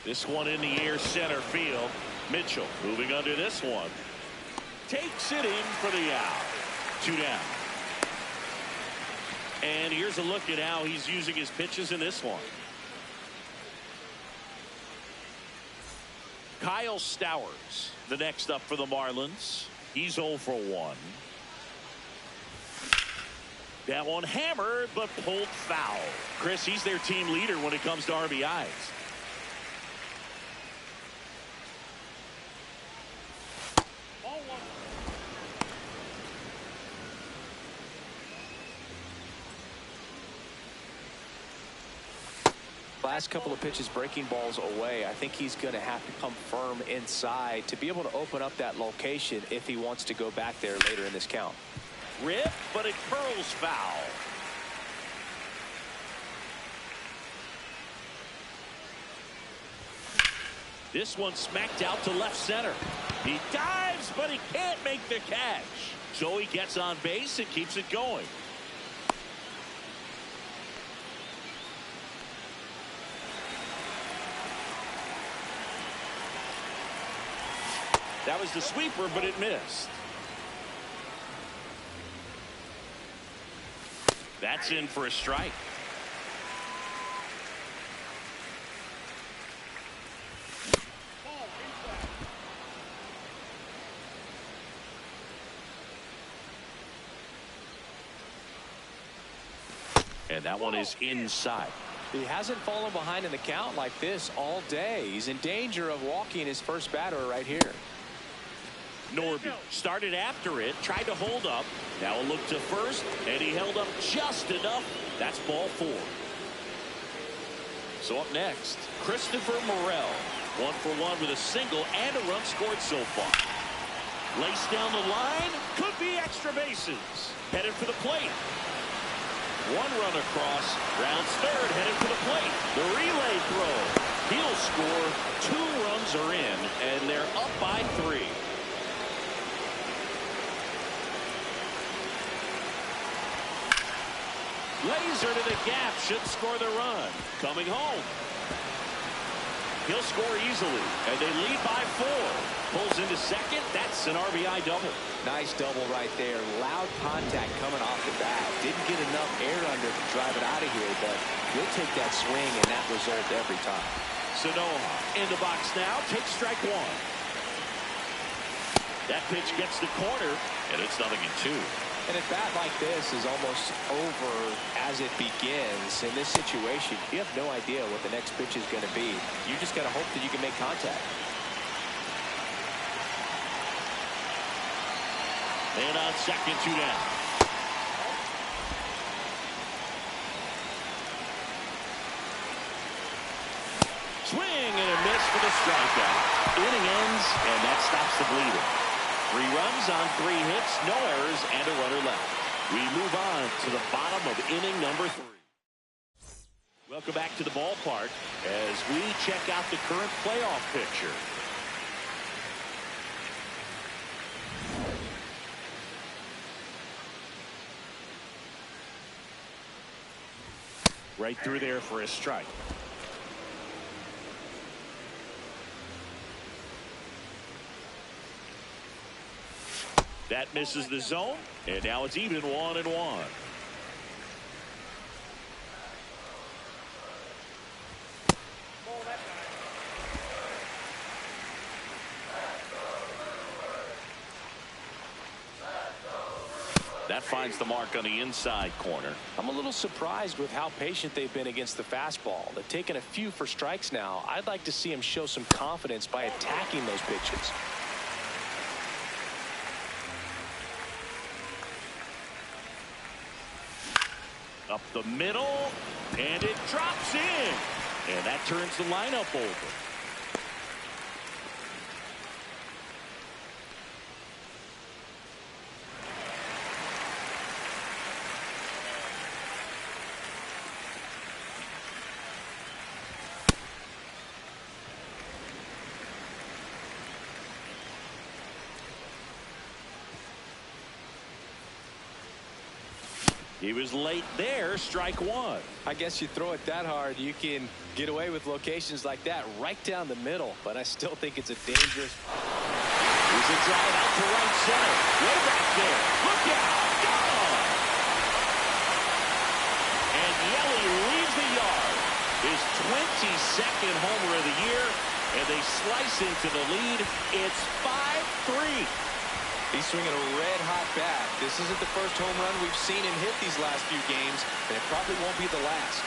This one in the air, center field. Mitchell moving under this one. Takes it in for the out. 2 down. And here's a look at how he's using his pitches in this one. Kyle Stowers, the next up for the Marlins. He's 0 for 1. That one hammered, but pulled foul. Chris, he's their team leader when it comes to RBIs. Last couple of pitches breaking balls away. I think he's going to have to come firm inside to be able to open up that location if he wants to go back there later in this count. Rip, but it curls foul. This one smacked out to left center. He dives, but he can't make the catch. So he gets on base and keeps it going. That was the sweeper, but it missed. That's in for a strike. And that one is inside. He hasn't fallen behind in the count like this all day. He's in danger of walking his first batter right here. Norby started after it, tried to hold up. Now a look to first, and he held up just enough. That's ball 4. So up next, Christopher Morel. 1 for 1 with a single and a run scored so far. Laced down the line, could be extra bases. Headed for the plate. 1 run across, rounds third, headed for the plate. The relay throw. He'll score. 2 runs are in, and they're up by 3. Laser to the gap, should score the run. Coming home. He'll score easily, and they lead by 4. Pulls into second. That's an RBI double. Nice double right there. Loud contact coming off the bat. Didn't get enough air under to drive it out of here, but he'll take that swing and that result every time. Sanoha in the box now. Takes strike 1. That pitch gets the corner, and it's 0-2. And a bat like this is almost over as it begins. In this situation, you have no idea what the next pitch is going to be. You just got to hope that you can make contact. And on second, 2 down. Swing and a miss for the strikeout. Inning ends, and that stops the bleeding. 3 runs on 3 hits, no errors, and a runner left. We move on to the bottom of inning number 3. Welcome back to the ballpark as we check out the current playoff picture. Right through there for a strike. That misses the zone, and now it's even 1-1. That finds the mark on the inside corner. I'm a little surprised with how patient they've been against the fastball. They've taken a few for strikes now. I'd like to see him show some confidence by attacking those pitches. Up the middle, and it drops in. And that turns the lineup over. He was late there, strike 1. I guess you throw it that hard, you can get away with locations like that right down the middle, but I still think it's a dangerous. Here's a drive out to right center. Way back there. Look out. Gone. And Yelly leaves the yard. His 22nd homer of the year, and they slice into the lead. It's 5-3. He's swinging a red-hot bat. This isn't the first home run we've seen him hit these last few games, and it probably won't be the last.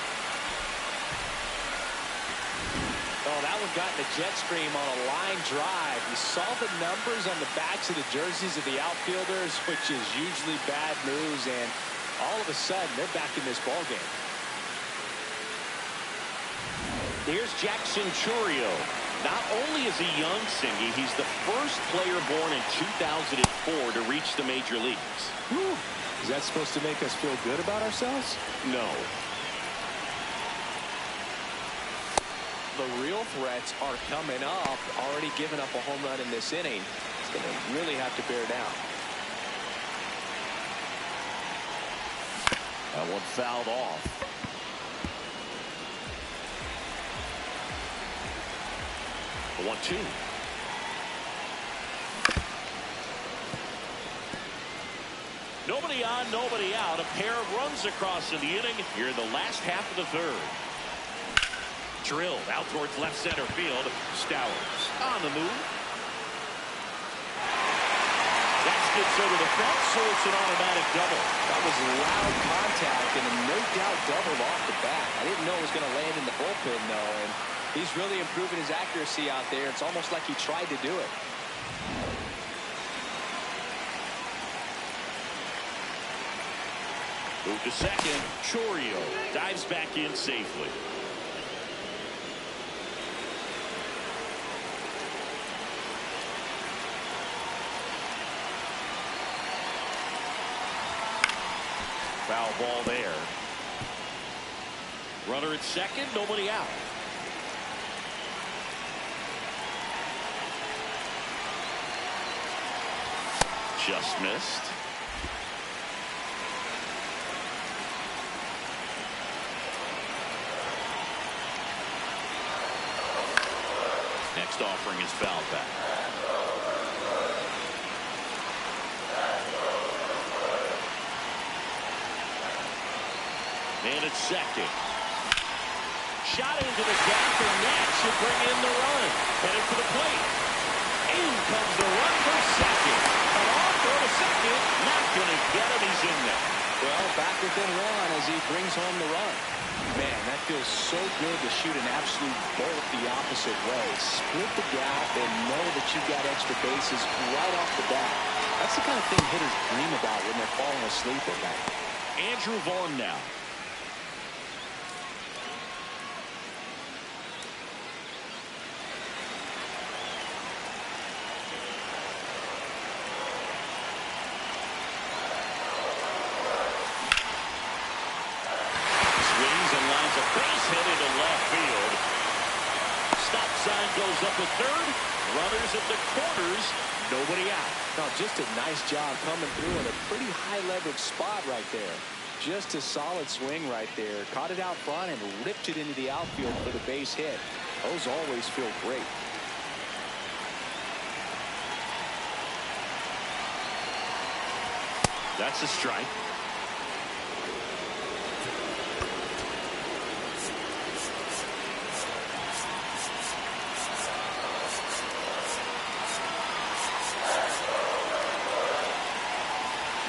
Oh, that one got in the jet stream on a line drive. You saw the numbers on the backs of the jerseys of the outfielders, which is usually bad news, and all of a sudden, they're back in this ballgame. Here's Jackson Churio. Not only is he young, Singy, he's the first player born in 2004 to reach the major leagues. Whew. Is that supposed to make us feel good about ourselves? No. The real threats are coming up. Already giving up a home run in this inning. It's going to really have to bear down. That one fouled off. The 1-2. Nobody on, nobody out. A pair of runs across in the inning here in the last half of the third. Drilled out towards left center field. Stowers on the move. That skips over the fence, so it's an automatic double. That was loud contact and a no doubt double off the bat. I didn't know it was going to land in the bullpen, though, and he's really improving his accuracy out there. It's almost like he tried to do it. Move to second. Chourio dives back in safely. Foul ball there. Runner at second, nobody out. Just missed. Next offering is fouled back. And it's second. Shot into the gap, and that should bring in the run. Headed for the plate. In comes the run for second. An off throw to second. Not going to get him. He's in there. Well, back within one as he brings home the run. Man, that feels so good to shoot an absolute bolt the opposite way. Split the gap and know that you got extra bases right off the bat. That's the kind of thing hitters dream about when they're falling asleep at night. Andrew Vaughn now. Base hit into left field. Stop sign goes up at third. Runners at the corners. Nobody out. No, just a nice job coming through in a pretty high leverage spot right there. Just a solid swing right there. Caught it out front and ripped it into the outfield for the base hit. Those always feel great. That's a strike.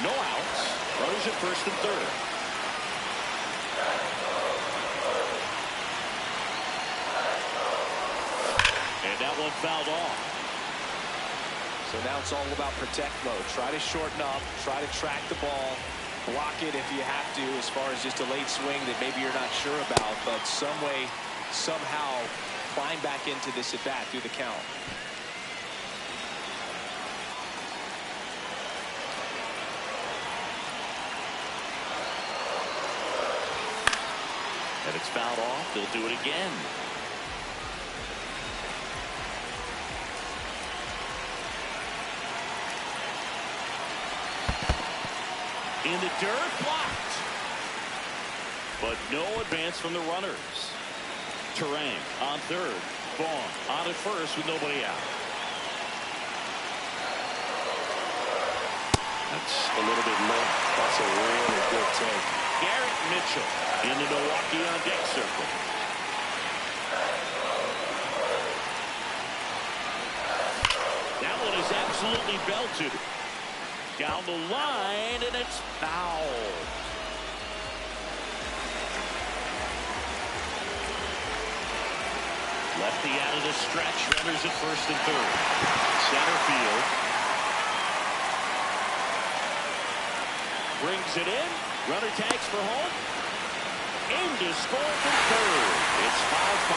No outs. Runners at first and third. And that one fouled off. So now it's all about protect mode. Try to shorten up. Try to track the ball. Block it if you have to, as far as just a late swing that maybe you're not sure about. But some way, somehow, climb back into this at bat through the count. And it's fouled off. They'll do it again. In the dirt, blocked. But no advance from the runners. Terang on third. Vaughn on at first with nobody out. That's a little bit low. That's a really good take. Garrett Mitchell in the Milwaukee on deck circle. That one is absolutely belted. Down the line, and it's foul. Lefty out of the stretch. Runners at first and third. Center field. Brings it in. Runner tags for home. Aim to score from third. It's 5-5.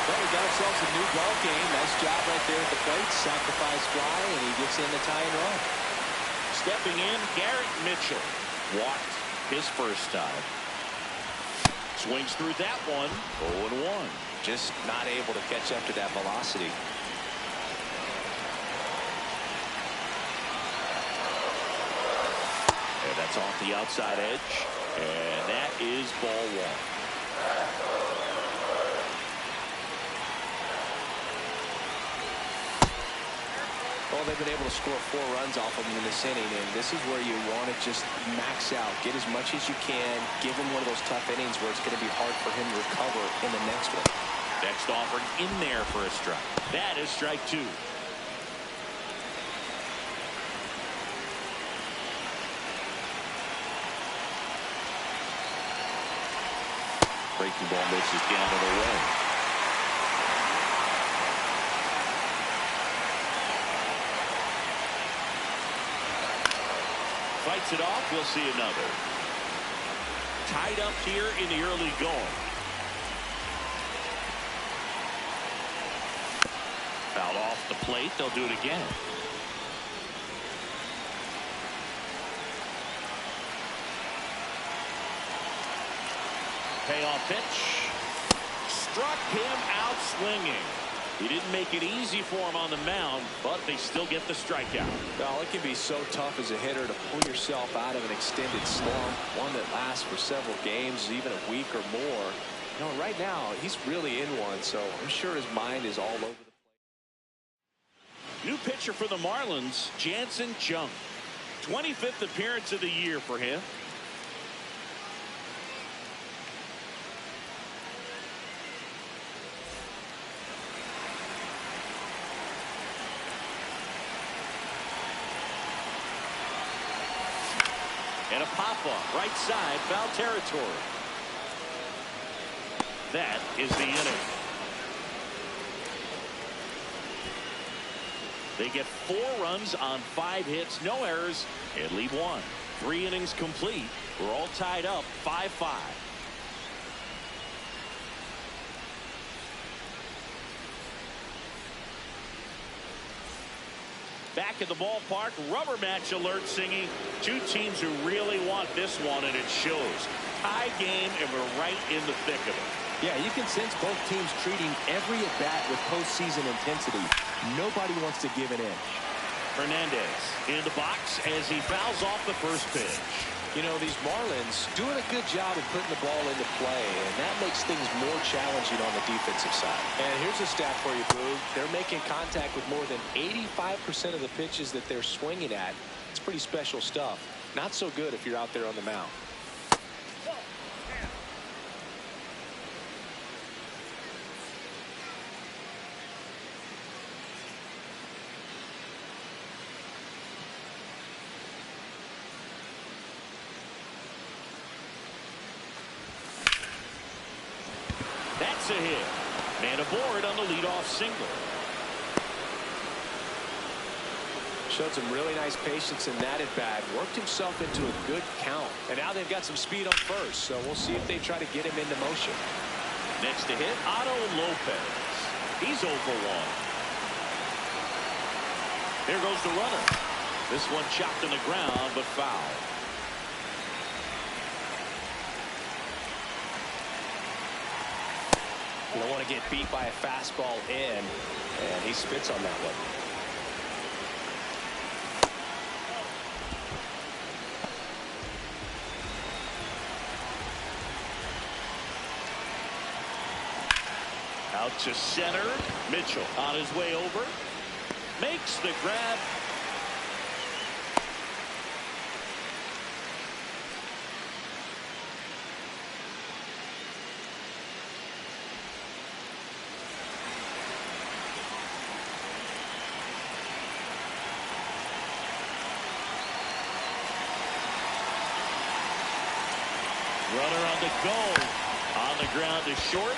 Well, we got ourselves a new ball game. Nice job right there at the plate. Sacrifice fly, and he gets in the tying run. Stepping in, Garrett Mitchell. Walked his first time. Swings through that one. 0-1. Just not able to catch up to that velocity. And that's off the outside edge. And that is ball one. Well, they've been able to score 4 runs off of him in this inning, and this is where you want to just max out, get as much as you can, give him one of those tough innings where it's going to be hard for him to recover in the next one. Next offering in there for a strike. That is strike 2. Breaking ball misses down and away. Fights it off. We'll see another. Tied up here in the early going. Fouled off the plate. They'll do it again. Payoff pitch. Struck him out swinging. He didn't make it easy for him on the mound, but they still get the strikeout. Well, it can be so tough as a hitter to pull yourself out of an extended slump, one that lasts for several games, even a week or more. You know, right now, he's really in one, so I'm sure his mind is all over the place. New pitcher for the Marlins, Jansen Junk. 25th appearance of the year for him. And a pop-up, right side, foul territory. That is the inning. They get 4 runs on 5 hits, no errors, and leave 1. 3 innings complete. We're all tied up, 5-5. Back at the ballpark, rubber match alert singing. 2 teams who really want this one, and it shows. Tie game, and we're right in the thick of it. Yeah, you can sense both teams treating every at-bat with postseason intensity. Nobody wants to give an inch. Hernandez in the box as he fouls off the first pitch. You know, these Marlins doing a good job of putting the ball into play, and that makes things more challenging on the defensive side. And here's a stat for you, Boog. They're making contact with more than 85% of the pitches that they're swinging at. It's pretty special stuff. Not so good if you're out there on the mound. That's a hit. Man aboard on the leadoff single. Showed some really nice patience in that at bat. Worked himself into a good count. And now they've got some speed on first. So we'll see if they try to get him into motion. Next to hit, Otto Lopez. He's 0 for 1. There goes the runner. This one chopped in the ground, but foul. You don't want to get beat by a fastball in, and he spits on that one. Out to center. Mitchell on his way over. Makes the grab. Runner on the go. On the ground is short.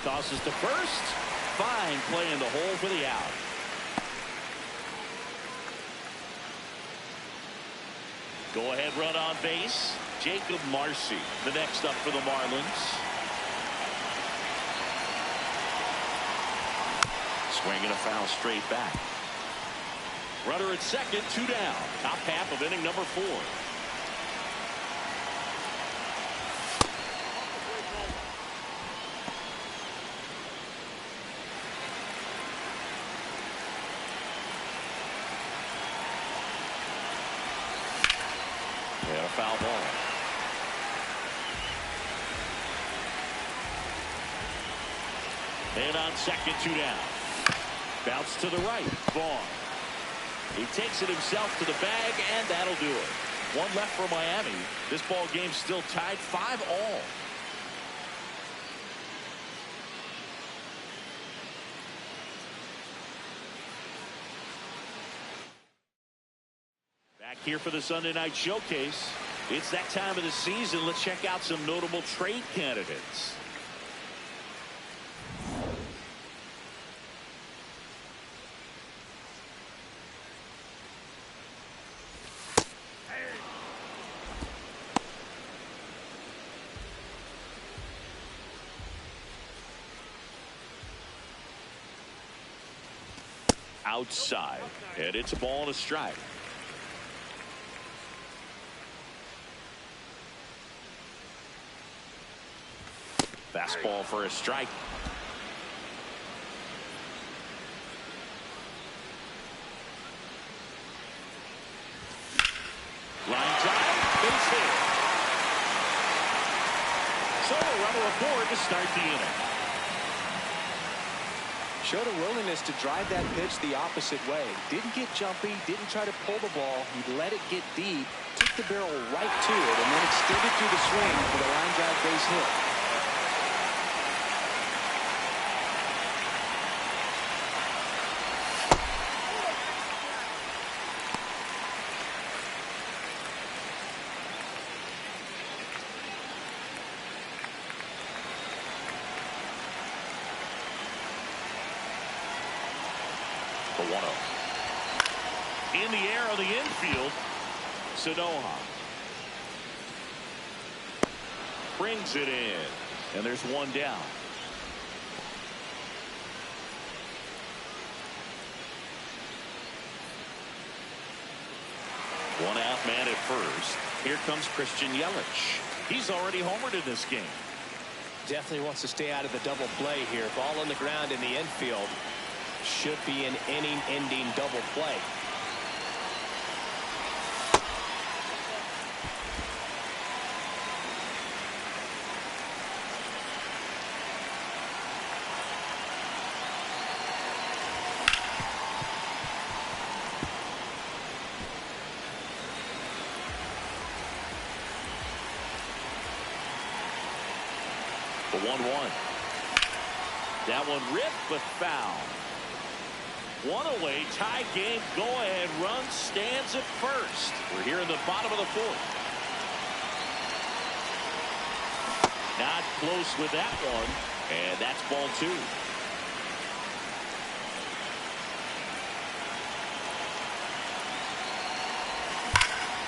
Tosses to first. Fine play in the hole for the out. Go ahead run on base. Jacob Marcy, the next up for the Marlins. Swinging a foul straight back. Runner at second, 2 down. Top half of inning number 4. And a foul ball. And on second, 2 down. Bounce to the right. Vaughn. He takes it himself to the bag, and that'll do it. One left for Miami. This ball game's still tied 5-all. Back here for the Sunday night showcase. It's that time of the season. Let's check out some notable trade candidates. Outside, and it's a ball and a strike. Fastball for a strike. Line drive, base hit. So a runner aboard to start the inning. Showed a willingness to drive that pitch the opposite way. Didn't get jumpy, didn't try to pull the ball. He let it get deep, took the barrel right to it, and then extended through the swing for the line drive base hit. The 1-0. In the air on the infield. Sanoha brings it in, and there's one down. One out, man at first. Here comes Christian Yelich. He's already homered in this game. Definitely wants to stay out of the double play here. Ball on the ground in the infield. Should be an inning-ending double play. The 1-1. That one ripped but foul. One away, tie game, go-ahead run stands at first. We're here in the bottom of the fourth. Not close with that one, and that's ball 2.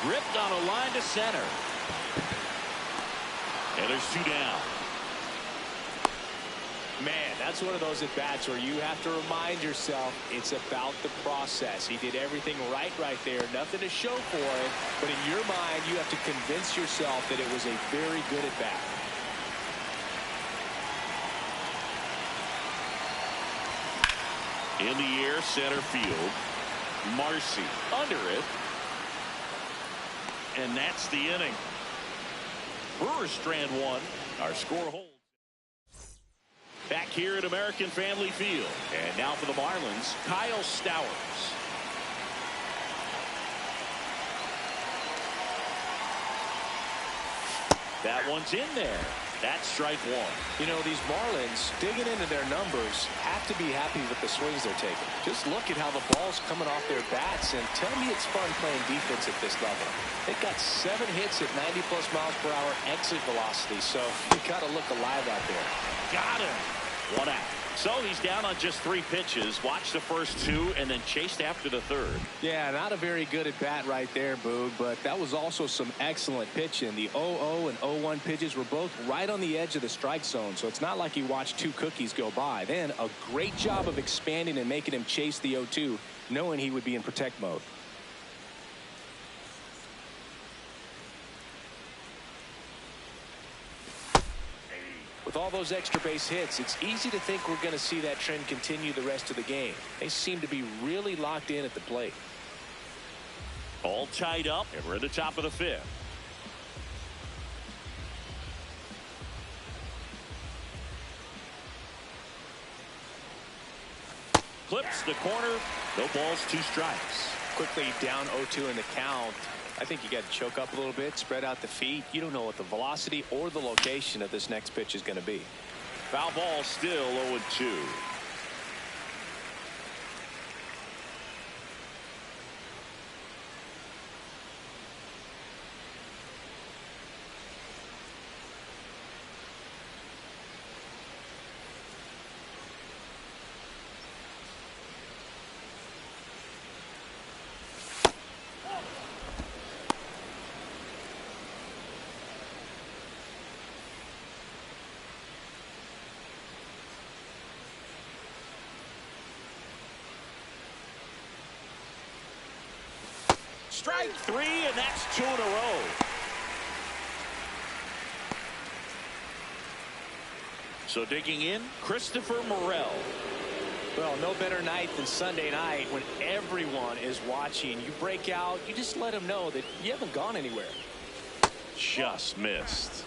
Ripped on a line to center. And there's 2 down. Man, that's one of those at-bats where you have to remind yourself it's about the process. He did everything right there. Nothing to show for it. But in your mind, you have to convince yourself that it was a very good at-bat. In the air, center field. Marcy under it. And that's the inning. Brewers strand 1. Our score holds. Back here at American Family Field. And now for the Marlins, Kyle Stowers. That one's in there. That's strike 1. You know, these Marlins, digging into their numbers, have to be happy with the swings they're taking. Just look at how the ball's coming off their bats, and tell me it's fun playing defense at this level. They've got 7 hits at 90+ miles per hour exit velocity, so you got to look alive out there. Got him. 1 out. So he's down on just 3 pitches. Watch the first 2 and then chased after the 3rd. Yeah, not a very good at bat right there, Boog, but that was also some excellent pitching. The 0-0 and 0-1 pitches were both right on the edge of the strike zone, so it's not like he watched 2 cookies go by. Then a great job of expanding and making him chase the 0-2, knowing he would be in protect mode. With all those extra base hits, it's easy to think we're going to see that trend continue the rest of the game. They seem to be really locked in at the plate. All tied up, and we're at the top of the 5th. Clips the corner. No balls, 2 strikes. Quickly down 0-2 in the count. I think you got to choke up a little bit, spread out the feet. You don't know what the velocity or the location of this next pitch is going to be. Foul ball, still 0-2. Strike 3, and that's 2 in a row. So digging in, Christopher Morel. Well, no better night than Sunday night when everyone is watching. You break out, you just let them know that you haven't gone anywhere. Just missed.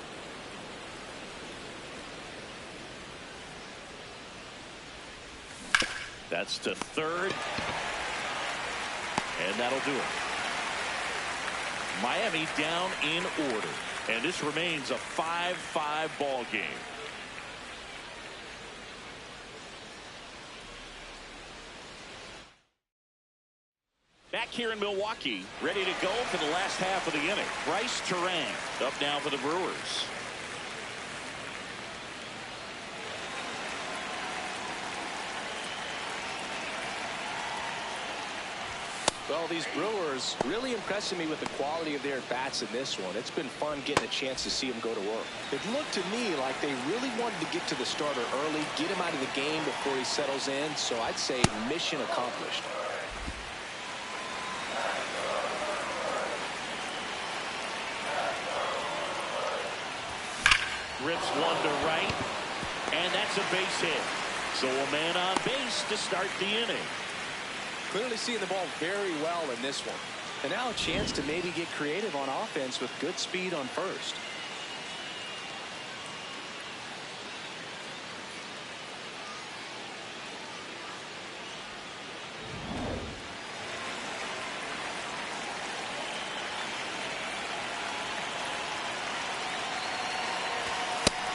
That's to third. And that'll do it. Miami down in order. And this remains a 5-5 ball game. Back here in Milwaukee, ready to go for the last half of the inning. Bryce Terang up now for the Brewers. Well, these Brewers really impressing me with the quality of their at-bats in this one. It's been fun getting a chance to see them go to work. It looked to me like they really wanted to get to the starter early, get him out of the game before he settles in. So I'd say mission accomplished. Rips one to right, and that's a base hit. So a man on base to start the inning. Clearly seeing the ball very well in this one. And now a chance to maybe get creative on offense with good speed on first.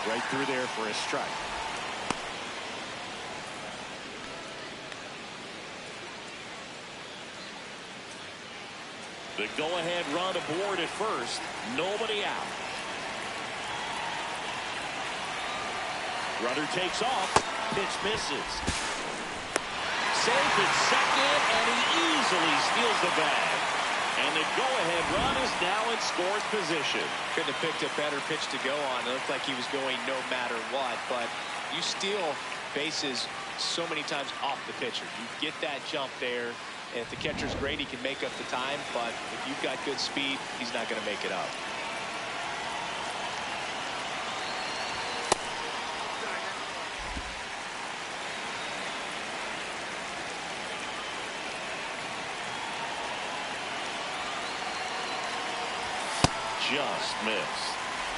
Right through there for a strike. The go-ahead run aboard at first. Nobody out. Runner takes off. Pitch misses. Safe at second, and he easily steals the bag. And the go-ahead run is now in scoring position. Couldn't have picked a better pitch to go on. It looked like he was going no matter what. But you steal bases so many times off the pitcher. You get that jump there. And if the catcher's great, he can make up the time. But if you've got good speed, he's not going to make it up. Just missed.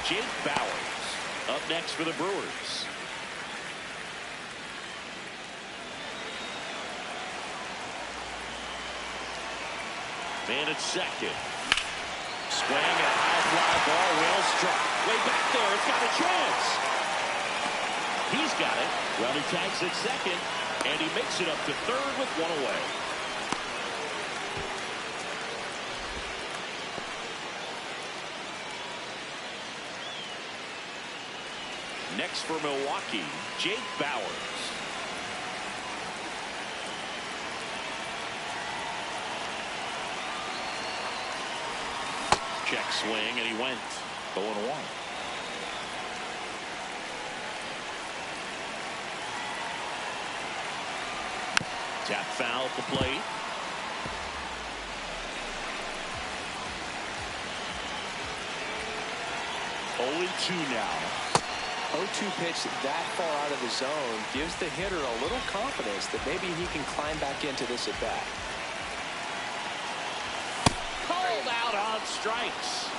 Jake Bauers up next for the Brewers. Man at second. Swing and a high fly ball, well struck. Way back there, it's got a chance. He's got it. Runner tags at second, and he makes it up to third with one away. Next for Milwaukee, Jake Bauers. Check swing, and he went 0-1. Tap foul at the plate. Only 2 now. 0-2 pitch that far out of the zone gives the hitter a little confidence that maybe he can climb back into this at bat. Called out on strikes.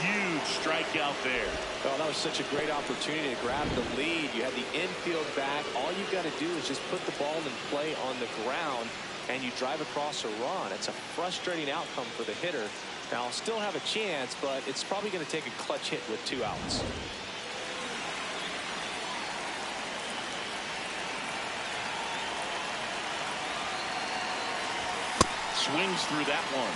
huge strikeout there. Well, that was such a great opportunity to grab the lead. You had the infield back. All you've got to do is just put the ball in play on the ground, and you drive across a run. It's a frustrating outcome for the hitter. Now, still have a chance, but it's probably going to take a clutch hit with 2 outs. Swings through that one.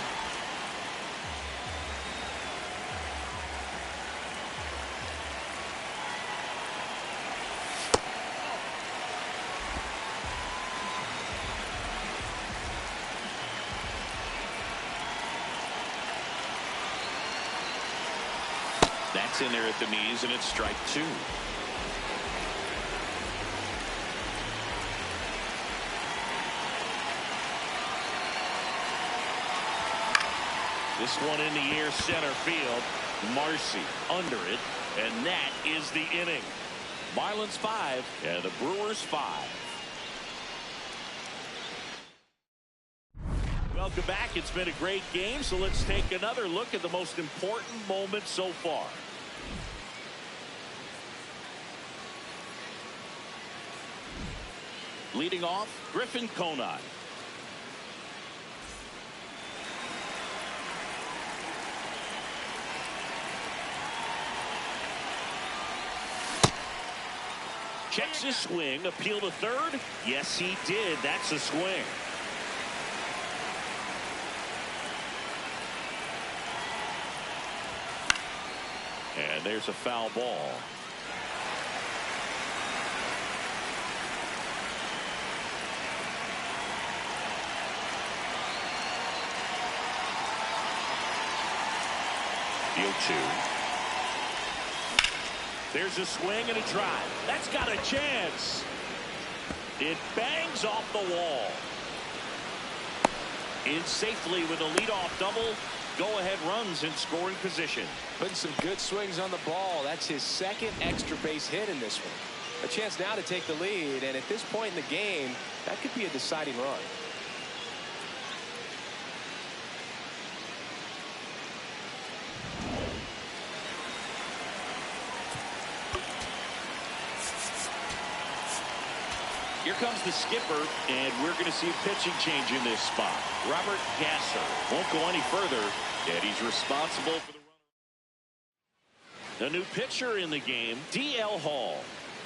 That's in there at the knees, and it's strike 2. This one in the air, center field. Marcy under it, and that is the inning. Marlins 5 and the Brewers 5. Welcome back. It's been a great game, so let's take another look at the most important moment so far. Leading off, Griffin Conine. Checks his swing, appeal to third. Yes, he did. That's a swing. And there's a foul ball. Field 2. There's a swing and a drive. That's got a chance. It bangs off the wall. In safely with a leadoff double. Go-ahead runs in scoring position. Putting some good swings on the ball. That's his second extra base hit in this one. A chance now to take the lead, and at this point in the game, that could be a deciding run. Here comes the skipper, and we're going to see a pitching change in this spot. Robert Gasser won't go any further, and he's responsible for the run. The new pitcher in the game, D.L. Hall.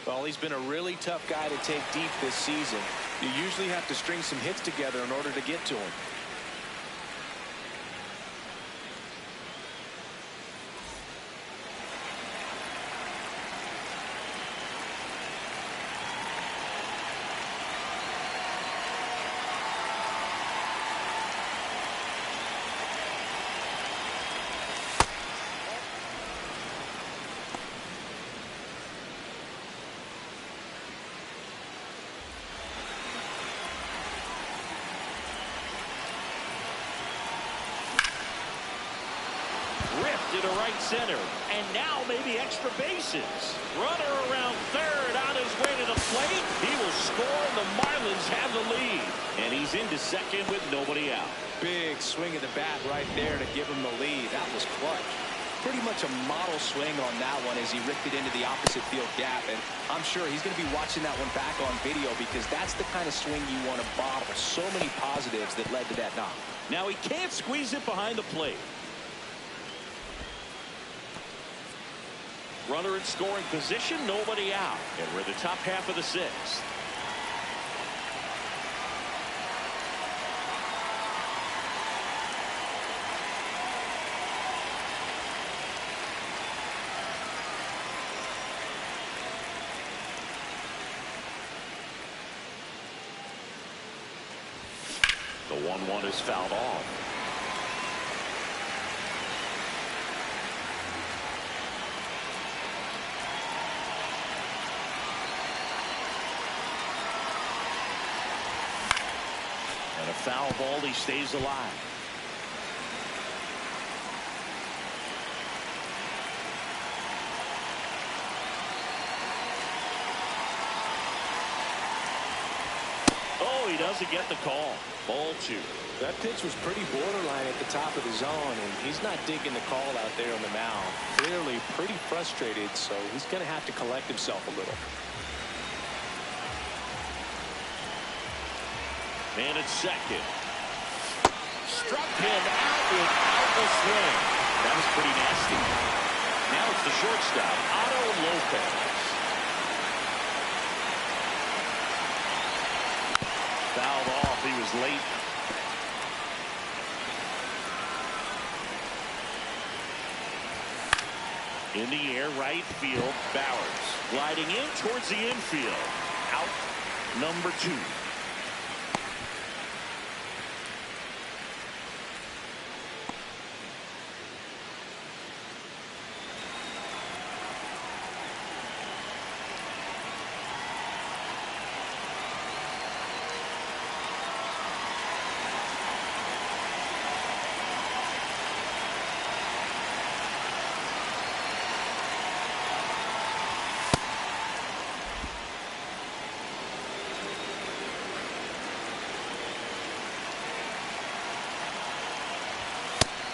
Well, he's been a really tough guy to take deep this season. You usually have to string some hits together in order to get to him. Ripped into right center, and now maybe extra bases. Runner around third on his way to the plate. He will score, and the Marlins have the lead. And he's into second with nobody out. Big swing of the bat right there to give him the lead. That was clutch. Pretty much a model swing on that one as he ripped it into the opposite field gap. And I'm sure he's going to be watching that one back on video because that's the kind of swing you want to bottle. So many positives that led to that knock. Now he can't squeeze it behind the plate. Runner in scoring position, nobody out. And we're in the top half of the 6th. The 1-1 is fouled off. And a foul ball, he stays alive. Oh, he doesn't doesn't get the call. Ball 2. That pitch was pretty borderline at the top of the zone, and he's not digging the call out there on the mound. Clearly pretty frustrated, so he's going to have to collect himself a little. Man at second. Struck him out without a swing. That was pretty nasty. Now it's the shortstop, Otto Lopez. Fouled off. He was late. In the air, right field, Bowers gliding in towards the infield. Out number 2.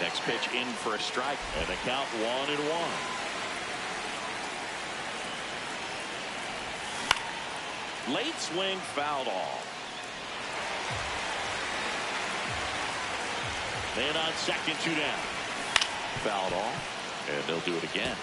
Next pitch in for a strike, and the count 1-1. Late swing fouled off. Man on second, 2 down. Fouled off, and they'll do it again.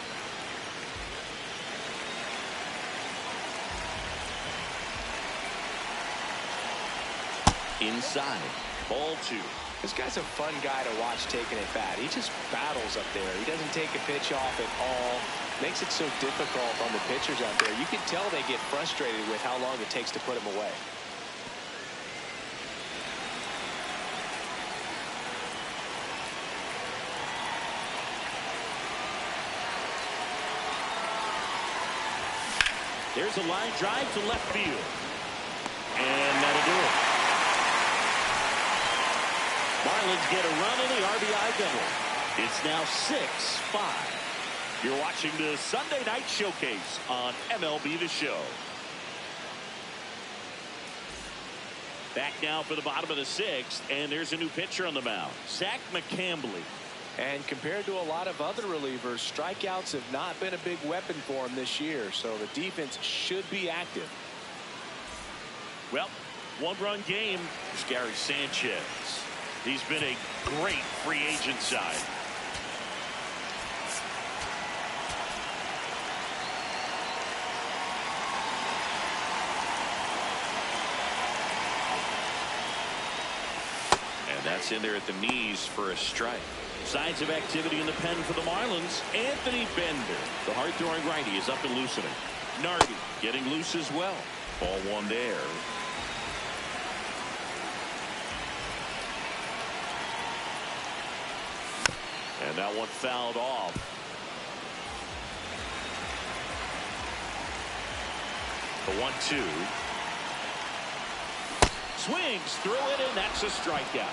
Inside, ball 2. This guy's a fun guy to watch taking at bat. He just battles up there. He doesn't take a pitch off at all. Makes it so difficult on the pitchers out there. You can tell they get frustrated with how long it takes to put him away. There's a line drive to left field. And that'll do it. Marlins get a run in the RBI double. It's now 6-5. You're watching the Sunday Night Showcase on MLB The Show. Back now for the bottom of the 6th, and there's a new pitcher on the mound, Zach McCambley. And compared to a lot of other relievers, strikeouts have not been a big weapon for him this year, so the defense should be active. Well, 1-run game is Gary Sanchez. He's been a great free agent sign. And that's in there at the knees for a strike. Signs of activity in the pen for the Marlins. Anthony Bender, the hard-throwing righty, is up and loosening. Nardi getting loose as well. Ball 1 there. And that one fouled off. The 1-2. Swings through it, and that's a strikeout.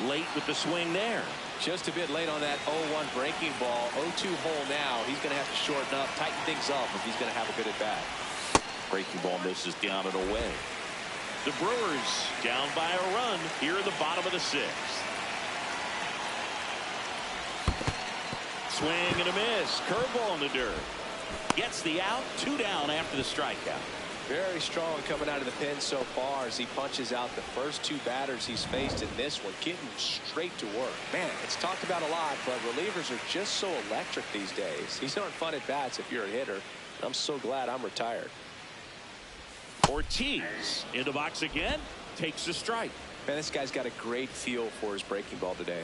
Late with the swing there. Just a bit late on that 0-1 breaking ball. 0-2 hole now. He's going to have to shorten up, tighten things up if he's going to have a good at bat. Breaking ball misses down and away. The Brewers down by a run here in the bottom of the 6th. Swing and a miss. Curveball in the dirt. Gets the out. 2 down after the strikeout. Very strong coming out of the pen so far as he punches out the first 2 batters he's faced in this one, getting straight to work. Man, it's talked about a lot, but relievers are just so electric these days. These aren't fun at bats if you're a hitter. I'm so glad I'm retired. Ortiz in the box again, takes the strike. Man, this guy's got a great feel for his breaking ball today.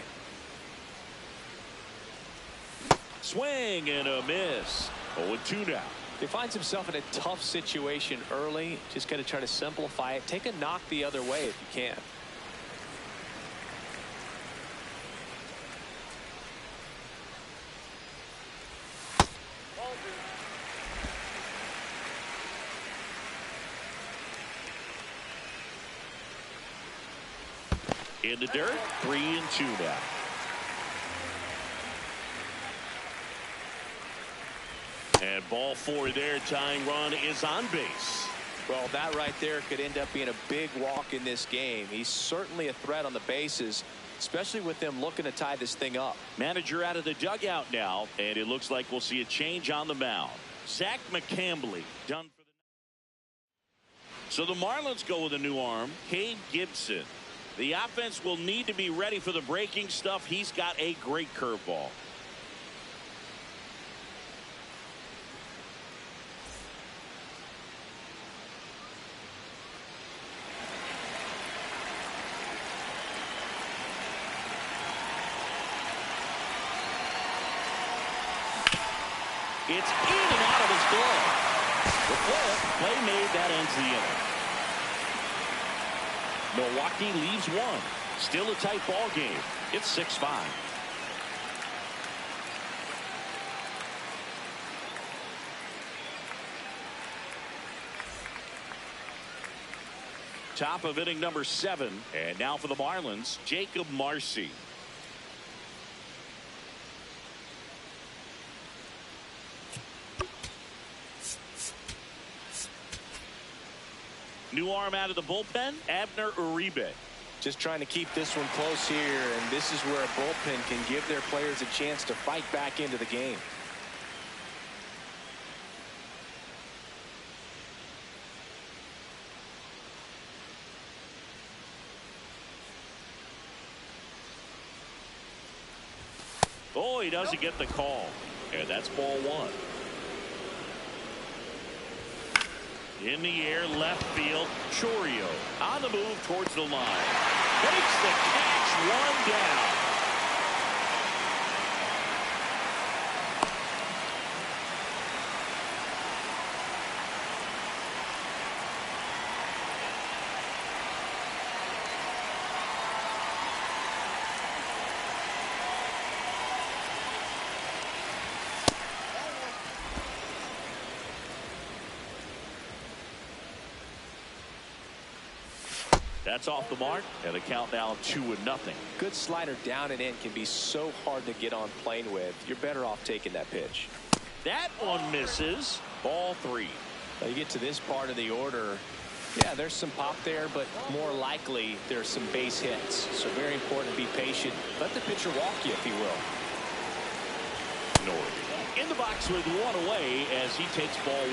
Swing and a miss. 0-2 now. He finds himself in a tough situation early. Just got to try to simplify it. Take a knock the other way if you can. In the dirt, 3-2 now. And ball 4 there. Tying run is on base. Well, that right there could end up being a big walk in this game. He's certainly a threat on the bases, especially with them looking to tie this thing up. Manager out of the dugout now, and it looks like we'll see a change on the mound. Zach McCambley done for the. So the Marlins go with a new arm, Cade Gibson. The offense will need to be ready for the breaking stuff. He's got a great curveball. It's in and out of his glove. The play made, that ends the inning. Milwaukee leaves one. Still a tight ball game. It's 6-5. Top of inning number 7. And now for the Marlins, Jacob Marcy. New arm out of the bullpen, Abner Uribe. Just trying to keep this one close here, and this is where a bullpen can give their players a chance to fight back into the game. Oh, he doesn't get the call. And that's ball 1. In the air, left field, Chourio on the move towards the line. Makes the catch, 1 down. That's off the mark, and the count now 2-0. Good slider down and in can be so hard to get on plane with. You're better off taking that pitch. That one misses. Ball 3. Now you get to this part of the order. Yeah, there's some pop there, but more likely there's some base hits. So very important to be patient. Let the pitcher walk you, if he will. Norrie in the box with 1 away as he takes ball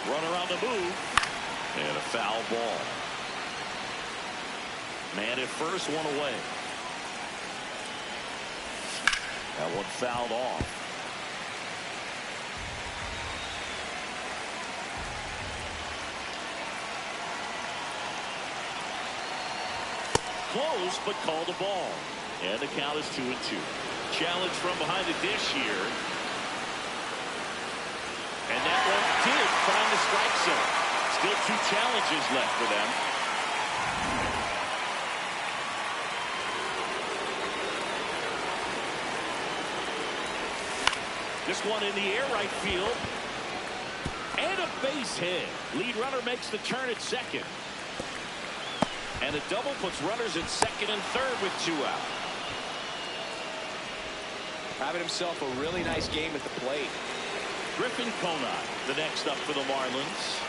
1. Runner on the move. And a foul ball. Man at first, 1 away. That one fouled off. Close, but called a ball. And the count is 2-2. Challenge from behind the dish here. And that one did find the strike zone. Still 2 challenges left for them. This one in the air, right field. And a base hit. Lead runner makes the turn at second. And a double puts runners at second and third with 2 out. Having himself a really nice game at the plate. Griffin Conine, the next up for the Marlins.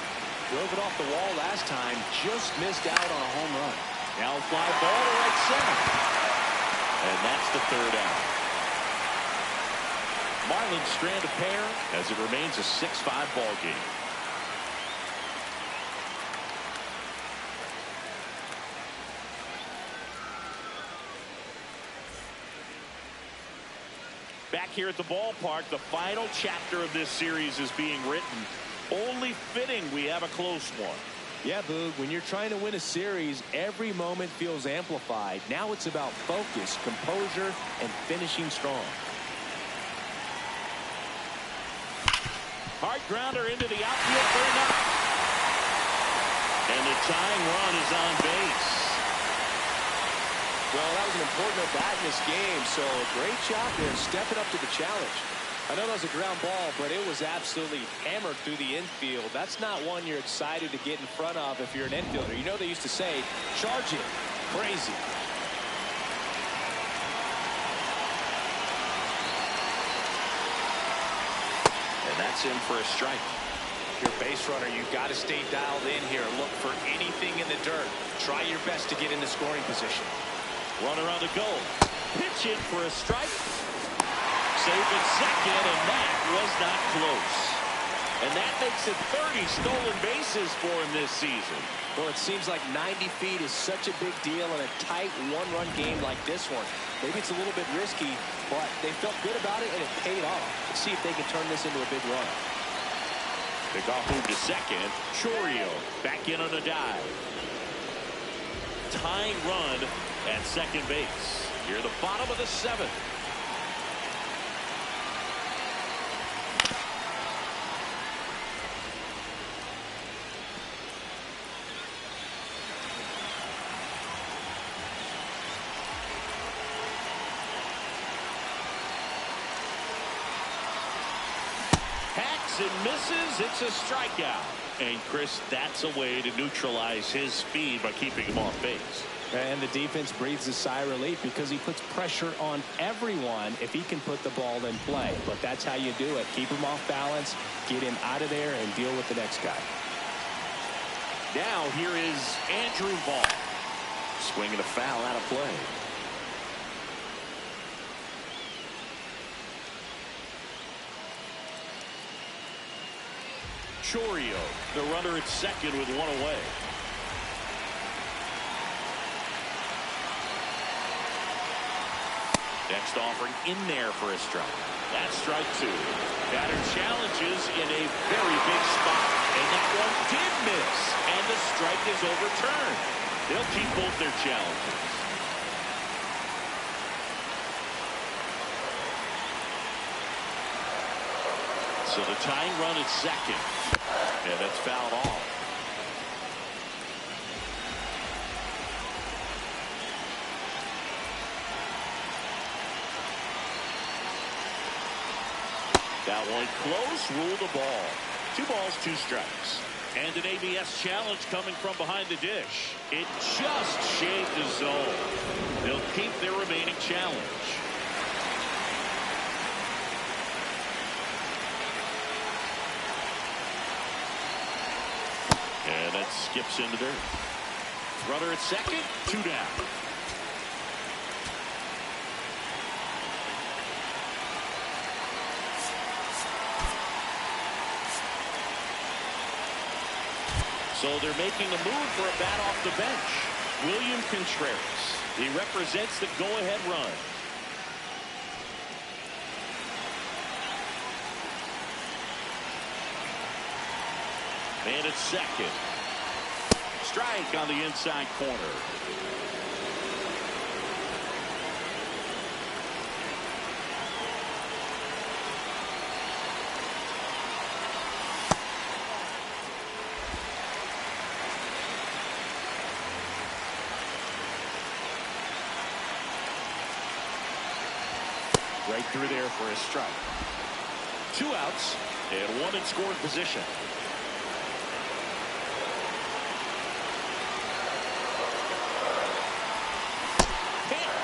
Drove it off the wall last time, just missed out on a home run. Now fly ball to right center. And that's the 3rd out. Marlins strand a pair as it remains a 6-5 ball game. Back here at the ballpark, the final chapter of this series is being written. Only fitting we have a close one. Yeah, Boog, when you're trying to win a series, every moment feels amplified. Now it's about focus, composure, and finishing strong. Hard grounder into the outfield for a knock. And the tying run is on base. Well, that was an important at-bat in this game, so a great job there stepping up to the challenge. I know that was a ground ball, but it was absolutely hammered through the infield. That's not one you're excited to get in front of if you're an infielder. You know they used to say, charge it. Crazy. And that's in for a strike. If you're a base runner, you've got to stay dialed in here. Look for anything in the dirt. Try your best to get into scoring position. Runner on the goal. Pitch in for a strike. Safe at second, and that was not close. And that makes it 30 stolen bases for him this season. Well, it seems like 90 feet is such a big deal in a tight one-run game like this one. Maybe it's a little bit risky, but they felt good about it, and it paid off. Let's see if they can turn this into a big run. Pickoff move to second. Chorio back in on a dive. Tying run at second base. Here the bottom of the seventh. And misses. It's a strikeout. And Chris, that's a way to neutralize his speed by keeping him off base. And the defense breathes a sigh of relief because he puts pressure on everyone if he can put the ball in play. But that's how you do it. Keep him off balance, get him out of there, and deal with the next guy. Now here is Andrew Vaughn. Swinging a foul out of play. Chorio, the runner at second with one away. Next offering in there for a strike. That's strike two. Batter challenges in a very big spot. And that one did miss. And the strike is overturned. They'll keep both their challenges. So the tying run at second. And that's fouled off. That one close, rule the ball. 2 balls, 2 strikes. And an ABS challenge coming from behind the dish. It just shaved the zone. They'll keep their remaining challenge. And that skips into dirt. Runner at second, 2 down. So they're making a move for a bat off the bench. William Contreras. He represents the go-ahead run. Man at second. Strike on the inside corner. Right through there for a strike. 2 outs and 1 in scoring position.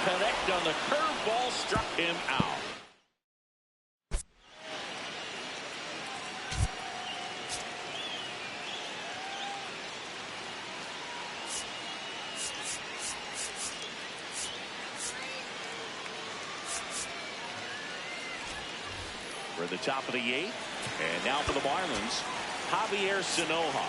Connect on the curveball, struck him out. We're at the top of the 8th, and now for the Marlins, Javier Sanoja.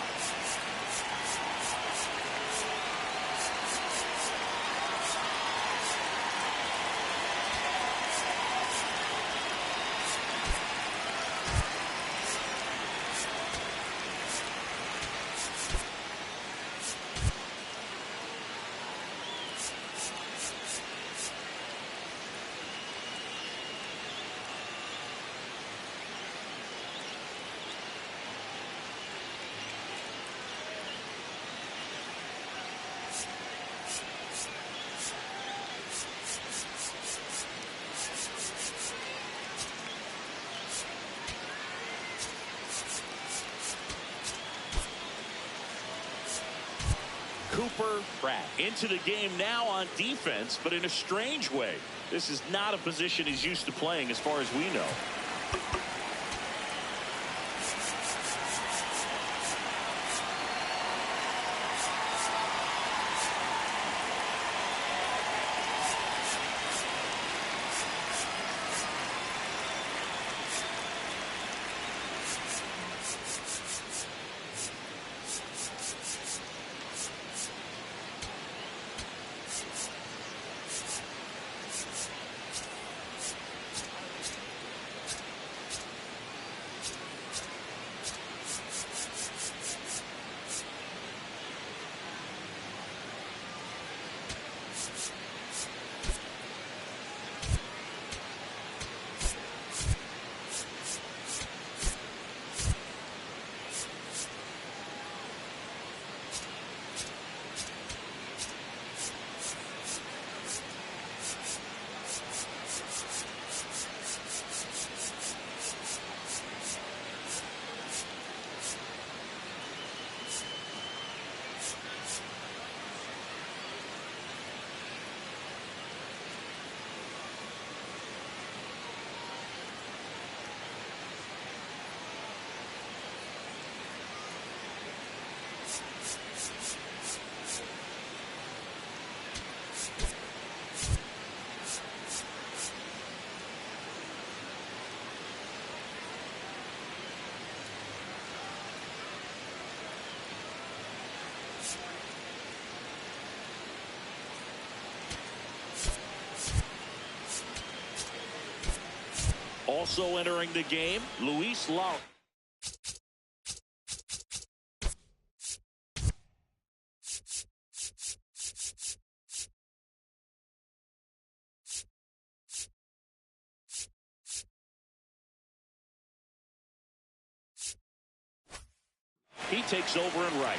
Cooper Pratt into the game now on defense, but in a strange way. This is not a position he's used to playing as far as we know. Also entering the game, Luis Lau. He takes over and right.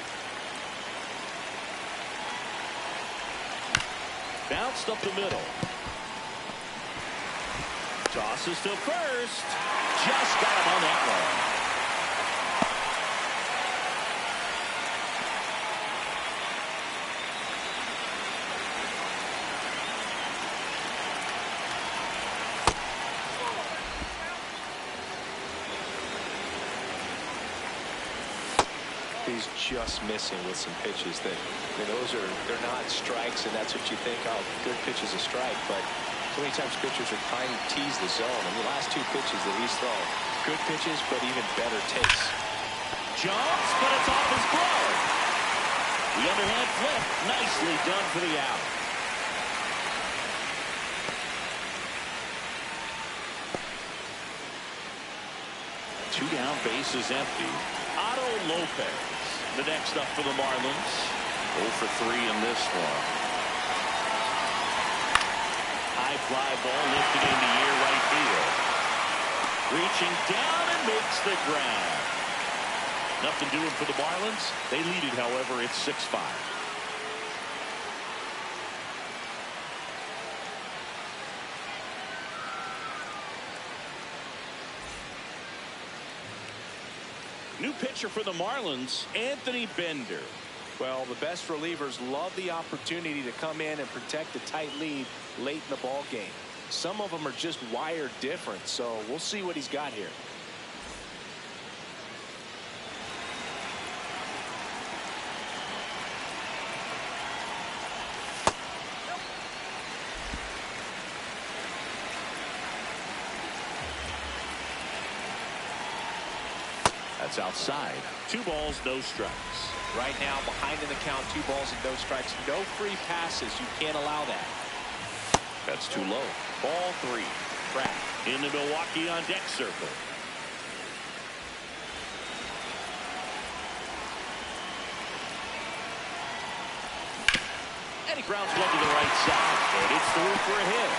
Bounced up the middle. Tosses to first. Just got him on that one. He's just missing with some pitches that, they're not strikes, and that's what you think, oh, good pitch is a strike, but so many times pitchers are trying to tease the zone. And the last two pitches that he's thrown, good pitches, but even better takes. Jumps, but it's off his glove. The underhand flip, nicely done for the out. Two down, bases empty. Otto Lopez, the next up for the Marlins. 0 for 3 in this one. High fly ball lifted into near right field. Reaching down and makes the grab. Nothing doing for the Marlins. They lead it, however, it's 6-5. New pitcher for the Marlins, Anthony Bender. Well, the best relievers love the opportunity to come in and protect a tight lead late in the ball game. Some of them are just wired different, so we'll see what he's got here. That's outside. 2 balls, no strikes. Right now, behind in the count, 2 balls and no strikes. No free passes. You can't allow that. That's too low. Ball 3. Pratt into Milwaukee on deck circle. And he grounds one to the right side. And it's through for a hit.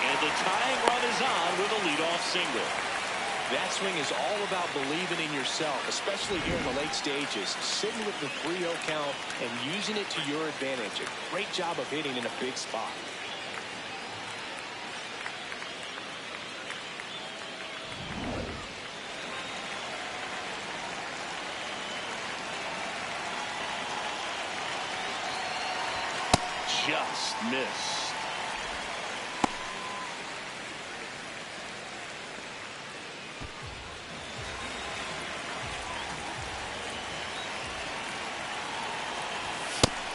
And the tying run is on with a leadoff single. That swing is all about believing in yourself, especially here in the late stages. Sitting with the 3-0 count and using it to your advantage. A great job of hitting in a big spot. just missed.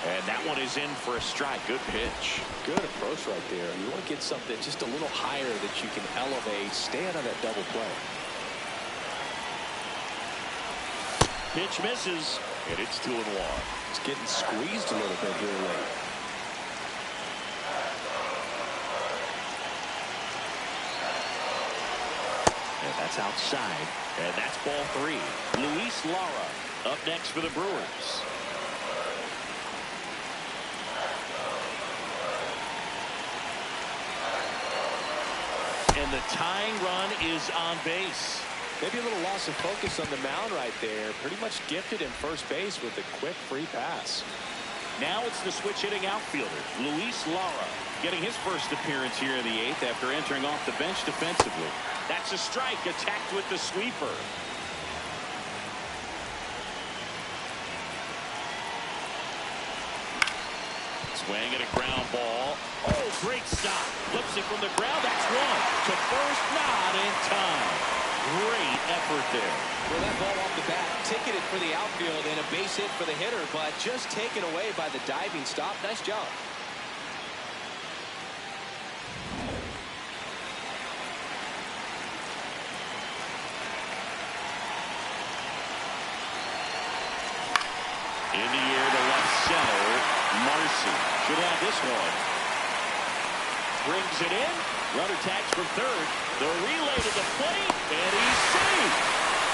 And that one is in for a strike. Good pitch. Good approach right there. You want to get something just a little higher that you can elevate. Stay out of that double play. Pitch misses, and it's 2-1. It's getting squeezed a little bit here late. And that's outside, and that's ball 3. Luis Lara up next for the Brewers. And the tying run is on base. Maybe a little loss of focus on the mound right there. Pretty much gifted in first base with a quick free pass. Now it's the switch hitting outfielder, Luis Lara, getting his first appearance here in the 8th after entering off the bench defensively. That's a strike, attacked with the sweeper. Swing at a ground ball. Oh, great stop. Flips it from the ground. That's one. To first, not in time. Great effort there. Well, that ball off the bat ticketed for the outfield and a base hit for the hitter, but just taken away by the diving stop. Nice job. In the air to left center. Marcy should have this one. Brings it in. Runner tags from third. The relay to the plate, and he's safe.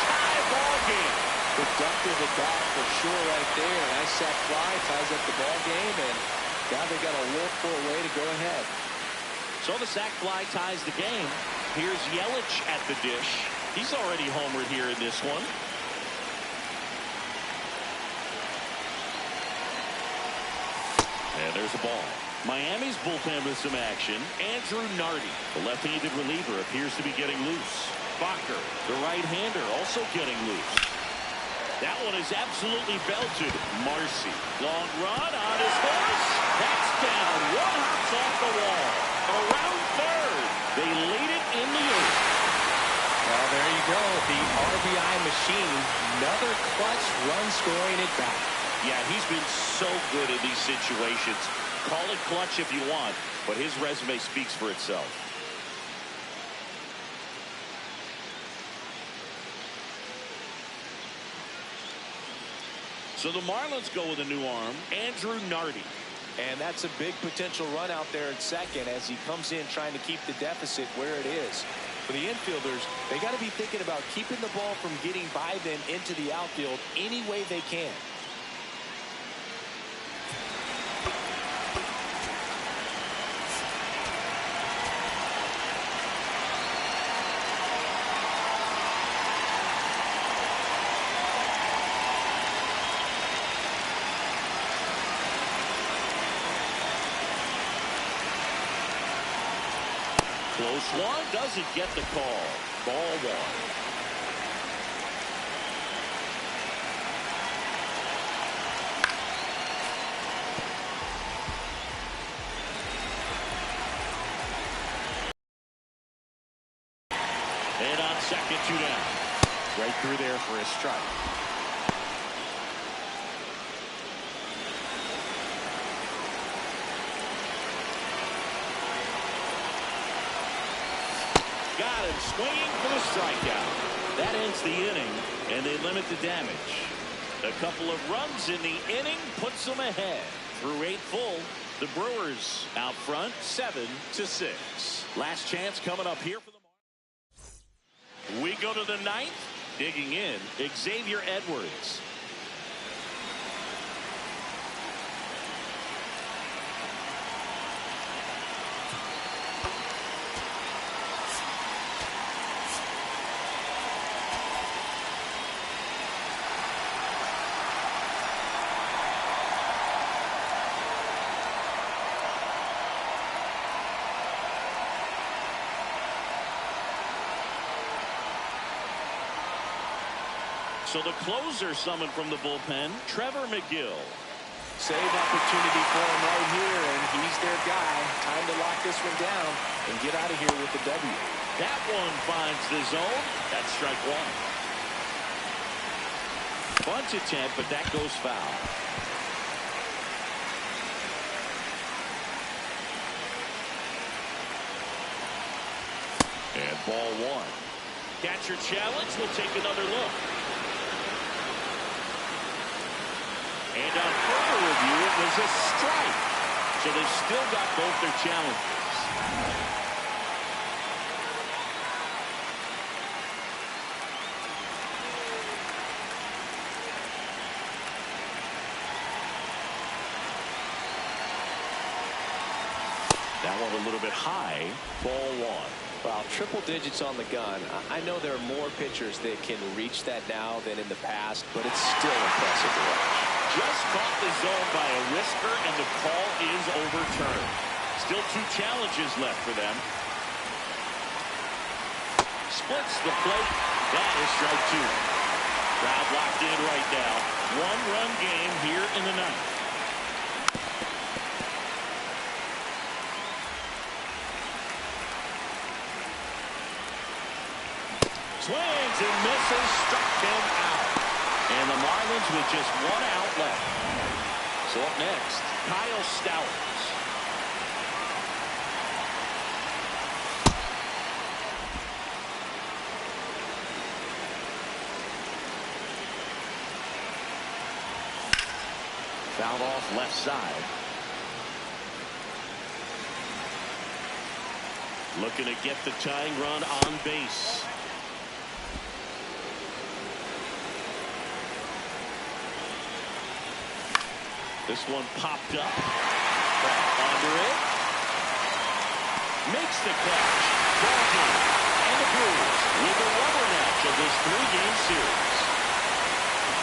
Tie ball game. Productive at bat for sure right there. Nice sac fly, ties up the ball game, and now they got to look for a way to go ahead. So the sac fly ties the game. Here's Yelich at the dish. He's already homered here in this one. And there's a ball. Miami's bullpen with some action. Andrew Nardi, the left-handed reliever, appears to be getting loose. Bacher, the right-hander, also getting loose. That one is absolutely belted. Marcy, long run on his horse. That's down. One hops off the wall. Around third. They lead it in the 8th. Well, there you go. The RBI machine. Another clutch run scoring at bat. Yeah, he's been so good in these situations. Call it clutch if you want, but his resume speaks for itself. So the Marlins go with a new arm, Andrew Nardi. And that's a big potential run out there at second as he comes in trying to keep the deficit where it is. For the infielders, they got to be thinking about keeping the ball from getting by them into the outfield any way they can. Close one, doesn't get the call. Ball 1. And on second, 2 down. Right through there for a strike. Got him swinging for the strikeout. That ends the inning, and they limit the damage. A couple of runs in the inning puts them ahead. Through 8 full, the Brewers out front 7-6. Last chance coming up here for the Marlins. We go to the 9th. Digging in, Xavier Edwards. So the closer summoned from the bullpen, Trevor McGill. Save opportunity for him right here, and he's their guy. Time to lock this one down and get out of here with the W. That one finds the zone. That's strike one. Bunt attempt, but that goes foul. And ball one. Catcher challenge. We'll take another look. And on further review, it was a strike. So they've still got both their challenges. That one a little bit high. Ball one. Wow, triple digits on the gun. I know there are more pitchers that can reach that now than in the past, but it's still impressive to watch. Just caught the zone by a whisker, and the call is overturned. Still two challenges left for them. Splits the plate. That is strike two. Crowd locked in right now. One-run game here in the ninth. Swings and misses, struck him out. And the Marlins with just one out left. So up next, Kyle Stowers. Fouled off left side. Looking to get the tying run on base. This one popped up. Under it. Makes the catch. Ball game. And the Brewers with the rubber match of this three-game series.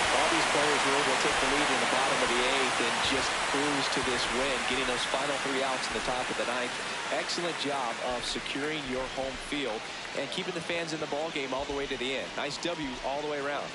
All these players were able to take the lead in the bottom of the eighth and just cruise to this win, getting those final three outs in the top of the ninth. Excellent job of securing your home field and keeping the fans in the ball game all the way to the end. Nice W all the way around.